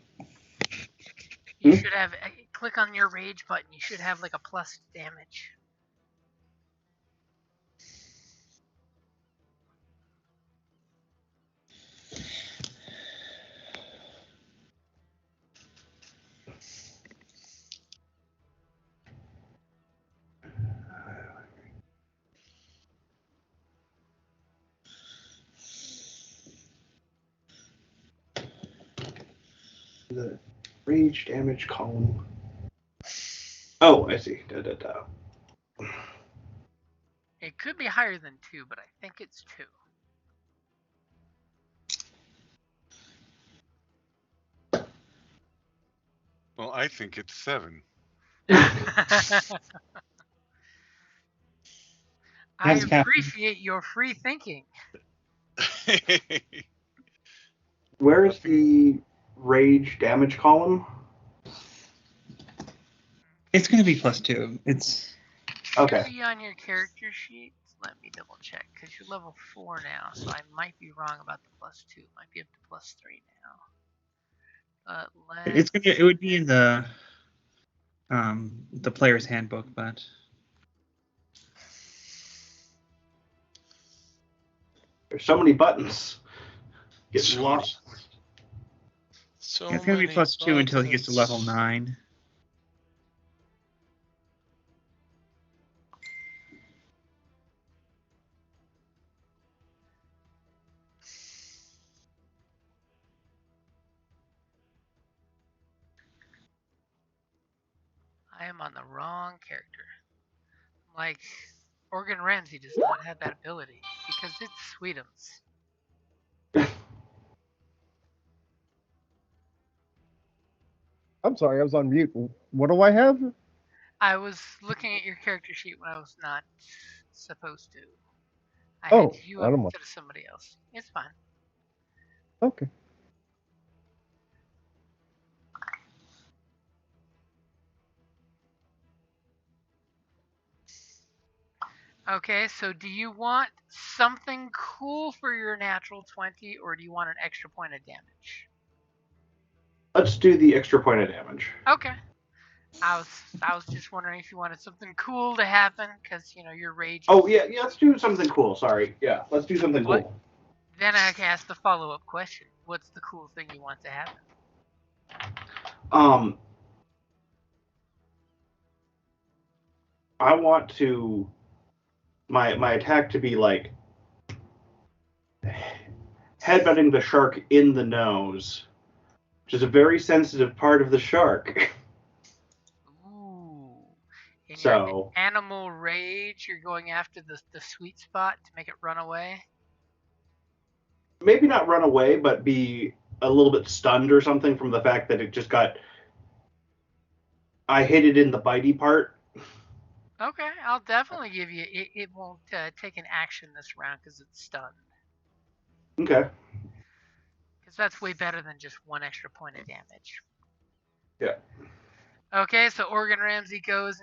D: You should have click on your rage button. You should have like a plus damage.
G: the rage damage column. Oh, I see.
D: It could be higher than 2, but I think it's 2.
B: Well, I think it's 7.
D: I
F: That's Capt.
D: appreciate your free thinking.
G: Where is the rage damage column?
F: It's going to be +2. It's.
G: Okay.
D: Should be on your character sheet. Let me double check, because you're level 4 now, so I might be wrong about the +2. It might be up to +3 now.
F: It's gonna. It would be in the player's handbook, but.
G: There's so many buttons. Get
E: So
G: lost.
E: So
F: It's going to be
E: many
F: +2 until he gets to level
E: buttons.
F: 9.
D: I am on the wrong character. Like, Organ Ramsey does not have that ability, because it's Sweetum's.
A: I'm sorry, I was on mute. What do I have?
D: I was looking at your character sheet when I was not supposed to. I
A: Oh,
D: had you
A: I
D: up
A: don't mind.
D: instead of somebody else. It's fine.
A: Okay.
D: Okay, so do you want something cool for your natural 20, or do you want an extra point of damage?
G: Let's do the extra point of damage.
D: Okay. I was just wondering if you wanted something cool to happen, because your rage.
G: Oh yeah, let's do something cool. Sorry, yeah, let's do something
D: What?
G: cool.
D: Then I can ask the follow-up question. What's the cool thing you want to happen?
G: I want to my attack to be like headbutting the shark in the nose, which is a very sensitive part of the shark.
D: Ooh. In your
G: So
D: animal rage, you're going after the sweet spot to make it run away?
G: maybe not run away, but be a little bit stunned or something from the fact that it just got. I hit it in the bitey part.
D: Okay, I'll definitely give you. It won't take an action this round because it's stunned.
G: Okay.
D: Because that's way better than just one extra point of damage.
G: Yeah.
D: Okay, so Organ Ramsey goes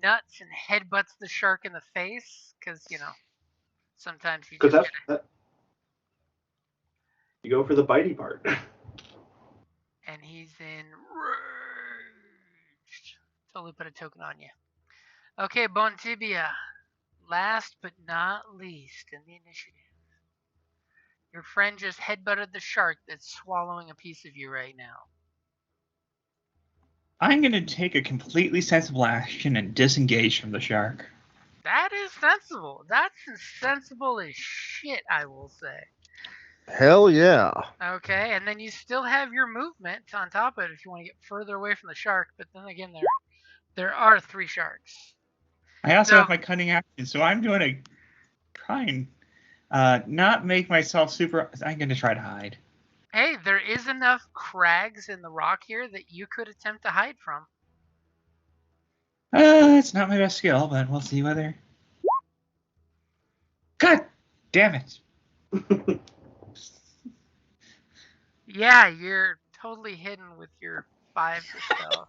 D: nuts and headbutts the shark in the face because sometimes you just
G: Because that. You go for the bitey part.
D: and he's in rage. Totally put a token on you. Okay, Bontibia, last but not least in the initiative. Your friend just headbutted the shark that's swallowing a piece of you right now.
F: I'm going to take a completely sensible action and disengage from the shark.
D: That is sensible. That's as sensible as shit, I will say.
A: Hell yeah.
D: Okay, and then you still have your movement on top of it if you want to get further away from the shark, but then again, there are 3 sharks.
F: I also have my cunning action, so I'm going to try and not make myself super. I'm going to try to hide.
D: Hey, there is enough crags in the rock here that you could attempt to hide from.
F: It's not my best skill, but we'll see whether. God damn it!
D: Yeah, you're totally hidden with your 5 to stealth.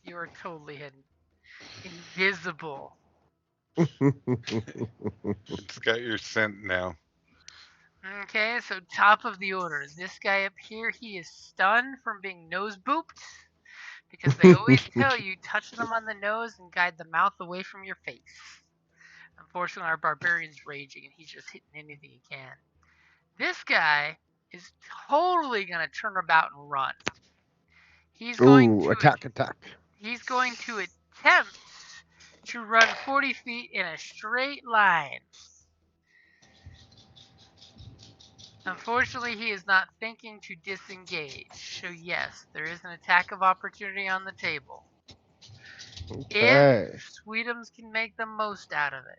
D: You are totally hidden. Invisible.
B: It's got your scent now.
D: Okay, so top of the order. This guy up here, he is stunned from being nose booped. Because they always tell you, touch them on the nose and guide the mouth away from your face. Unfortunately, our Barbarian's raging and he's just hitting anything he can. This guy is totally going to turn about and run. He's going to
A: attack.
D: He's going to attempt to run 40 feet in a straight line. Unfortunately, he is not thinking to disengage. So yes, there is an attack of opportunity on the table.
A: Okay.
D: If Sweetums can make the most out of it.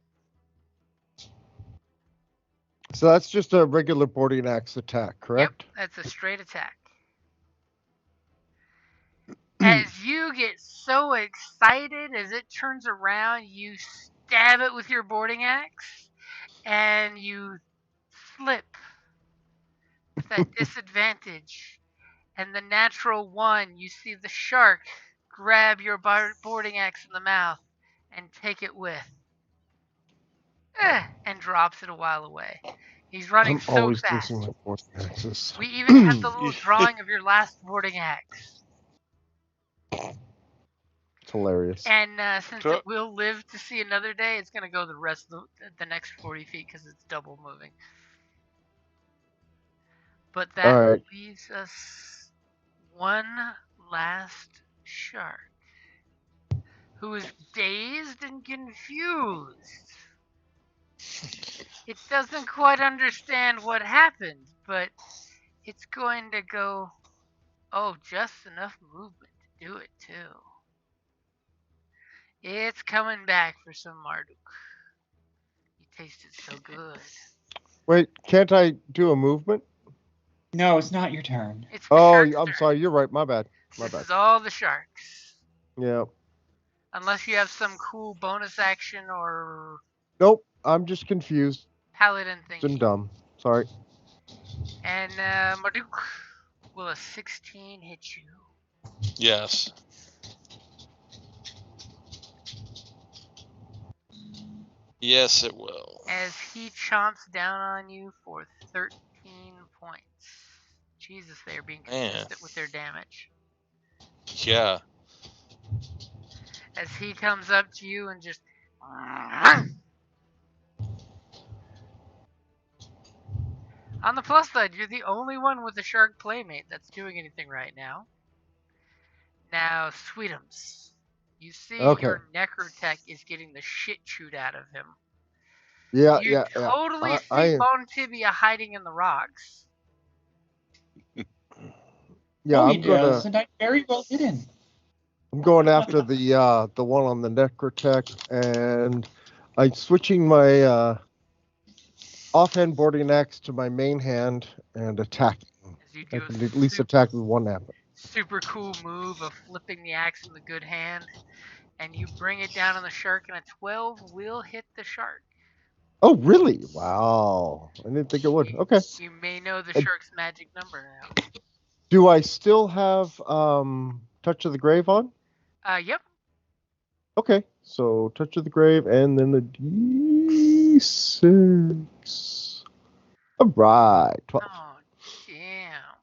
A: So that's just a regular boarding axe attack, correct?
D: Yep, that's a straight attack. As you get so excited, as it turns around, you stab it with your boarding axe, and you slip with that disadvantage. And the natural 1, you see the shark grab your boarding axe in the mouth and take it with. And drops it a while away. He's running
A: I'm
D: so
A: always
D: fast.
A: losing my boarding axes.
D: We even have the little drawing of your last boarding axe.
A: It's hilarious.
D: And since it will live to see another day, it's going to go the rest of the next 40 feet because it's double moving. But that leaves us one last shark who is dazed and confused. It doesn't quite understand what happened, but it's going to go, just enough movement to do it too. It's coming back for some Marduck. You tasted so good.
A: Wait, can't I do a movement?
F: No, it's not your turn.
D: It's the shark's
A: I'm
D: turn.
A: sorry. You're right. My bad.
D: This is all the sharks.
A: Yeah.
D: Unless you have some cool bonus action or...
A: Nope. I'm just confused.
D: Paladin thinking.
A: And dumb. Sorry.
D: And Marduck, will a 16 hit you?
E: Yes. Yes, it will.
D: As he chomps down on you for 13 points. Jesus, they are being consistent with their damage.
E: Yeah.
D: As he comes up to you and just... On the plus side, you're the only one with a shark playmate that's doing anything right now. Now, Sweetums. You see your Necrotech is getting the shit chewed out of him. You totally see Bone Tibia hiding in the rocks.
A: Yeah,
F: he does, and I'm very well hidden.
A: I'm going after the one on the Necrotech, and I'm switching my offhand boarding axe to my main hand and attacking. I can at least attack with one hand.
D: Super cool move of flipping the axe in the good hand, and you bring it down on the shark, and a 12 will hit the shark.
A: Oh, really? Wow. I didn't think it would. Okay.
D: You may know the shark's magic number now.
A: Do I still have Touch of the Grave on?
D: Yep.
A: Okay. So Touch of the Grave and then the D6. All right. 12.
D: Oh, damn.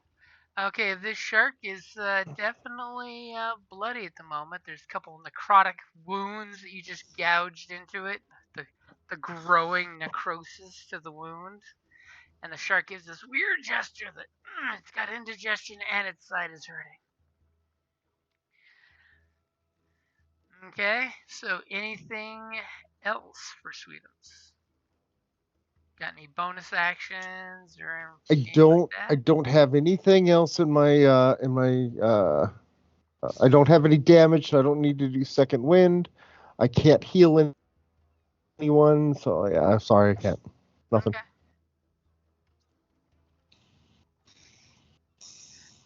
D: Okay, this shark is definitely bloody at the moment. There's a couple of necrotic wounds that you just gouged into it. The growing necrosis to the wound. And the shark gives this weird gesture that it's got indigestion and its side is hurting. Okay, so anything else for Sweetums? Got any bonus actions or anything like that?
A: I don't have anything else in my I don't have any damage, so I don't need to do second wind. I can't heal anyone, so yeah, I'm sorry, I can't. Nothing.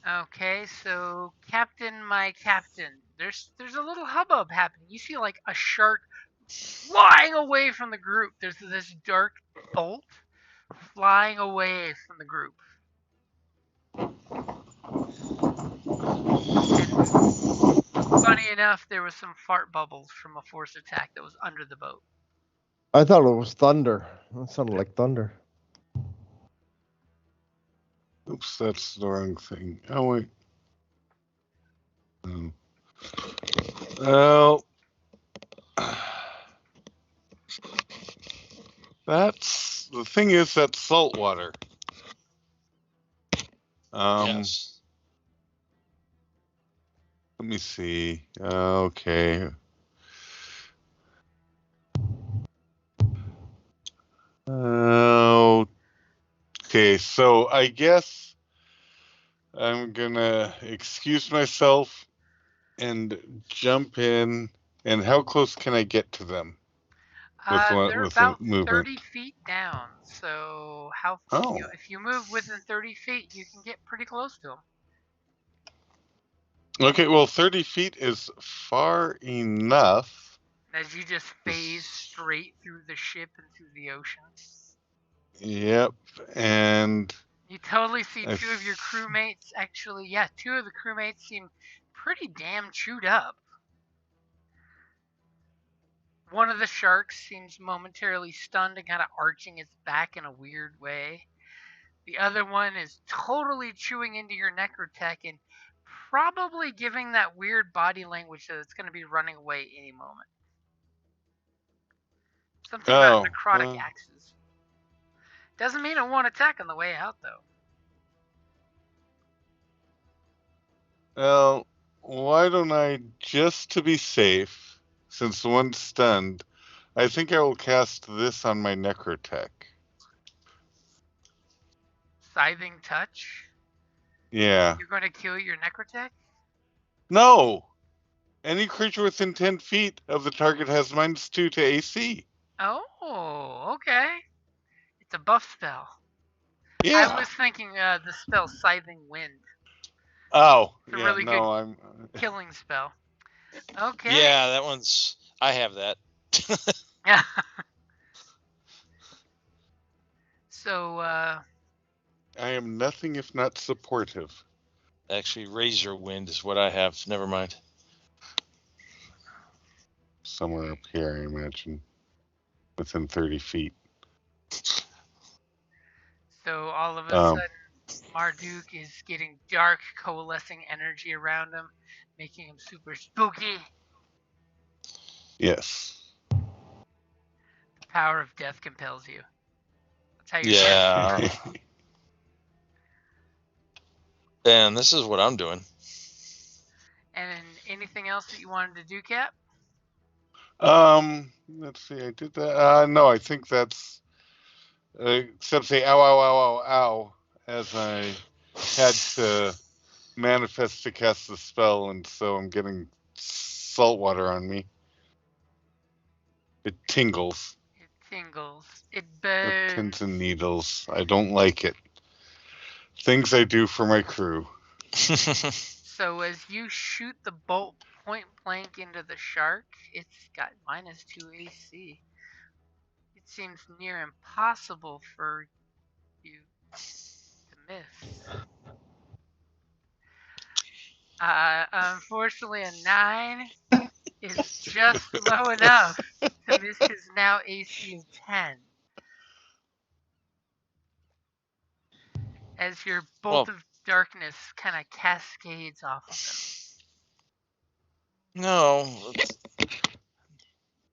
D: Okay, so Captain, my Captain, there's a little hubbub happening. You see like a shark flying away from the group. There's this dark bolt flying away from the group. Funny enough, there was some fart bubbles from a force attack that was under the boat.
A: I thought it was thunder. That sounded like thunder.
B: Oops, that's the wrong thing. Oh, wait. Well, that's the thing is that's salt water.
E: Yes.
B: Let me see. Okay. Okay, so I guess I'm gonna excuse myself and jump in. And how close can I get to them?
D: They're
B: with
D: about
B: movement?
D: 30 feet down. So
B: Oh.
D: if you move within 30 feet, you can get pretty close to them.
B: Okay, well, 30 feet is far enough.
D: As you just phase straight through the ship and through the ocean.
B: Yep, and
D: you totally see two of your crewmates. Actually, yeah, two of the crewmates seem pretty damn chewed up. One of the sharks seems momentarily stunned and kind of arching its back in a weird way. The other one is totally chewing into your necrotech and probably giving that weird body language that it's going to be running away any moment. Something about necrotic axes. Doesn't mean it won't attack on the way out, though.
B: Well, why don't I, just to be safe, since one's stunned, I think I will cast this on my necrotech.
D: Scything touch?
B: Yeah.
D: You're going to kill your necrotech?
B: No! Any creature within 10 feet of the target has -2 to AC.
D: Oh, okay. It's a buff spell.
B: Yeah.
D: I was thinking the spell Scything Wind.
B: Oh,
D: it's a
B: yeah,
D: really
B: no,
D: good
B: I'm
D: killing spell. Okay.
E: Yeah, that one's. I have that.
D: Yeah. So,
B: I am nothing if not supportive.
E: Actually, Razor Wind is what I have. Never mind.
B: Somewhere up here, I imagine. Within 30 feet.
D: So all of a sudden, Marduck is getting dark, coalescing energy around him, making him super spooky.
B: Yes.
D: The power of death compels you. That's how you
E: Yeah. And this is what I'm doing.
D: And anything else that you wanted to do, Cap?
B: Let's see, I did that. No, I think that's, except say ow, ow, ow, ow, ow, as I had to manifest to cast the spell, and so I'm getting salt water on me. It tingles.
D: It tingles. It burns.
B: Pins and needles. I don't like it. Things I do for my crew.
D: So as you shoot the bolt point blank into the shark, it's got -2 AC. It seems near impossible for you to miss. Unfortunately, a 9 is just low enough to miss his now AC of 10. As your bolt of darkness kind of cascades off of him.
E: No.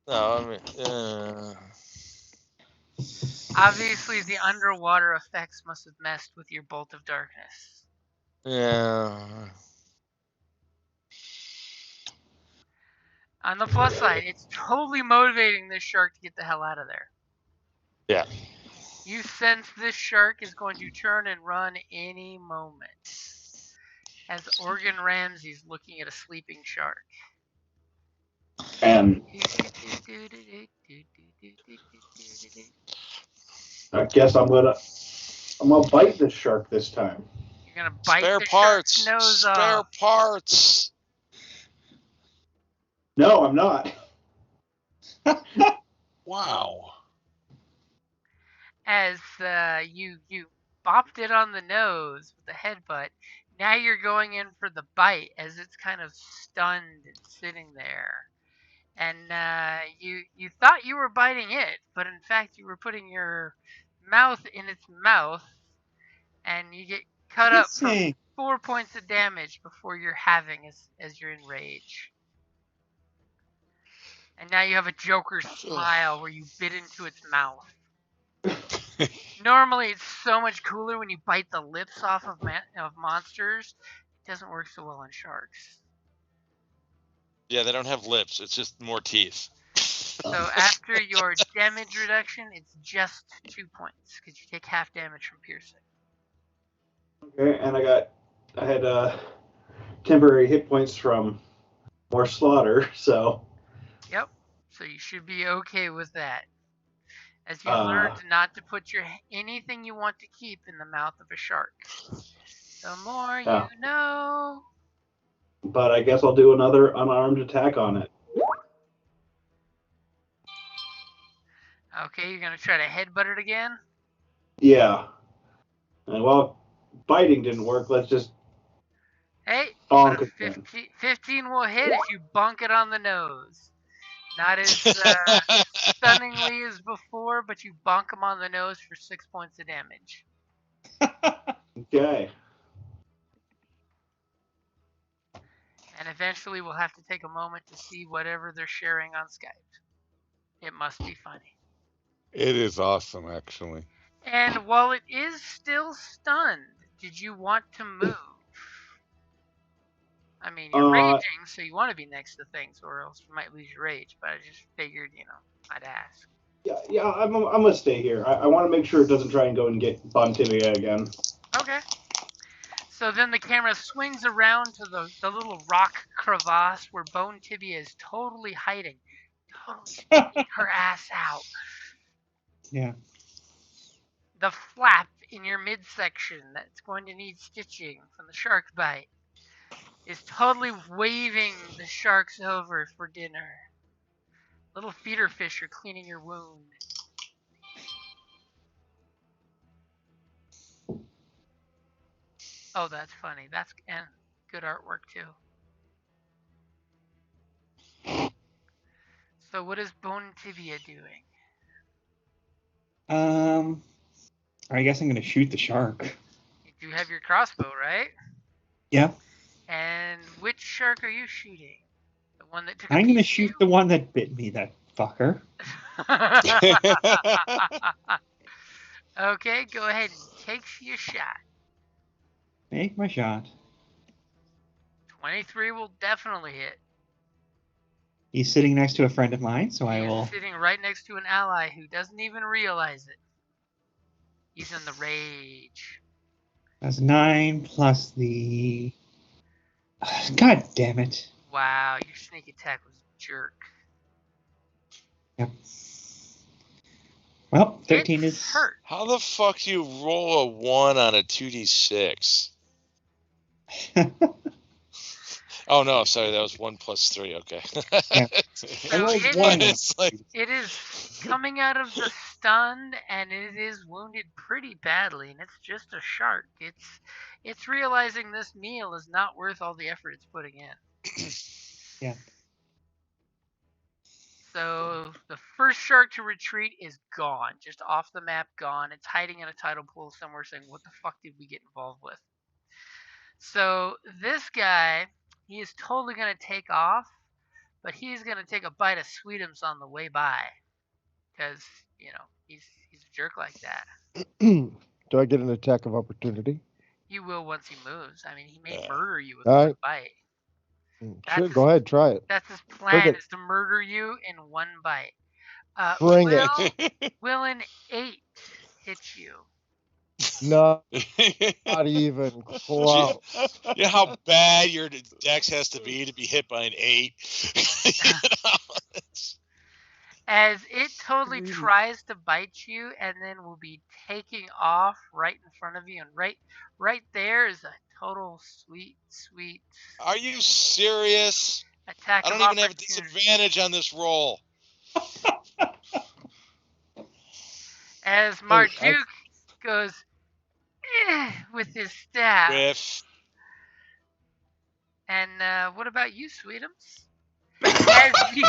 E: No, I mean,
D: Obviously, the underwater effects must have messed with your bolt of darkness.
E: yeah.
D: On the plus side, it's totally motivating this shark to get the hell out of there.
E: Yeah.
D: You sense this shark is going to turn and run any moment. As Organ Ramsey's looking at a sleeping shark.
G: And I guess I'm gonna bite this shark this time.
D: You're gonna bite
E: Spare
D: the
E: parts.
D: shark's nose
E: Spare
D: off.
E: parts.
G: No, I'm not.
B: Wow.
D: As you bopped it on the nose with the headbutt, Now you're going in for the bite as it's kind of stunned and sitting there. And you thought you were biting it, but in fact you were putting your mouth in its mouth, and you get cut up for
F: Kissing.
D: 4 points of damage before you're having as you're in rage. And now you have a Joker smile where you bit into its mouth. Normally, it's so much cooler when you bite the lips off of monsters. It doesn't work so well on sharks.
E: Yeah, they don't have lips. It's just more teeth.
D: So after your damage reduction, it's just 2 points because you take half damage from piercing.
G: Okay, and I had temporary hit points from more slaughter, so.
D: Yep. So you should be okay with that. As you learned not to put anything you want to keep in the mouth of a shark. The more you know.
G: But I guess I'll do another unarmed attack on it.
D: Okay, you're going to try to headbutt it again?
G: Yeah. And while biting didn't work, let's just
D: Hey,
G: bonk it.
D: 15 will hit if you bonk it on the nose. Not as stunningly as before, but you bonk him on the nose for 6 points of damage.
G: Okay.
D: And eventually we'll have to take a moment to see whatever they're sharing on Skype. It must be funny.
B: It is awesome, actually.
D: And while it is still stunned, did you want to move? I mean, you're raging, so you want to be next to things, or else you might lose your rage. But I just figured, I'd ask.
G: Yeah, I'm gonna stay here. I want to make sure it doesn't try and go and get Tibia again.
D: Okay. So then the camera swings around to the little rock crevasse where Bone Tibia is totally hiding. Totally sticking her ass out.
F: Yeah.
D: The flap in your midsection that's going to need stitching from the shark bite is totally waving the sharks over for dinner. Little feeder fish are cleaning your wound. Oh, that's funny. That's good artwork too. So what is Bone Tibia doing?
F: I guess I'm gonna shoot the shark.
D: You do have your crossbow, right?
F: Yeah.
D: And which shark are you shooting? The one that took
F: I'm gonna
D: piece of
F: shoot the one that bit me, that fucker.
D: Okay, go ahead and take your shot.
F: Make my shot.
D: 23 will definitely hit.
F: He's sitting next to a friend of mine, so I will.
D: He's sitting right next to an ally who doesn't even realize it. He's in the rage.
F: That's 9 plus the. God damn it.
D: Wow, your sneak attack was a jerk.
F: Yep. Well, 13
D: It's
F: is.
D: hurt.
E: How the fuck do you roll a 1 on a 2d6? Oh no, sorry, that was 1 plus 3. Okay.
F: Yeah.
D: So it is coming out of the stun, and it is wounded pretty badly, and it's just a shark. It's realizing this meal is not worth all the effort it's putting in.
F: Yeah.
D: So the first shark to retreat is gone, just off the map, gone. It's hiding in a tidal pool somewhere, saying, "What the fuck did we get involved with?" So this guy, he is totally gonna take off, but he's gonna take a bite of Sweetum's on the way by, because he's a jerk like that.
A: Do I get an attack of opportunity?
D: You will once he moves. I mean, he may murder you with
A: All
D: one
A: right.
D: bite.
A: Sure, go ahead, try it.
D: That's his plan, is to murder you in one bite.
A: Bring it.
D: Will an 8 hit you?
A: No, not even close.
E: You know how bad your dex has to be hit by an 8?
D: As it totally tries to bite you and then will be taking off right in front of you, and right there is a total sweet
E: Are you serious?
D: attack.
E: I don't even have a disadvantage on this roll.
D: As Marduck goes with his staff.
E: Whiff.
D: And what about you, Sweetums? As you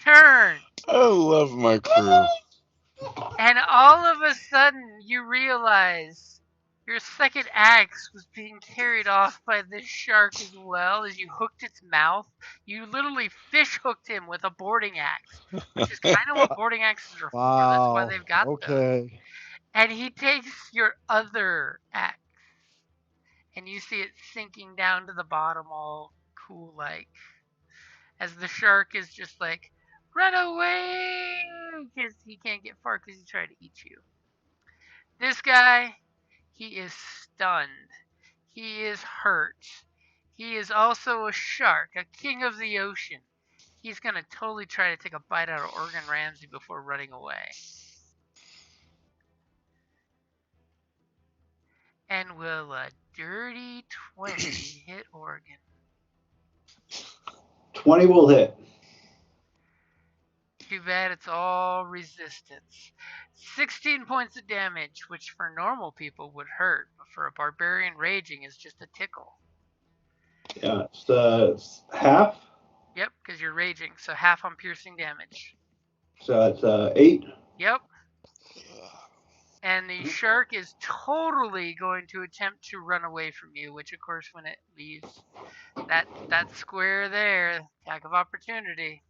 D: turn,
B: I love my crew.
D: and all of a sudden you realize your second axe was being carried off by this shark as well. As you hooked its mouth, you literally fish hooked him with a boarding axe, which is kind of what boarding axes are for. That's why
A: Wow.
D: they've got those.
A: Okay.
D: And he takes your other axe, and you see it sinking down to the bottom, all cool like, as the shark is just like, run away, because he can't get far because he's trying to eat you. This guy, he is stunned. He is hurt. He is also a shark, a king of the ocean. He's going to totally try to take a bite out of Oregon Ramsey before running away. And will a dirty 20 hit Oregon?
G: 20 will hit.
D: Too bad it's all resistance. 16 points of damage, which for normal people would hurt, but for a barbarian raging is just a tickle.
G: Yeah, it's half.
D: Yep, because you're raging, so half on piercing damage.
G: So it's 8.
D: Yep. And the shark is totally going to attempt to run away from you, which of course when it leaves that square there, attack of opportunity.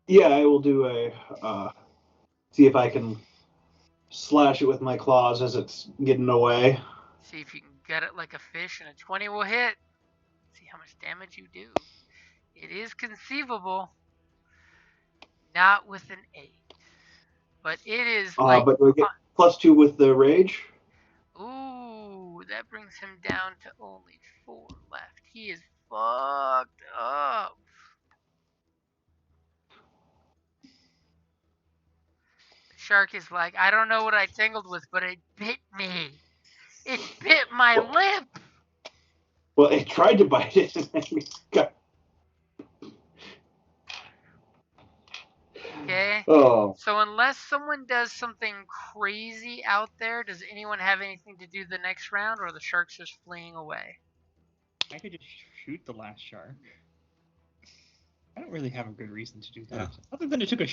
G: Yeah, I will do a see if I can slash it with my claws as it's getting away.
D: See if you can get it like a fish, and a 20 will hit. See how much damage you do. It is conceivable. Not with an 8. But it is like...
G: But do I get +2 with the rage?
D: Ooh, that brings him down to only 4 left. He is fucked up. The shark is like, I don't know what I tangled with, but it bit me. It bit my lip.
G: Well, it tried to bite it and then it got...
D: Okay.
G: Oh.
D: So unless someone does something crazy out there, does anyone have anything to do the next round, or are the sharks just fleeing away?
F: I could just shoot the last shark. I don't really have a good reason to do that. Other than it took a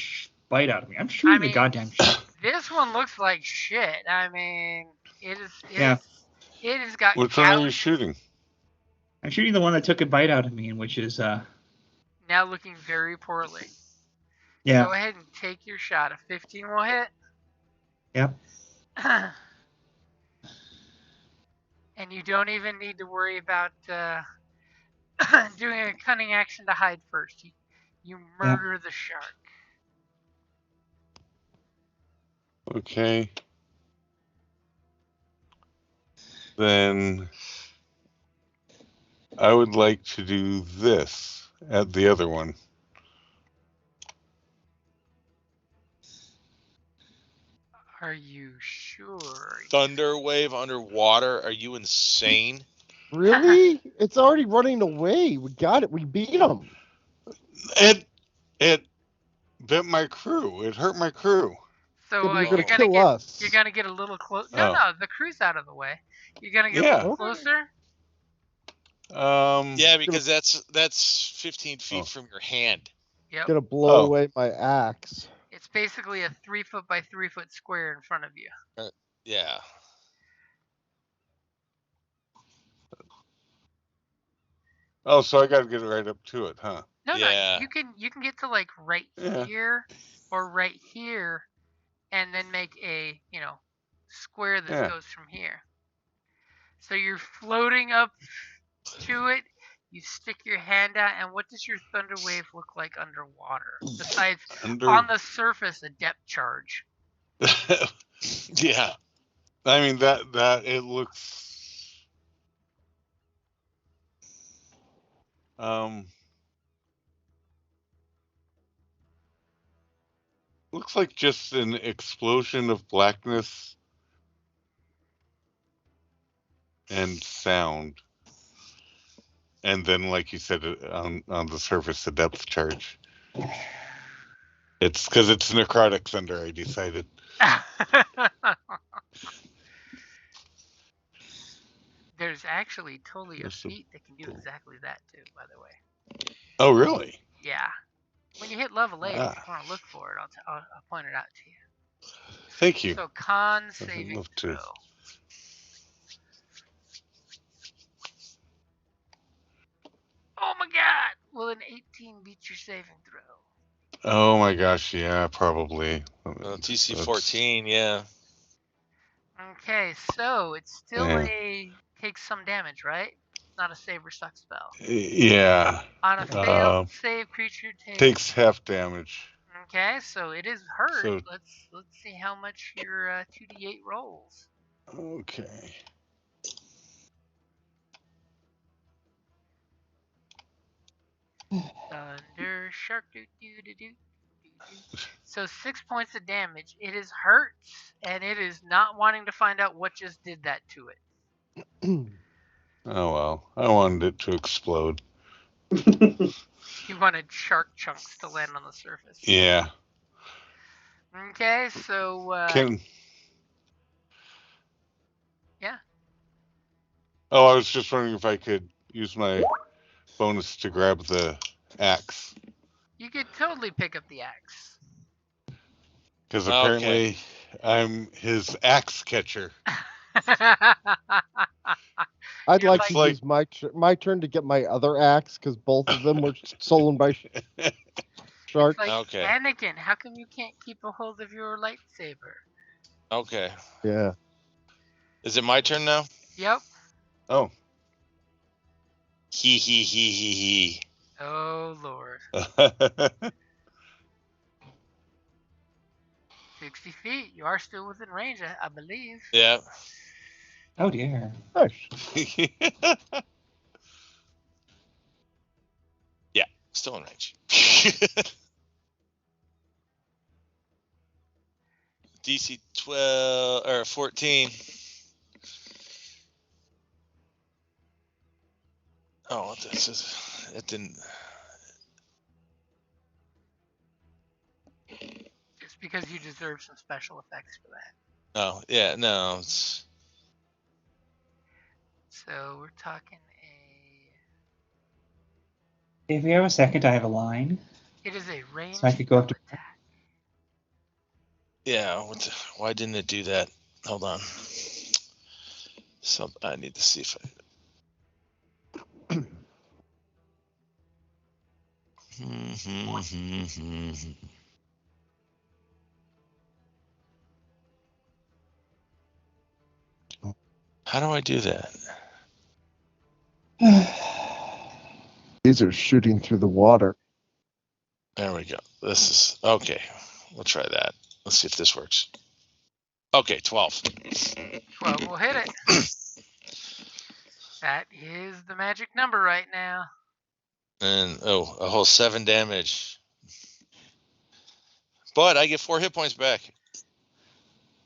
F: bite out of me. I'm shooting the goddamn shark.
D: This one looks like shit. I mean, it has got...
B: Which one are you shooting?
F: I'm shooting the one that took a bite out of me, and which is...
D: now looking very poorly.
F: Yeah.
D: Go ahead and take your shot. A 15 will hit.
F: Yep.
D: And you don't even need to worry about doing a cunning action to hide first. You murder the shark.
B: Okay. Then I would like to do this at the other one.
D: Are you sure?
E: Thunder wave underwater? Are you insane?
A: Really? It's already running away. We got it. We beat him.
B: It bit my crew. It hurt my crew.
D: So
A: Yeah, you're gonna kill us.
D: You're gonna get a little close. No, the crew's out of the way. You're gonna get a little closer.
E: Yeah, because that's 15 feet from your hand.
D: Yep.
A: Gonna blow away my axe.
D: It's basically a 3 foot by 3 foot square in front of you.
E: Yeah.
B: Oh, so I gotta get right up to it, huh?
D: No, you can get to like right here or right here, and then make a square that goes from here. So you're floating up to it. You stick your hand out, and what does your thunder wave look like underwater? Besides, on the surface, a depth charge.
B: Yeah. I mean, that it looks... looks like just an explosion of blackness and sound. And then, like you said, on the surface, the depth charge. It's because it's necrotic thunder, I decided.
D: There's actually totally a
B: Just a
D: feat that can do exactly that too, by the way.
B: Oh, really?
D: Yeah. When you hit level 8, if
B: Ah.
D: you want to look for it, I'll point it out to you.
B: Thank you.
D: So con
B: I'd
D: saving
B: love
D: throw.
B: to.
D: Oh my god! Will an 18 beat your saving throw?
B: Oh my gosh, yeah, probably.
E: TC 14, yeah.
D: Okay, so it's still
B: Yeah.
D: takes some damage, right? It's not a save or suck spell.
B: Yeah.
D: On a failed save, creature
B: Takes half damage.
D: Okay, so it is hurt.
B: So-
D: Let's see how much your 2d8 rolls.
B: Okay.
D: Thunder shark doo doo doo doo. So 6 points of damage. It is hurt, and it is not wanting to find out what just did that to it.
B: Oh well, I wanted it to explode.
D: You wanted shark chunks to land on the surface.
B: Yeah.
D: Okay, so yeah.
B: Oh, I was just wondering if I could use my bonus to grab the axe.
D: You could totally pick up the axe.
B: Because apparently I'm his axe catcher.
A: I'd
D: You're
A: like to use my turn to get my other axe because both of them were stolen by sharks.
D: It's like,
E: Okay.
D: Anakin, how come you can't keep a hold of your lightsaber?
E: Okay.
A: Yeah.
E: Is it my turn now?
D: Yep.
B: Oh.
E: He.
D: Oh, Lord. 60 feet. You are still within range, I believe.
E: Yeah.
F: Oh dear.
A: Nice.
E: Yeah, still in range. DC 12 or 14. Oh, this is it didn't.
D: It's because you deserve some special effects for that.
E: Oh, yeah, no. It's
D: So we're talking
F: If we have a second, I have a line.
D: It is a range
F: So I could go up to-
D: attack.
E: yeah. Why didn't it do that? Hold on. So I need to see if I. How do I do that?
A: These are shooting through the water.
E: There we go. This is okay. We'll try that. Let's see if this works. Okay, 12.
D: 12 will hit it. That is the magic number right now.
E: And a whole 7 damage. But I get 4 hit points back.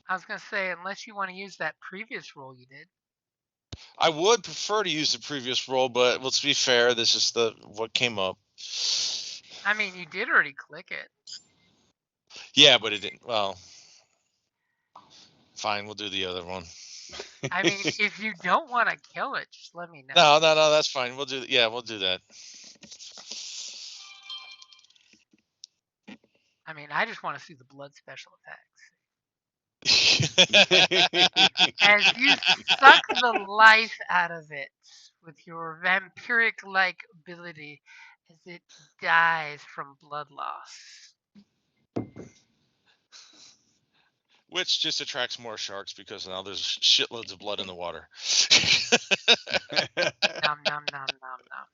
D: I was going to say, unless you want to use that previous roll you did.
E: I would prefer to use the previous roll, but let's be fair. This is what came up.
D: I mean, you did already click it.
E: Yeah, but it didn't. Well, fine. We'll do the other one.
D: I mean, if you don't want to kill it, just let me know.
E: No, that's fine. We'll do. Yeah, we'll do that.
D: I mean, I just want to see the blood special effects. As you suck the life out of it with your vampiric-like ability as it dies from blood loss.
E: Which just attracts more sharks because now there's shitloads of blood in the water.
D: Nom, nom, nom, nom, nom.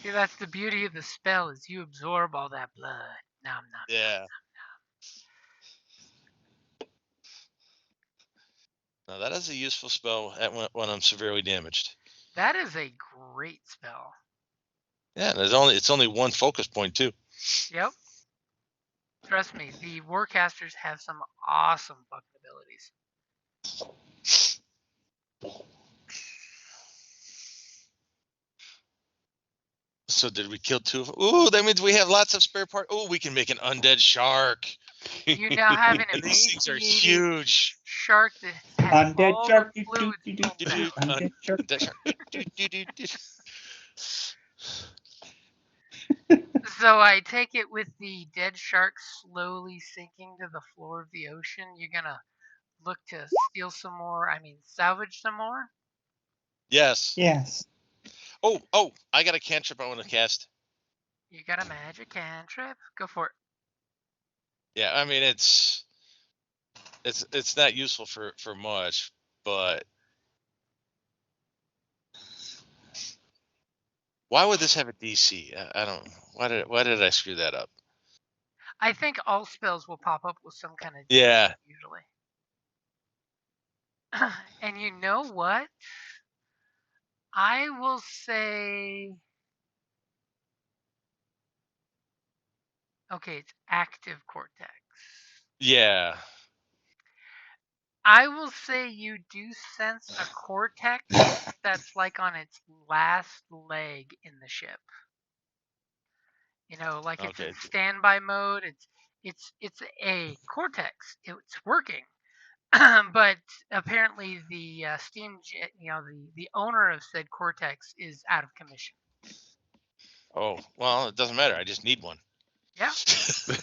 D: See, that's the beauty of the spell is you absorb all that blood. Nom, nom,
E: Yeah.
D: nom,
E: Now that is a useful spell when I'm severely damaged.
D: That is a great spell.
E: Yeah, it's only one focus point too.
D: Yep. Trust me, the Warcasters have some awesome fucking abilities.
E: So did we kill 2 of them? Ooh, that means we have lots of spare parts. Ooh, we can make an undead shark.
D: You now have an
E: And these things are
D: emaciated
E: huge.
D: shark that has
F: Undead
D: all
F: shark.
D: the fluids pumped out.
F: Undead shark.
E: That shark.
D: So I take it with the dead shark slowly sinking to the floor of the ocean, you're gonna look to steal some more, salvage some more?
E: Yes.
F: Yes.
E: Oh, I got a cantrip I want to cast.
D: You got a magic cantrip? Go for it.
E: Yeah, I mean it's not useful for much, but why would this have a DC? I don't. Why did I screw that up?
D: I think all spells will pop up with some kind of
E: Yeah.
D: usually. And you know what? I will say... Okay, it's active cortex.
E: Yeah.
D: I will say you do sense a cortex that's like on its last leg in the ship. You know, like it's in
E: Okay.
D: standby mode. It's a cortex. It's working. But apparently the steam jet, the owner of said cortex is out of commission.
E: Oh, well, it doesn't matter. I just need one.
D: Yeah. So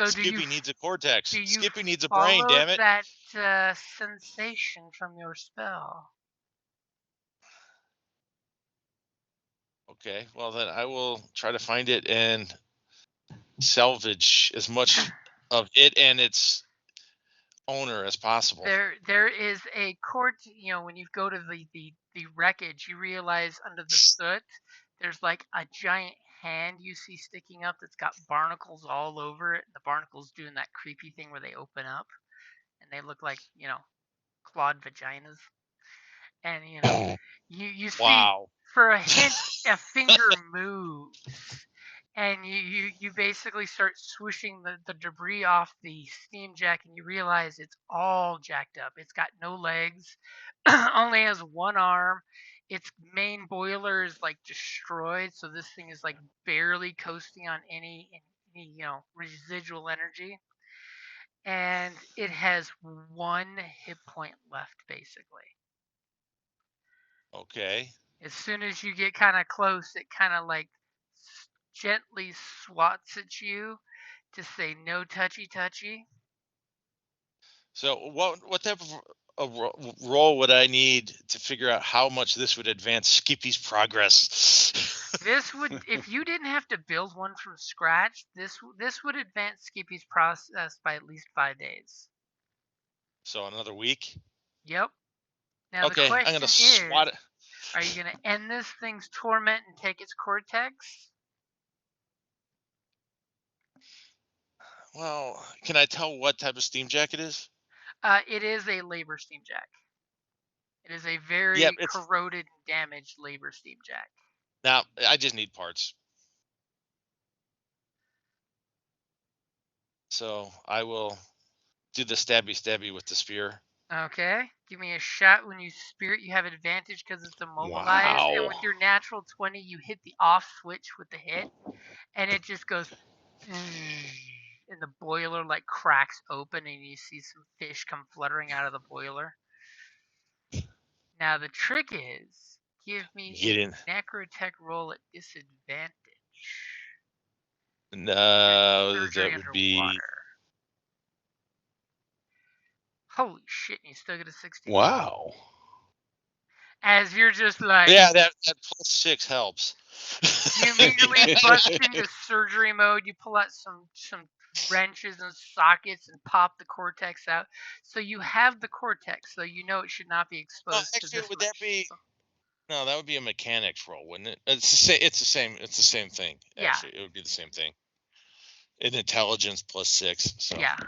E: Skippy needs a cortex.
D: do you
E: Skippy needs a brain,
D: follow
E: damn it.
D: that sensation from your spell?
E: Okay, well then I will try to find it and salvage as much of it and its owner as possible.
D: There is a court. When you go to the wreckage, you realize under the soot there's like a giant hand you see sticking up that's got barnacles all over it. The barnacles doing that creepy thing where they open up and they look like clawed vaginas. And you see
E: Wow.
D: for a hint a finger moves. And you basically start swooshing the debris off the steam jack, and you realize it's all jacked up. It's got no legs, only has one arm. Its main boiler is like destroyed, so this thing is like barely coasting on any residual energy. And it has one hit point left, basically.
E: Okay.
D: As soon as you get kind of close, it kind of like gently swats at you to say no touchy touchy.
E: So what type of roll would I need to figure out how much this would advance Skippy's progress?
D: This would, if you didn't have to build one from scratch, this would advance Skippy's process by at least 5 days.
E: So another week?
D: Yep. Now
E: Okay,
D: the question
E: I'm gonna
D: is,
E: swat it.
D: are you gonna end this thing's torment and take its cortex?
E: Well, can I tell what type of steam jack it is?
D: It is a labor steam jack. It is a very corroded and damaged labor steam jack.
E: Now, I just need parts. So I will do the stabby with the spear.
D: Okay. Give me a shot. When you spear it, you have advantage because it's immobilized.
E: Wow.
D: And with your natural 20, you hit the off switch with the hit. And it just goes... and the boiler like cracks open and you see some fish come fluttering out of the boiler. Now the trick is, give me a necrotech roll at disadvantage.
E: No, that would be...
D: Holy shit, and you still get a 16.
B: Wow.
D: As you're just like...
E: Yeah, that +6 helps.
D: You immediately bust into surgery mode. You pull out some wrenches and sockets and pop the cortex out. So you have the cortex, so you know it should not be exposed to this
E: would
D: much.
E: that be... No, that would be a mechanics roll, wouldn't it? It's the same thing. Actually, it would be the same thing. In intelligence +6. So.
D: Yeah.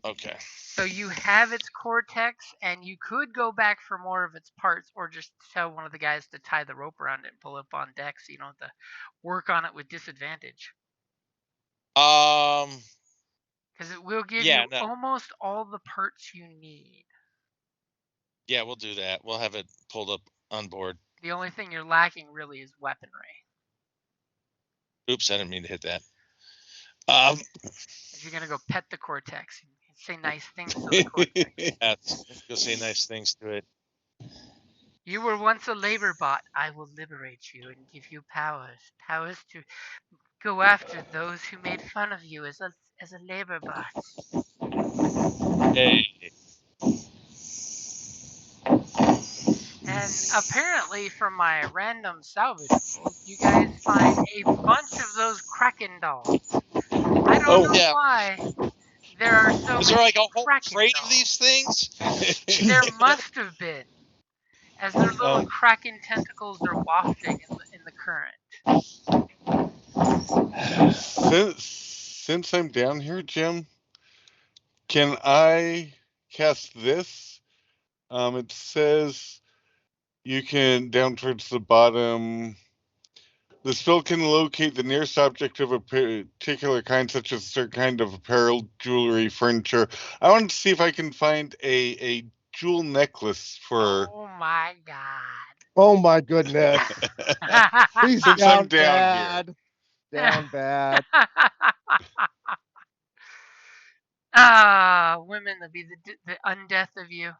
E: Okay.
D: So you have its cortex, and you could go back for more of its parts, or just tell one of the guys to tie the rope around it and pull it up on deck, so you don't have to work on it with disadvantage. Because it will give you almost all the parts you need.
E: Yeah, we'll do that. We'll have it pulled up on board.
D: The only thing you're lacking really is weaponry.
E: Oops, I didn't mean to hit that.
D: As you're gonna go pet the cortex and say nice things to the cortex.
E: Yes, go say nice things to it.
D: You were once a labor bot. I will liberate you and give you powers. Powers to go after those who made fun of you as a labor bot.
E: Hey.
D: And apparently, from my random salvage rolls, you guys find a bunch of those Kraken dolls. I don't know
E: Yeah.
D: why there are so
E: Is
D: many
E: there like a whole
D: Kraken
E: crate
D: dolls.
E: of these things?
D: There must have been, as their little Kraken tentacles are wafting in the current.
B: Since I'm down here, Jim, can I cast this? It says you can, down towards the bottom, the spell can locate the nearest object of a particular kind, such as a certain kind of apparel, jewelry, furniture. I want to see if I can find a jewel necklace for.
D: Oh my god.
A: Oh my goodness. He's
B: Since
A: down
B: I'm down
A: bad. Down bad.
D: Women will be the undeath of you.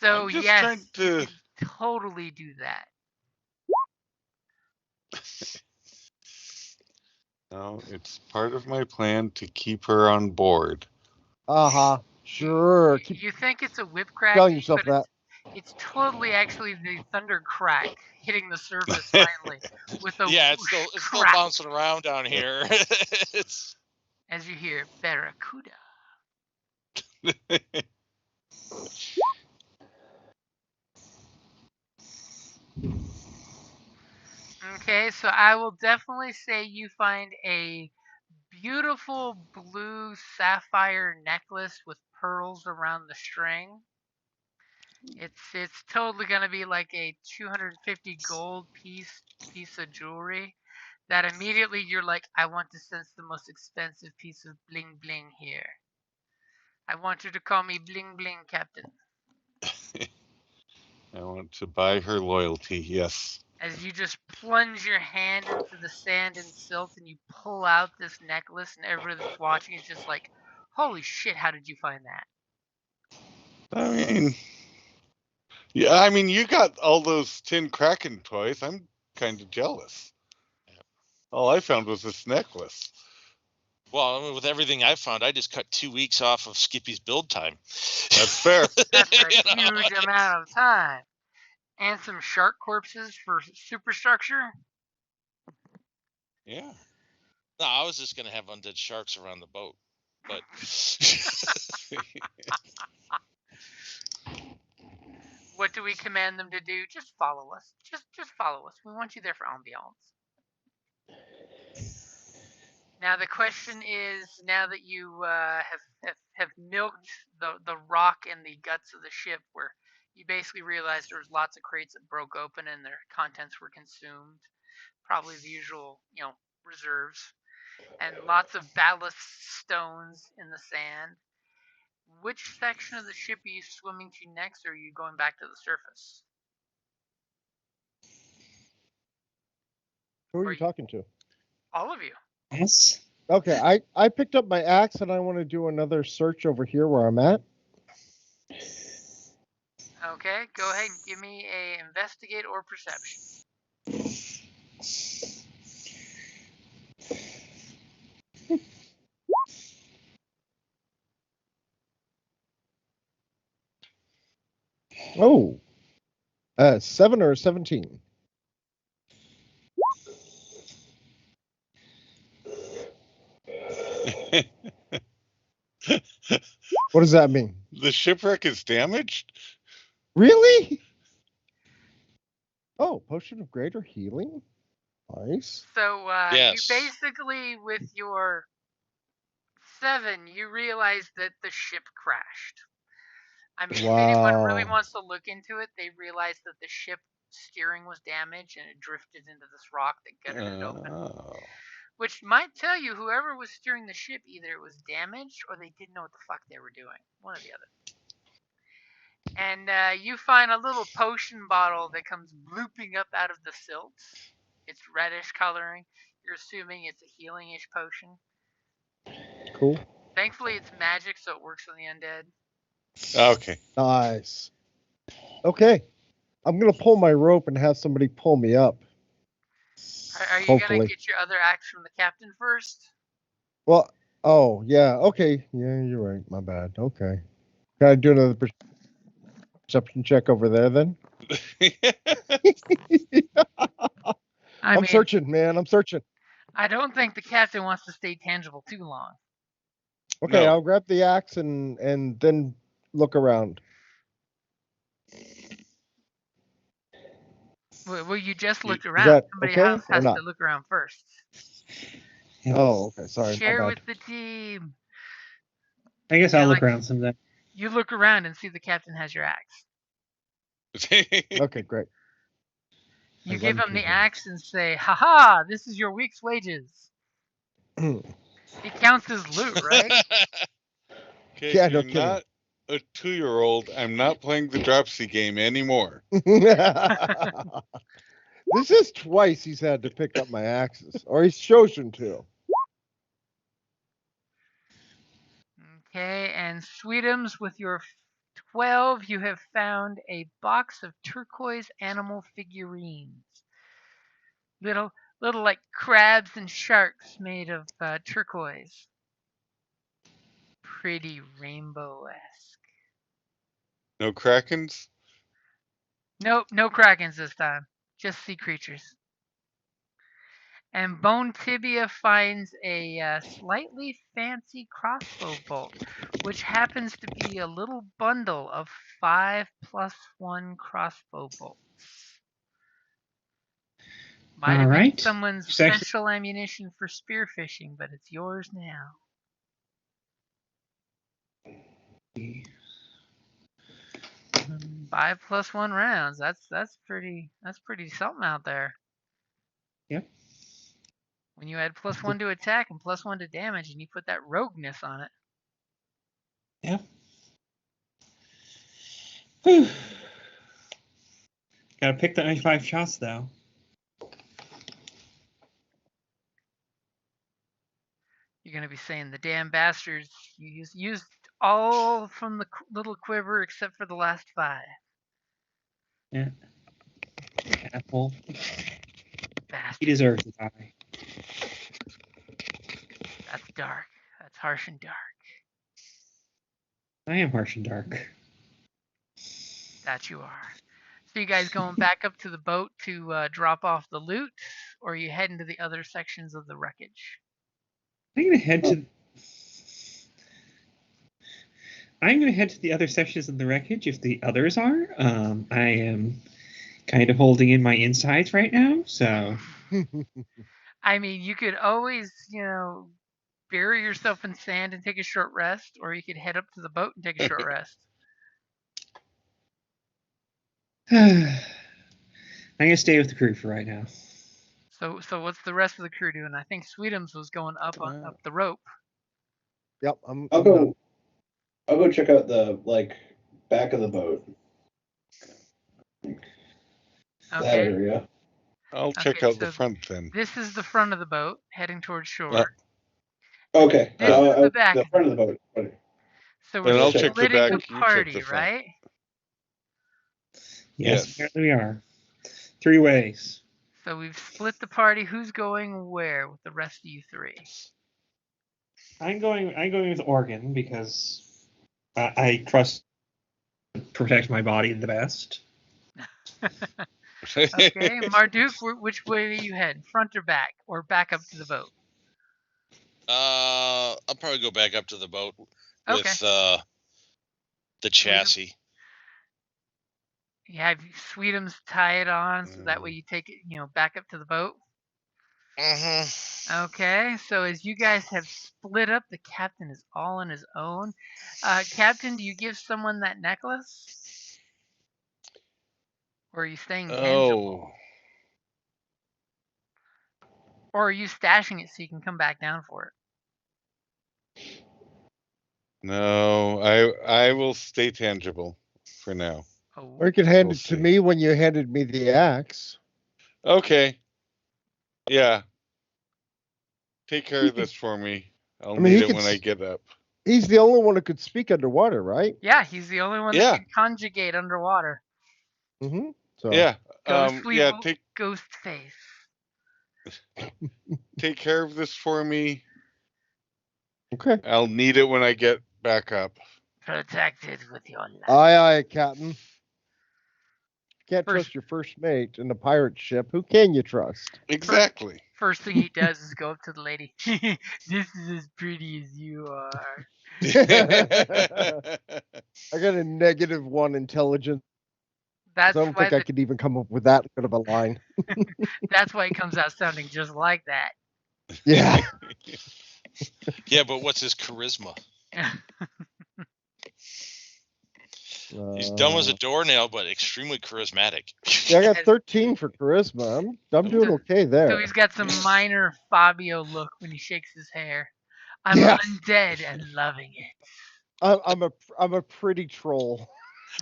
D: So
B: I'm just
D: yes,
B: trying to.
D: you can totally do that.
B: No, it's part of my plan to keep her on board.
A: Uh-huh. Sure. Keep
D: You think it's a whip crack,
A: telling yourself
D: but
A: that.
D: it's totally actually the thunder crack hitting the surface finally with a
E: Yeah,
D: whoosh
E: it's still
D: crack
E: bouncing around down here. It's
D: as you hear Barracuda. Okay, so I will definitely say you find a beautiful blue sapphire necklace with pearls around the string. It's totally gonna be like a 250 gold piece of jewelry that immediately you're like, I want to sense the most expensive piece of bling bling here. I want you to call me Bling Bling Captain.
B: I want to buy her loyalty, yes.
D: As you just plunge your hand into the sand and silt and you pull out this necklace, and everybody that's watching is just like, holy shit, how did you find that?
B: I mean, you got all those tin Kraken toys. I'm kind of jealous. All I found was this necklace.
E: well, I mean, with everything I found, I just cut 2 weeks off of Skippy's build time.
B: That's fair.
D: That's a
E: You know?
D: huge amount of time. And some shark corpses for superstructure.
B: Yeah.
E: No, I was just gonna have undead sharks around the boat, but
D: What do we command them to do? Just follow us. Just follow us. We want you there for ambiance. Now the question is, now that you have milked the rock and the guts of the ship, where you basically realized there was lots of crates that broke open and their contents were consumed, probably the usual, reserves, and lots of ballast stones in the sand. Which section of the ship are you swimming to next, or are you going back to the surface?
A: Who are you talking to?
D: All of you.
F: Yes.
A: Okay, I picked up my axe and I want to do another search over here where I'm at.
D: Okay, go ahead and give me a investigate or perception.
A: Oh. 7 or 17? What does that mean?
B: The shipwreck is damaged?
A: Really? Oh, potion of greater healing? Nice.
D: So
E: yes.
D: you basically, with your 7, you realize that the ship crashed. I mean, if anyone really
A: Wow.
D: wants to look into it, they realize that the ship steering was damaged and it drifted into this rock that gutted it open.
B: Oh.
D: Which might tell you whoever was steering the ship, either it was damaged or they didn't know what the fuck they were doing. One or the other. And you find a little potion bottle that comes blooping up out of the silt. It's reddish coloring. You're assuming it's a healing-ish potion.
A: Cool.
D: Thankfully, it's magic, so it works on the undead.
B: Okay.
A: Nice. Okay. I'm going to pull my rope and have somebody pull me up.
D: Are you going to
A: Hopefully.
D: get your other axe from the captain first?
A: Well, oh, yeah. Okay. Yeah, you're right. My bad. Okay. Can I do another perception check over there then? I'm searching, man. I'm searching.
D: I don't think the captain wants to stay tangible too long.
A: Okay,
B: No.
A: I'll grab the axe and then look around.
D: Well, you just looked
A: Is
D: around.
A: that
D: Somebody
A: okay
D: else
A: or
D: has
A: not?
D: to look around first.
A: Oh, okay. Sorry,
D: Share
A: my
D: with
A: bad.
D: the team.
F: I guess
D: Yeah,
F: I'll look
D: like-
F: around sometime.
D: You look around and see the captain has your axe.
A: Okay, great.
D: You
A: I
D: give
A: run
D: him
A: to
D: the
A: him.
D: axe and say, "Ha-ha! This is your week's wages." It counts as loot, right?
B: Okay,
A: Yeah,
B: if
A: no
B: you're
A: kidding.
B: not a 2-year-old, I'm not playing the dropsy game anymore.
A: This is twice he's had to pick up my axes, or he's chosen to.
D: Okay, and Sweetums, with your 12, you have found a box of turquoise animal figurines. Little like crabs and sharks made of turquoise. Pretty rainbow-esque.
B: No krakens?
D: Nope, no krakens this time. Just sea creatures. And Bone Tibia finds a slightly fancy crossbow bolt, which happens to be a little bundle of 5+1 crossbow bolts. Might have been
F: Alright.
D: someone's
F: It's actually-
D: special ammunition for spearfishing, but it's yours now. 5+1 rounds. That's pretty something out there.
F: Yep.
D: When you add +1 to attack and +1 to damage, and you put that rogueness on it.
F: Yeah. Whew. Gotta pick the 95 shots though.
D: You're gonna be saying the damn bastards used all from the little quiver except for the last 5.
F: Yeah. Apple.
D: Bastard.
F: He deserves to die.
D: That's dark. That's harsh and dark.
F: I am harsh and dark.
D: That you are. So you guys going back up to the boat to drop off the loot, or are you heading to the other sections of the wreckage?
F: I'm gonna head to the other sections of the wreckage if the others are. I am kind of holding in my insides right now, so
D: I mean, you could always, bury yourself in sand and take a short rest, or you could head up to the boat and take a short rest.
F: I'm gonna stay with the crew for right now.
D: So what's the rest of the crew doing? I think Sweetums was going up the rope.
A: Yep,
G: I'll go check out the back of the boat. That
D: Okay.
G: area.
B: I'll check out the front then.
D: This is the front of the boat heading towards shore.
G: Okay.
D: This is the back.
G: The front of the boat. Okay.
D: So
B: Then
D: we're
B: I'll check the
D: splitting
B: back,
D: the
B: you check
D: party,
B: the front.
D: right?
F: Yes, apparently we are. 3 ways.
D: So we've split the party. Who's going where with the rest of you 3?
F: I'm going with Oregon because I trust to protect my body the best.
D: Okay, Marduck, which way are you heading? Front or back? Or back up to the boat?
E: I'll probably go back up to the boat with
D: Okay.
E: the chassis.
D: You have Sweetums tie it on so that way you take it, back up to the boat.
E: Mm-hmm.
D: Okay, so as you guys have split up, the captain is all on his own. Captain, do you give someone that necklace? Or are you staying tangible?
B: Oh.
D: Or are you stashing it so you can come back down for it?
B: No, I will stay tangible for now.
D: Oh.
A: Or you could hand
B: We'll
A: it to
B: see.
A: me when you handed me the axe.
B: Okay. Yeah. Take care of this for me. I'll
A: I mean,
B: need
A: he
B: it
A: could
B: when I
A: s-
B: get up.
A: He's the only one who could speak underwater, right?
D: Yeah, he's the only one
B: Yeah.
D: that can conjugate underwater.
A: Mm-hmm. So
B: Yeah.
D: Ghostly
B: Yeah.
D: ghost face.
B: Take care of this for me.
A: okay.
B: I'll need it when I get back up.
D: Protect it with your life.
A: Aye, Captain. Can't trust your first mate in a pirate ship. Who can you trust?
B: Exactly.
D: First thing he does is go up to the lady. This is as pretty as you are.
A: I got a -1 intelligence.
D: That's
A: So I don't
D: why
A: think I could even come up with that good of a line.
D: that's why he comes out sounding just like that.
A: Yeah.
E: Yeah, but what's his charisma? He's dumb as a doornail, but extremely charismatic.
A: Yeah, I got 13 for charisma. I'm doing okay there.
D: So he's got some minor Fabio look when he shakes his hair. I'm
A: Yeah.
D: undead and loving it.
A: I'm a pretty troll.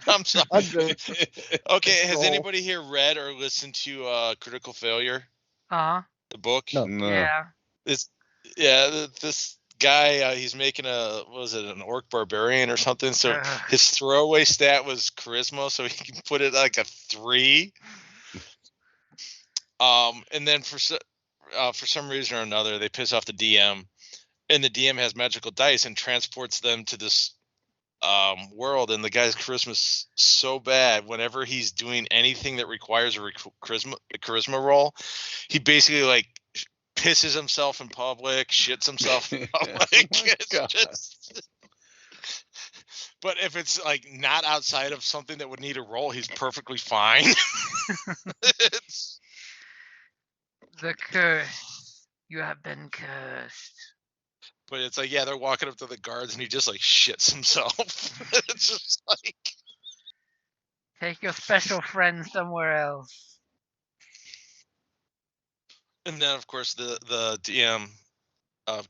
E: I'm sorry. Okay, has
A: Troll.
E: anybody here read or listened to Critical Failure, the book?
A: No.
D: Yeah.
E: This guy, he's making an orc barbarian or something. So his throwaway stat was charisma, so he can put it like a 3. And then for some reason or another, they piss off the DM, and the DM has magical dice and transports them to this world, and the guy's charisma's so bad. Whenever he's doing anything that requires a charisma roll, he basically like pisses himself in public, shits himself in public. But if it's like not outside of something that would need a roll, he's perfectly fine.
D: The curse. You have been cursed.
E: But it's like, yeah, they're walking up to the guards and he just like shits himself. It's just like,
D: take your special friend somewhere else.
E: And then of course the DM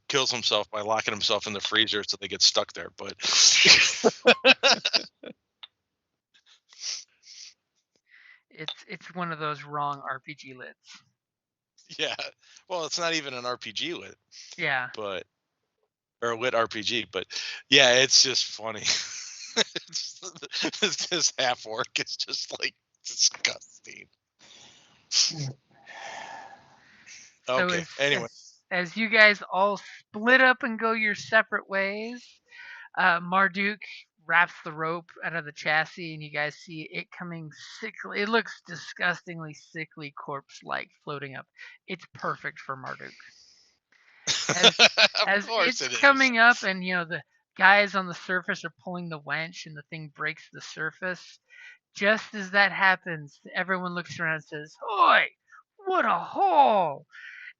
E: kills himself by locking himself in the freezer so they get stuck there. But
D: it's one of those wrong RPG lits.
E: Yeah, well, it's not even an RPG lit.
D: Yeah.
E: Or a lit RPG, but yeah, it's just funny. This half orc is just like disgusting. Okay. Anyway,
D: as you guys all split up and go your separate ways, Marduck wraps the rope out of the chassis, and you guys see it coming sickly. It looks disgustingly sickly, corpse-like, floating up. It's perfect for Marduck. As it's coming up, and the guys on the surface are pulling the winch, and the thing breaks the surface. Just as that happens, everyone looks around and says, "Oi, what a haul!"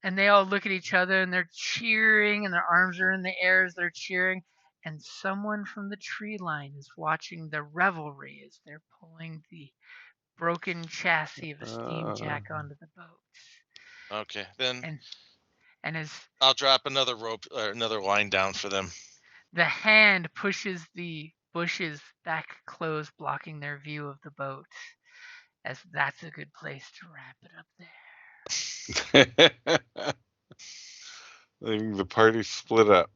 D: And they all look at each other, and they're cheering, and their arms are in the air as they're cheering. And someone from the tree line is watching the revelry as they're pulling the broken chassis of a steam jack onto the boat.
E: Okay, then.
D: And as
E: I'll drop another rope or another line down for them.
D: The hand pushes the bushes back close, blocking their view of the boat. As that's a good place to wrap it up there.
B: I think the party split up.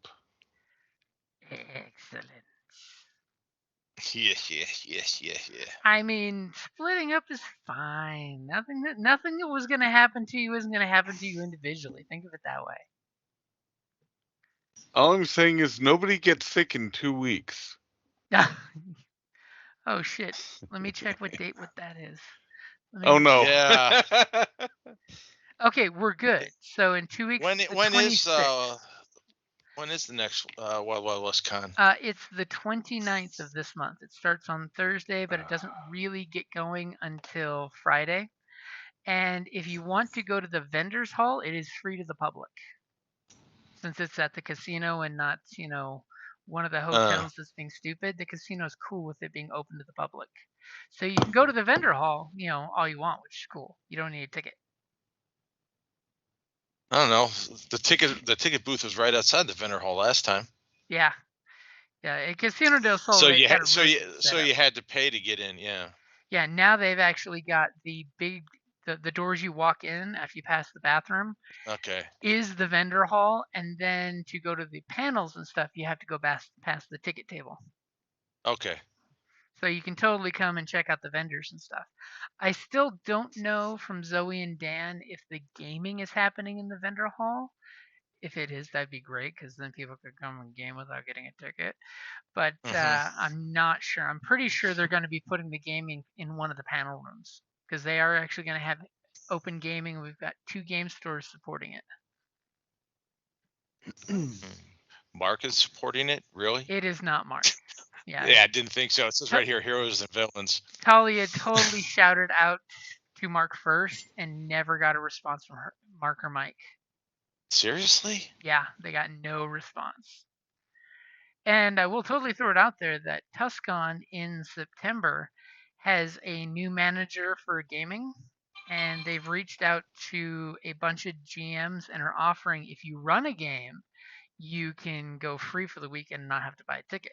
D: Excellent.
E: Yeah.
D: I mean, splitting up is fine. Nothing that was going to happen to you isn't going to happen to you individually. Think of it that way.
B: All I'm saying is nobody gets sick in 2 weeks.
D: Oh shit! Let me check what that is.
B: Oh no!
E: Yeah.
D: Okay, we're good. So in 2 weeks.
E: When is the next Wild Wild West Con?
D: It's the 29th of this month. It starts on Thursday, but it doesn't really get going until Friday. And if you want to go to the vendors hall, it is free to the public. Since it's at the casino and not, one of the hotels that's being stupid, the casino's cool with it being open to the public. So you can go to the vendor hall, all you want, which is cool. You don't need a ticket.
E: I don't know. The ticket booth was right outside the vendor hall last time.
D: Yeah. At Casino del Sol.
E: So you had to pay to get in. Yeah.
D: Yeah. Now they've actually got the big the doors you walk in after you pass the bathroom
E: Okay.
D: is the vendor hall, and then to go to the panels and stuff, you have to go past the ticket table.
E: Okay.
D: So you can totally come and check out the vendors and stuff. I still don't know from Zoe and Dan if the gaming is happening in the vendor hall. If it is, that'd be great, because then people could come and game without getting a ticket. But I'm not sure. I'm pretty sure they're going to be putting the gaming in one of the panel rooms, because they are actually going to have open gaming. We've got 2 game stores supporting it.
E: Mark is supporting it? Really?
D: It is not Mark. Yeah.
E: Yeah, I didn't think so. It says right here, heroes and villains.
D: Talia totally shouted out to Mark first and never got a response from Mark or Mike.
E: Seriously?
D: Yeah, they got no response. And I will totally throw it out there that Tuscon in September has a new manager for gaming, and they've reached out to a bunch of GMs and are offering, if you run a game, you can go free for the weekend and not have to buy a ticket.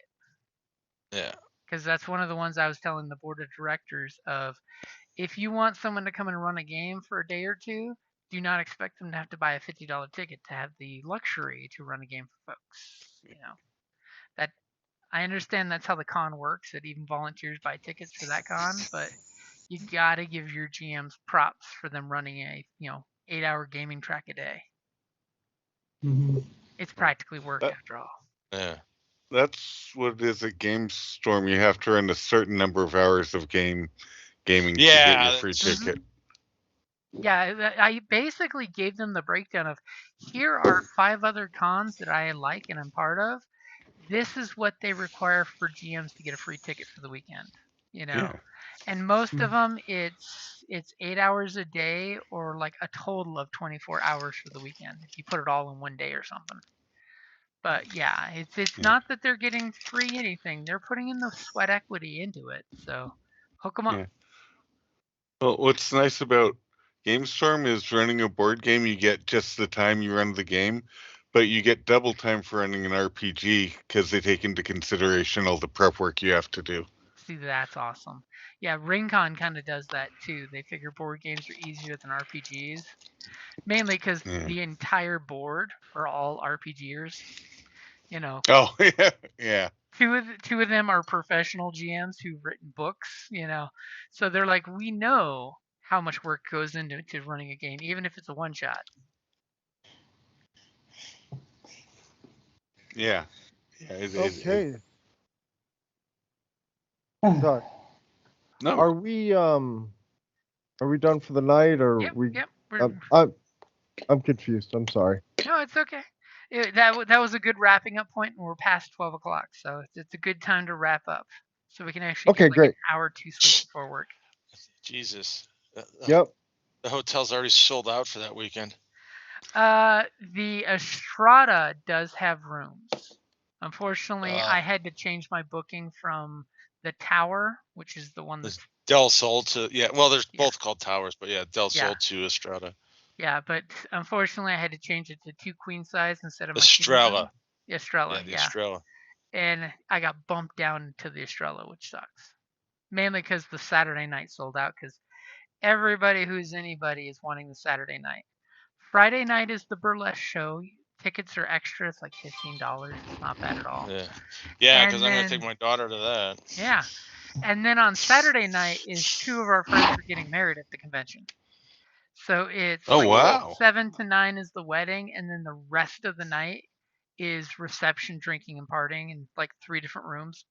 E: Yeah.
D: Because that's one of the ones I was telling the board of directors of, if you want someone to come and run a game for a day or two, do not expect them to have to buy a $50 ticket to have the luxury to run a game for folks. You know, that I understand that's how the con works, that even volunteers buy tickets for that con, but you gotta give your GMs props for them running a 8-hour gaming track a day.
F: Mm-hmm.
D: It's practically work after all.
E: Yeah.
B: That's what it is at GameStorm. You have to run a certain number of hours of gaming to get your free ticket.
D: Yeah, I basically gave them the breakdown of, here are 5 other cons that I like and I'm part of. This is what they require for GMs to get a free ticket for the weekend.
B: Yeah.
D: And most of them, it's 8 hours a day or like a total of 24 hours for the weekend if you put it all in one day or something. But yeah, it's not that they're getting free anything. They're putting in the sweat equity into it. So hook them up.
B: Yeah. Well, what's nice about GameStorm is running a board game, you get just the time you run the game, but you get double time for running an RPG because they take into consideration all the prep work you have to do.
D: See, that's awesome. Yeah, RingCon kind of does that too. They figure board games are easier than RPGs, mainly because the entire board are all RPGers.
B: Oh, yeah.
D: Two of them are professional GMs who've written books, so they're like, we know how much work goes into running a game, even if it's a one-shot.
B: Yeah.
A: Okay. Sorry.
B: No.
A: Are we done for the night, or
D: Yep.
A: I'm confused. I'm sorry.
D: No, it's okay. That was a good wrapping up point, and we're past 12 o'clock, so it's a good time to wrap up, so we can actually get
A: great.
D: an hour or 2 sleep before work.
E: Jesus.
A: Yep.
E: The hotel's already sold out for that weekend.
D: The Estrada does have rooms. Unfortunately, I had to change my booking from the Tower, which is the one that's
E: Del Sol to there's both called Towers, but Del Sol to Estrada.
D: Yeah, but unfortunately, I had to change it to 2 queen size instead of my
E: Estrella.
D: Estrella,
E: the Estrella.
D: And I got bumped down to the Estrella, which sucks. Mainly because the Saturday night sold out, because everybody who's anybody is wanting the Saturday night. Friday night is the burlesque show. Tickets are extra. It's like $15. It's not bad at all.
E: Yeah, because I'm going to take my daughter to that.
D: Yeah. And then on Saturday night is 2 of our friends are getting married at the convention. So it's 7 to 9 is the wedding, and then the rest of the night is reception, drinking, and partying in like 3 different rooms.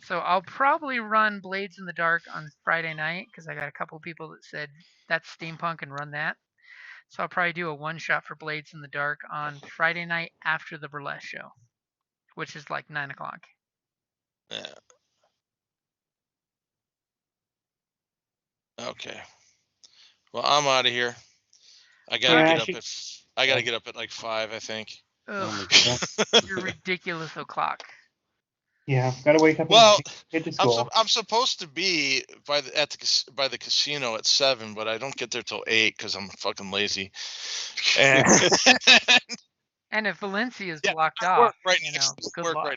D: So I'll probably run Blades in the Dark on Friday night, because I got a couple of people that said that's steampunk and run that. So I'll probably do a one-shot for Blades in the Dark on Friday night after the burlesque show, which is like 9 o'clock.
E: Yeah. Okay. Well, I'm out of here. I gotta get up at like 5, I think.
D: Ugh, you're ridiculous o'clock.
F: Yeah, gotta wake up.
E: Well,
F: and get to school.
E: I'm supposed to be by the casino at 7, but I don't get there till 8 because I'm fucking lazy. And
D: and if Valencia is blocked off,
E: right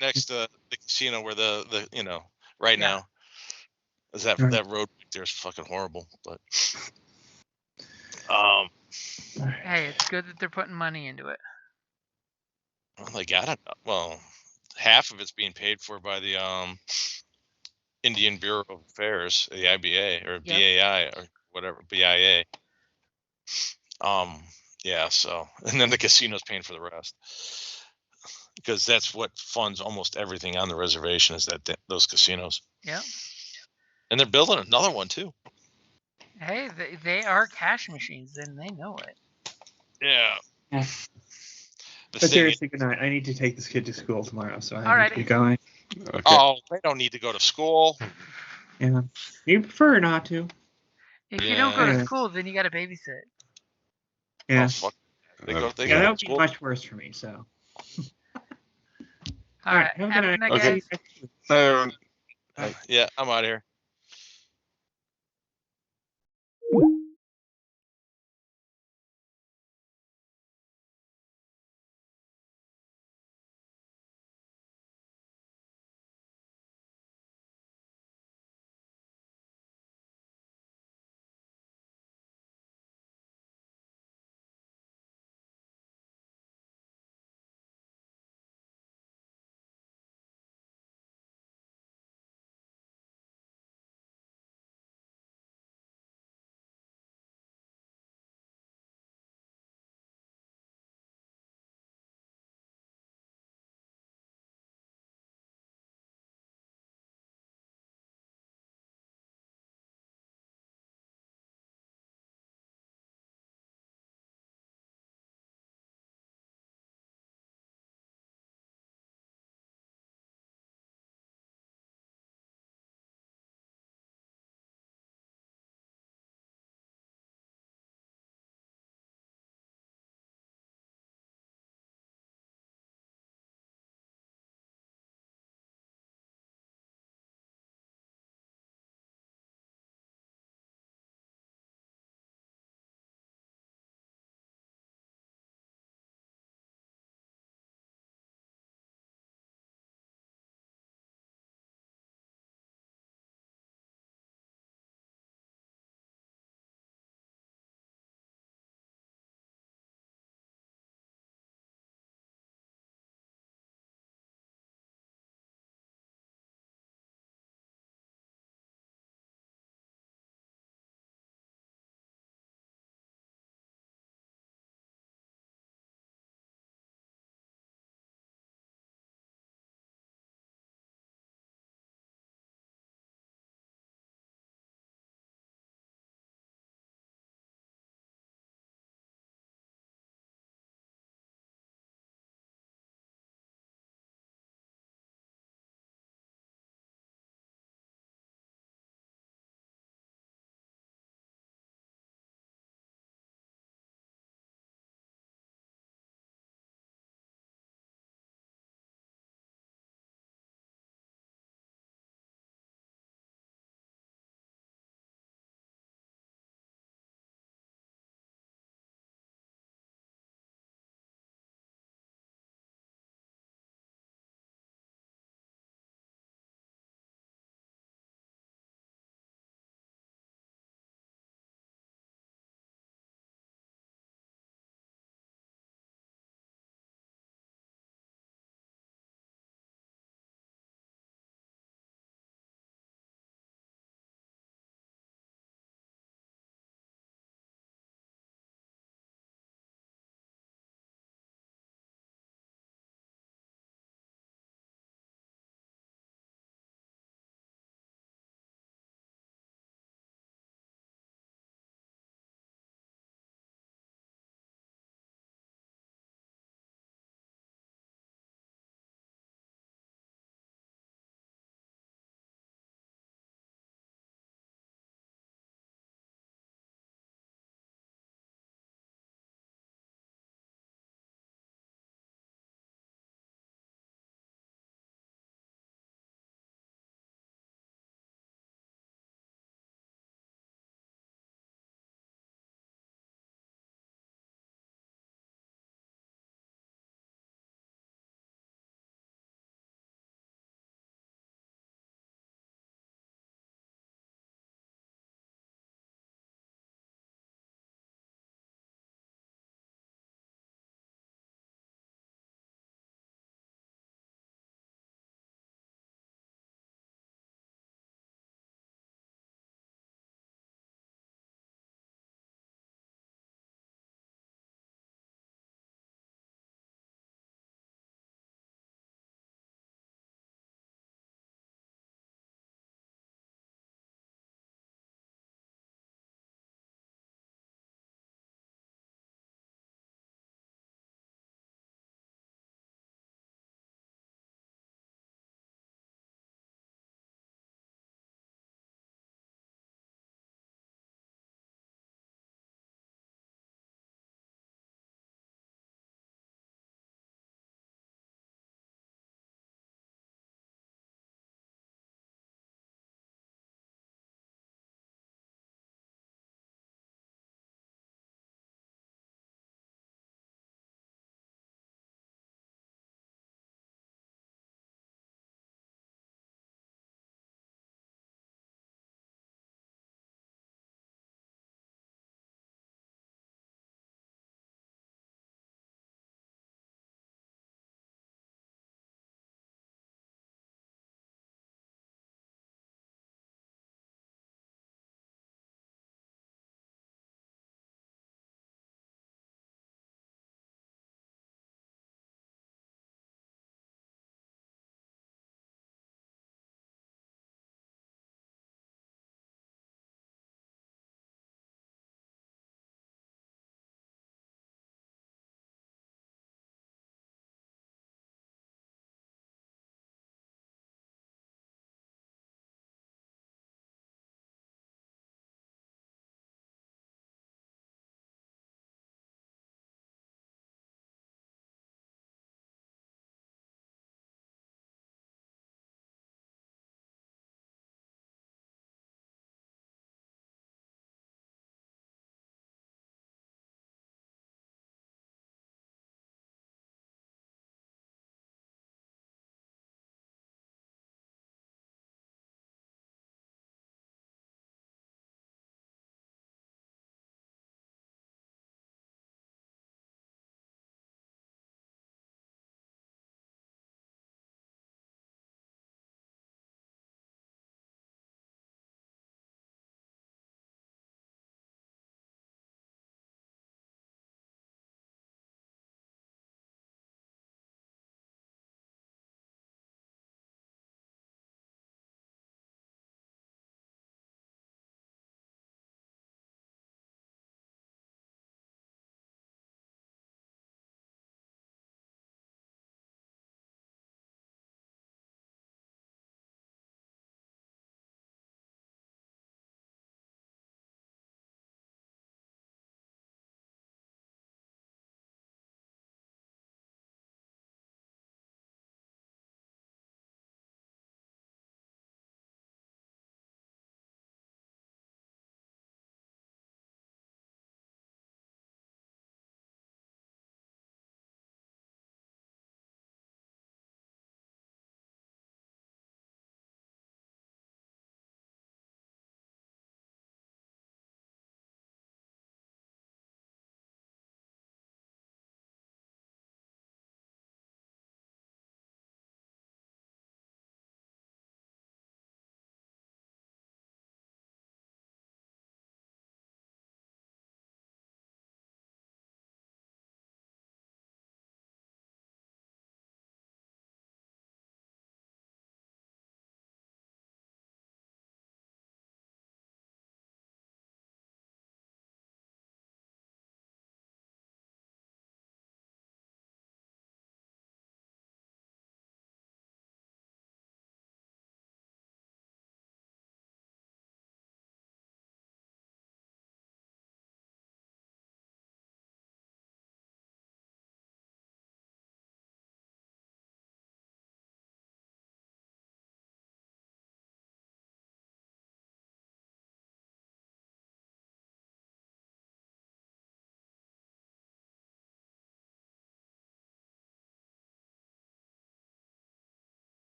E: next to the casino where the now is that road there is fucking horrible. But
D: Hey, it's good that they're putting money into it.
E: well, they got it. Well, half of it's being paid for by the Indian Bureau of Affairs, the IBA or BAI or whatever, BIA. Yeah. So, and then the casino's paying for the rest, because that's what funds almost everything on the reservation is those casinos.
D: Yeah. And
E: they're building another one too.
D: Hey, they are cash machines, and they know it.
E: Yeah.
F: But seriously, good night. I need to take this kid to school tomorrow, so I need to get going.
B: Okay.
E: Oh, they don't need to go to school.
F: Yeah. You prefer not to.
D: If you don't go to school, then you got to babysit.
F: Yeah.
E: Oh, fuck. They
F: that would be much worse for me, so.
D: All right.
F: Have a good night.
B: Okay.
E: Yeah, I'm out of here.